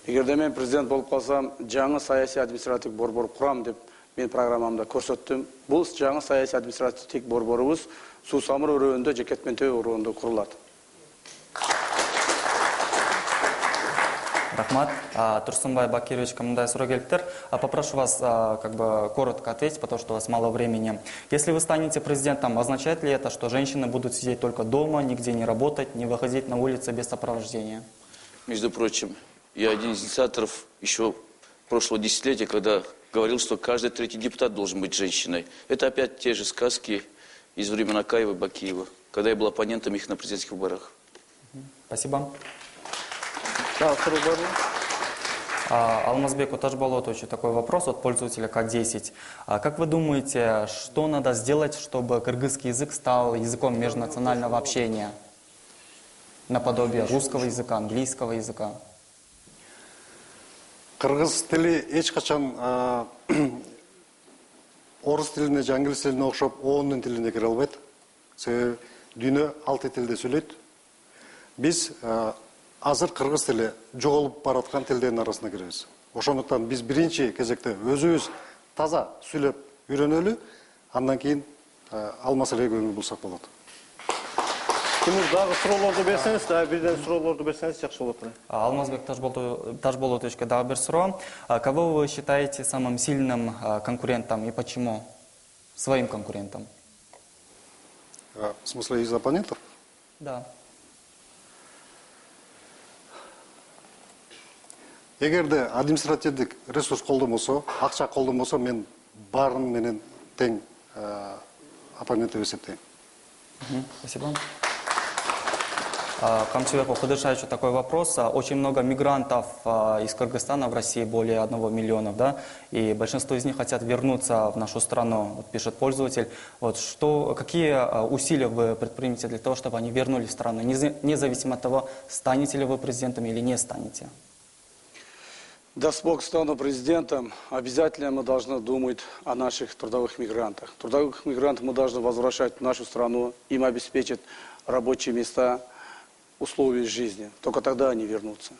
Эгерде мен президент болуп калсам, жаңы саясий административ борбор курам деп мен программамда көрсөттүм. Бул жаңы саясий административ борборубуз Суу Самыр өрөөнүндө, Жекетмен-Төбө өрөөнүндө курулат. Рахмат. Турсунбай Бакирович, мындай суроо келиптир. Попрошу вас коротко ответить, потому что у вас мало времени. Если вы станете президентом, означает ли это, что женщины будут сидеть только дома, нигде не работать, не выходить на улицы без сопровождения? Между прочим, я один из инициаторов еще прошлого десятилетия, когда говорил, что каждый третий депутат должен быть женщиной. Это опять те же сказки из времен Акаева и Бакиева, когда я был оппонентом их на президентских выборах. Спасибо. Алмазбеку Тажболотовичу такой вопрос от пользователя К10. Как вы думаете, что надо сделать, чтобы кыргызский язык стал языком межнационального общения? Наподобие русского языка, английского языка? Кыргыз тили эч качан орус тилине же англис тилине окшоп оонун тилине кире албайт. Себеби дүйнө 6 тилде сүйлөйт. Биз азыр кыргыз тили жоголуп бараткан тилдердин арасына киребиз. Ошондуктан биз биринчи кезекте өзүбүз таза сүйлөп үйрөнөлү, андан кийин ал маселеге көңүл бурсак болот. Тимур, дагы суроолорду берсеңиз, бирден суроолорду берсеңиз жакшы болот. Алмазбек Тажболотовичке дагы бир суроо. Кого вы считаете самым сильным конкурентом и почему? Своим конкурентом. В смысле, из оппонентов? Да. Эгерде административдик ресурс колдонбосо, акча колдонбосо, мен баарын менен тең оппонент деп эсептейм. Спасибо. Камчыбеку Кадыршаевичу такой вопрос. Очень много мигрантов из Кыргызстана в России, более 1 миллиона, да, и большинство из них хотят вернуться в нашу страну, вот пишет пользователь. Вот какие усилия вы предпримете для того, чтобы они вернулись в страну, независимо от того, станете ли вы президентом или не станете? Даст Бог стану президентом, обязательно мы должны думать о наших трудовых мигрантах. Трудовых мигрантов мы должны возвращать в нашу страну, им обеспечить рабочие места, условия жизни. Только тогда они вернутся.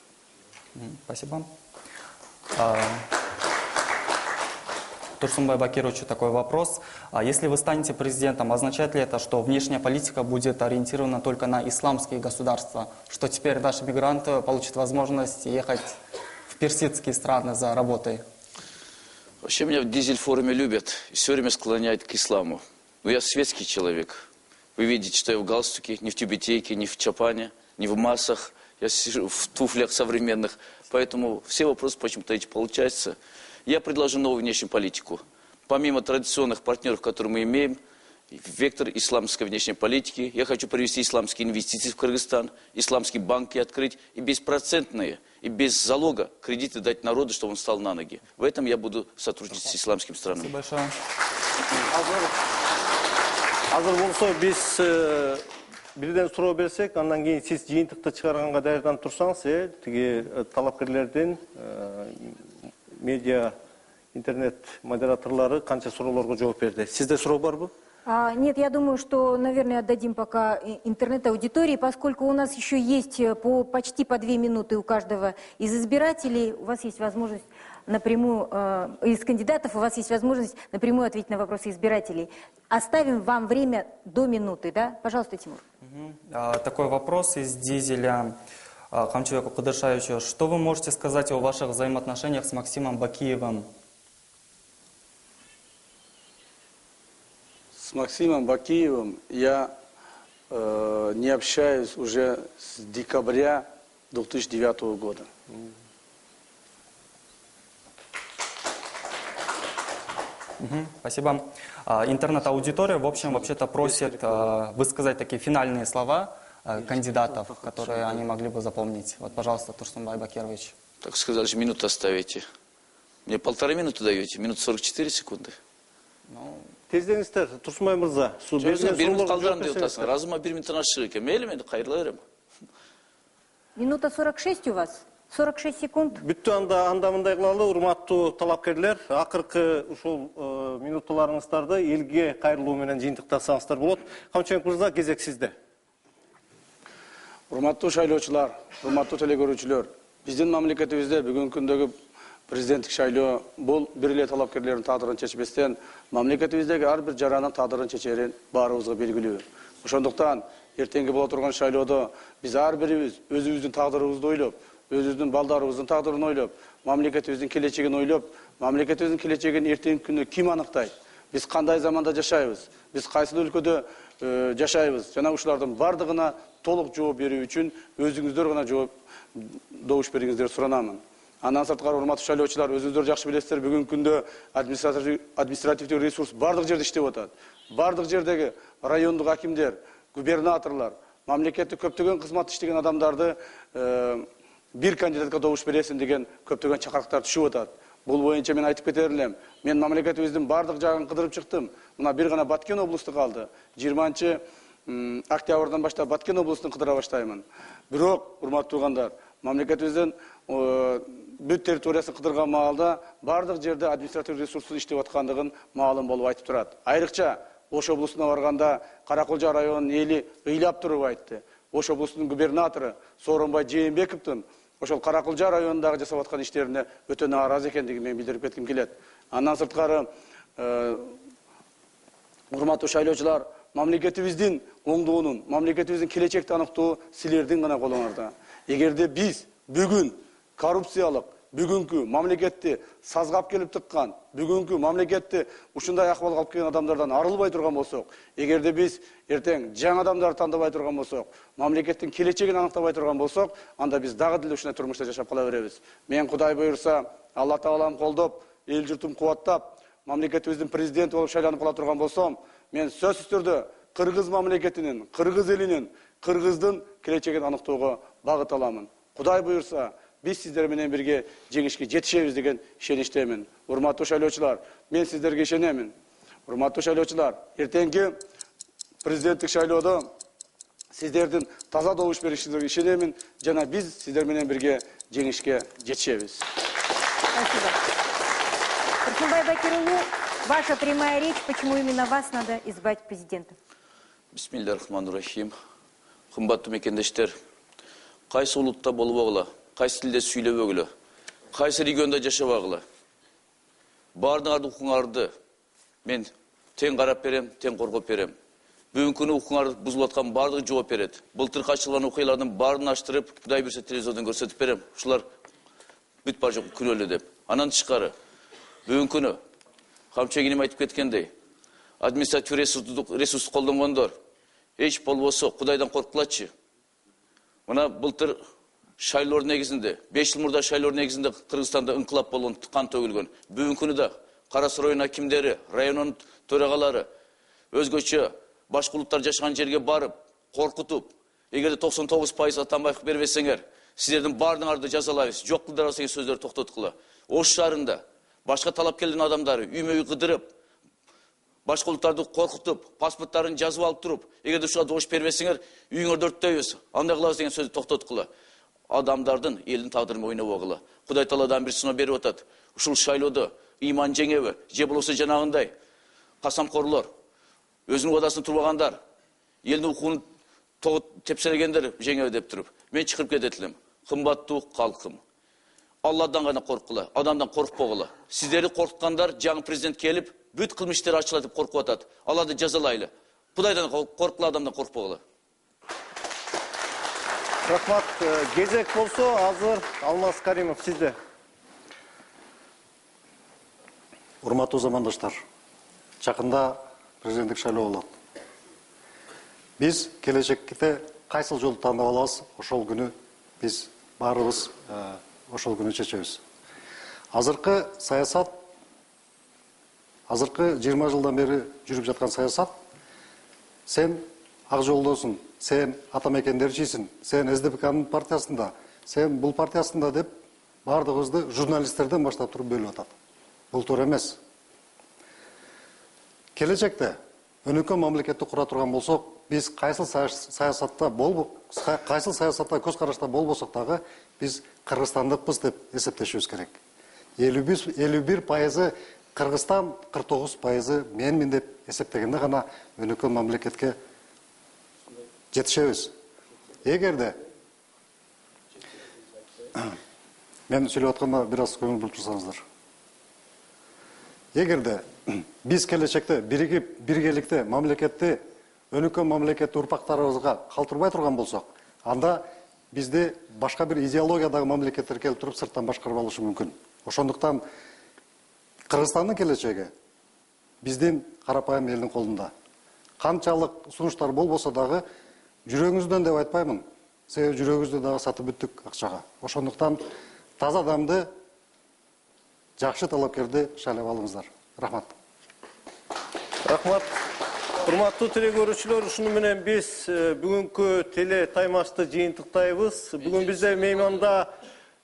Спасибо. Турсунбай Бакировичу такой вопрос. Если вы станете президентом, означает ли это, что внешняя политика будет ориентирована только на исламские государства? Что теперь наши мигранты получат возможность ехать в персидские страны за работой? Вообще меня в Дизель-форуме любят и все время склоняют к исламу. Но я светский человек. Вы видите, что я в галстуке, не в тюбетейке, не в чапане, не в массах. Я сижу в туфлях современных. Поэтому все вопросы почему-то эти получаются. Я предложу новую внешнюю политику. Помимо традиционных партнеров, которые мы имеем, вектор исламской внешней политики. Я хочу привести исламские инвестиции в Кыргызстан, исламские банки открыть и беспроцентные, и без залога кредиты дать народу, чтобы он встал на ноги. В этом я буду сотрудничать с исламскими странами. Спасибо большое. Азыр болсо биз бирден суроо берсек, андан кийин сиз жыйынтыкты чыгарганга даярданып турсаңыз, тиги талапкерлердин медиа интернет модераторлары канча суроолорго жооп берди. Сизде суроо барбы? Нет, я думаю, что, наверное, отдадим пока интернет-аудитории, поскольку у нас еще есть почти по 2 минуты у каждого из избирателей. У вас есть возможность напрямую, из кандидатов, у вас есть возможность напрямую ответить на вопросы избирателей. Оставим вам время до минуты, да? Пожалуйста, Тимур. Такой вопрос из Дизеля Камчыбеку Кыдыршаевичу. Что вы можете сказать о ваших взаимоотношениях с Максимом Бакиевым? С Максимом Бакиевым я не общаюсь уже с декабря 2009 года. Спасибо. Интернет-аудитория, в общем, вообще-то просит высказать такие финальные слова кандидатов, которые они могли бы запомнить. Вот, пожалуйста, Турсунбай Бакирович. Так сказали, минуту оставите. Мне 1,5 минуты даете, минут 44 секунды. Тездеңіздер, Турсунбай мырза. Bir minut kaldıram diye otasın. Razıma 1 minuttan aşırı ki. Meyli miydi? Hayırlı verim. Минута 46 у вас? 46 секунд? Бүттү анда мындай кылалы, урматтуу талапкерлер, акыркы ушул минуттарыңыздарды элге кайрылуу менен жыйынтыктасаңыздар болот. Камчыбек мырза, кезек сизде. Урматтуу шайлоочулар, урматтуу телекөрүүчүлөр, биздин мамлекетибизде бүгүнкү күндөгү президенттик шайлоо бул бир эле талапкерлердин тагдырын чечпестен мамлекетибиздеги ар бир жаранын тагдырын чечерин баарыбызга белгилүү. Ошондуктан эртеңки боло турган шайлоодо биз ар бирибиз өзүбүздүн тагдырыбызды ойлоп, өзүбүздүн балдарыбыздын тагдырын ойлоп, мамлекетибиздин келечегин ойлоп, мамлекетибиздин келечегин эртеңки күндө ким аныктайт? Биз кандай заманда жашайбыз? Биз кайсыл өлкөдө жашайбыз? Жана ушулардын бардыгына толук жооп берүү үчүн өзүңүздөр гана жооп добуш бериңиздер суранамын. Андан сырткары, урматтуу шайлоочулар, өзүңүздөр жакшы билесиздер, бүгүнкү күндө административдик ресурс бардык жерде иштеп атат. Бардык жердеги райондук акимдер, губернаторлар, мамлекетте көптөгөн кызмат иштеген адамдарды бир кандидатка добуш бересин деген көптөгөн чакырыктар түшүп атат. Бул боюнча мен айтып кетер элем. Мен мамлекетибиздин бардык жагын кыдырып чыктым. Мына бир гана Баткен облусту калды. 20 октябрдан баштап Баткен облустун кыдыра баштаймын. Бирок, урматтуу туугандар, мамлекетибиздин бүт территориясын кыдырган маалда бардык жерде административдик ресурстун иштеп аткандыгын маалым болуп айтып турат. Айрыкча Ош облусуна барганда Каракулжа районунун эли ыйлап туруп айтты. Ош облусунун губернатору Сооронбай Жээнбековдун ошол Каракулжа районундагы жасап аткан иштерине өтө нааразы экендигин мен билдирип кетким келет. Андан сырткары, урматтуу шайлоочулар, мамлекетибиздин оңдуунун, мамлекетибиздин келечекти аныктоо силердин гана колуңарда. Эгерде биз бүгүн коррупциялык, бүгүнкү мамлекетти сазгап келип тыккан, бүгүнкү мамлекетти ушундай акыбалга алып келген адамдардан арылбай турган болсок, эгерде биз эртең жаңы адамдарды тандабай турган болсок, мамлекеттин келечегин аныктабай турган болсок, анда биз дагы деле ушундай турмушта жашап кала беребиз. Мен Кудай буйрса, Алла Таалам колдоп, эл журтум кубаттап, мамлекетибиздин президенти болуп шайланып кала турган болсом, мен сөзсүз түрдө Кыргыз мамлекетинин, Кыргыз элинин, Кыргыздын келечегин аныктоого багыт аламын. Кудай буйрса, биз сиздер менен бирге жеңишке жетишебиз деген ишеничтемин. Урматтуу шайлоочулар, мен сиздерге ишенемин. Урматтуу шайлоочулар, эртеңки президенттик шайлоодо сиздердин таза добуш беришиңерге ишенемин жана биз сиздер менен бирге жеңишке жетишебиз. Спасибо. Турсунбай Бакирович, ваша прямая речь, почему именно вас надо избрать президентом? Бисмиллахиррахманиррахим. Кымбаттуу мекендештер, кайсы улутта болбогула, кайсы тилде сүйлөбөгүлө, кайсы региондо жашабагыла, баардыгыңардын укуңарды мен тең карап берем, тең коргоп берем. Бүгүнкү күнү укуңар бузулуп аткан баардыгы жооп берет. Былтыр ачылган окуялардын баарын аштырып, Кудай буйрса телевизордон көрсөтүп берем. Ушулар бүт бар жок күнөөлүү деп. Анан тышкары бүгүнкү күнү Камчыбек энем айтып кеткендей, административ ресурсту колдонгондор эч болбосо Кудайдан корккулачы. Мына былтыр шайлоо негизинде, 5 жыл мурда шайлоо негизинде Кыргызстанда ыңкылап болгон, кан төгүлгөн. Бүгүнкү күнү да Кара Суу районунун акимдери, районунун төрагалары өзгөчө башка улуттар жашаган жерге барып, коркутуп, эгерде 99% Атамбаев бербесеңер, силердин баардыгыңарды жазалайбыз, жок кылдырабыз деген сөздөрдү токтоткула. Ош шаарында башка талапкерлердин адамдары үймө-үй кыдырып, башка улуттарды коркутуп, паспорттарын жазып алып туруп, эгерде ушуга добуш бербесеңер, үйүңөрдү өрттөйбүз, андай кылабыз деген сөздү токтоткула. Адамдардын элдин тагдырын ойнобогула. Кудай Тааладан бир сыноо берип атат. Ушул шайлоодо ыйман жеңеби, же болбосо жанагындай касамкорлор, өзүнүн уадасын турбагандар, элдин укугун тепселегендер жеңеби деп туруп, мен чыгып кетет элем. Кымбаттуу калкым, Алладан гана корккула, адамдан коркпогула. Сиздерди коркуткандар жаңы президент келип, бүт кылмыштар ачылат деп коркуп атат. Аларды жазалайлы. Кудайдан корккула, адамдан коркпогула. Рахмат. Кезек болсо, азыр Алмаз Каримов сизде. Урматтуу замандаштар, жакында президенттик шайлоо болот. Биз келечекте кайсыл жолду тандап алабыз, ошол күнү биз баарыбыз ошол күнү чечебиз. Азыркы саясат, азыркы 20 жылдан бери жүрүп жаткан саясат, сен ак жолдосуң, сен атамекендерчисиң, сен СДПКнын партиясында, сен бул партиясында деп баардыгыбызды журналисттерден баштап туруп бөлүп атат. Бул туура эмес. Келечекте өнүккөн мамлекетти кура турган болсок, биз кайсыл саясатта көз карашта болбосок дагы биз кыргызстандыкпыз деп эсептешибиз керек. 51% Кыргызстан, 49% менмин деп эсептегенде гана өнүккөн мамлекетке жетишебиз. Эгерде мен сүйлөп атканда бир аз көңүл буруп турсаңыздар. Эгерде биз келечекте биргеликте мамлекетти, өнүккөн мамлекетти урпактарыбызга калтырбай турган болсок, анда бизде башка бир идеологиядагы мамлекеттер келип туруп сырттан башкарып алышы мүмкүн. Ошондуктан Кыргызстандын келечеги биздин карапайым элдин колунда. Канчалык сунуштар болбосо дагы жүрөгүңүздөн деп айтпаймын. Себеби жүрөгүбүздү дагы сатып бүттүк акчага. Ошондуктан таза адамды, жакшы талапкерди шайлап алыңыздар. Рахмат. Рахмат. Урматтуу теле көрүүчүлөр, ушуну менен биз бүгүнкү теле таймашты жыйынтыктайбыз. Бүгүн бизде мейманда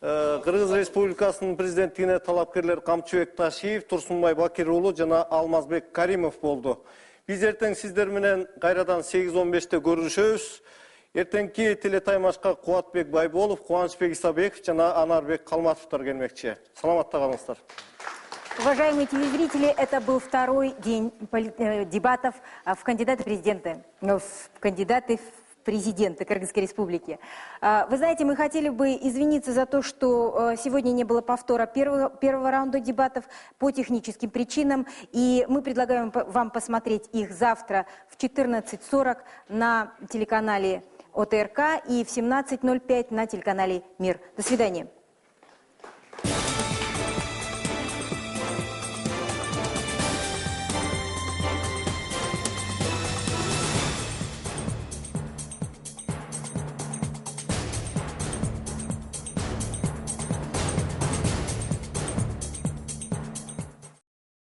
Кыргыз Республикасынын президенттигине талапкерлер Камчыбек Ташиев, Турсунбай Бакир уулу жана Алмазбек Каримов болду. Биз эртең сиздер менен кайрадан 8:15-те көрүшөбүз. Эртеңки теле таймашка Кубатбек Байболов, Кубанычбек Исабеков жана Анарбек Калматовдор келмекчи. Саламатта калыңыздар. Уважаемые телезрители, это был второй день дебатов в кандидаты в президенты Кыргызской Республики. Вы знаете, мы хотели бы извиниться за то, что сегодня не было повтора первого раунда дебатов по техническим причинам, и мы предлагаем вам посмотреть их завтра в 14:40 на телеканале ОТРК и в 17:05 на телеканале «Мир». До свидания.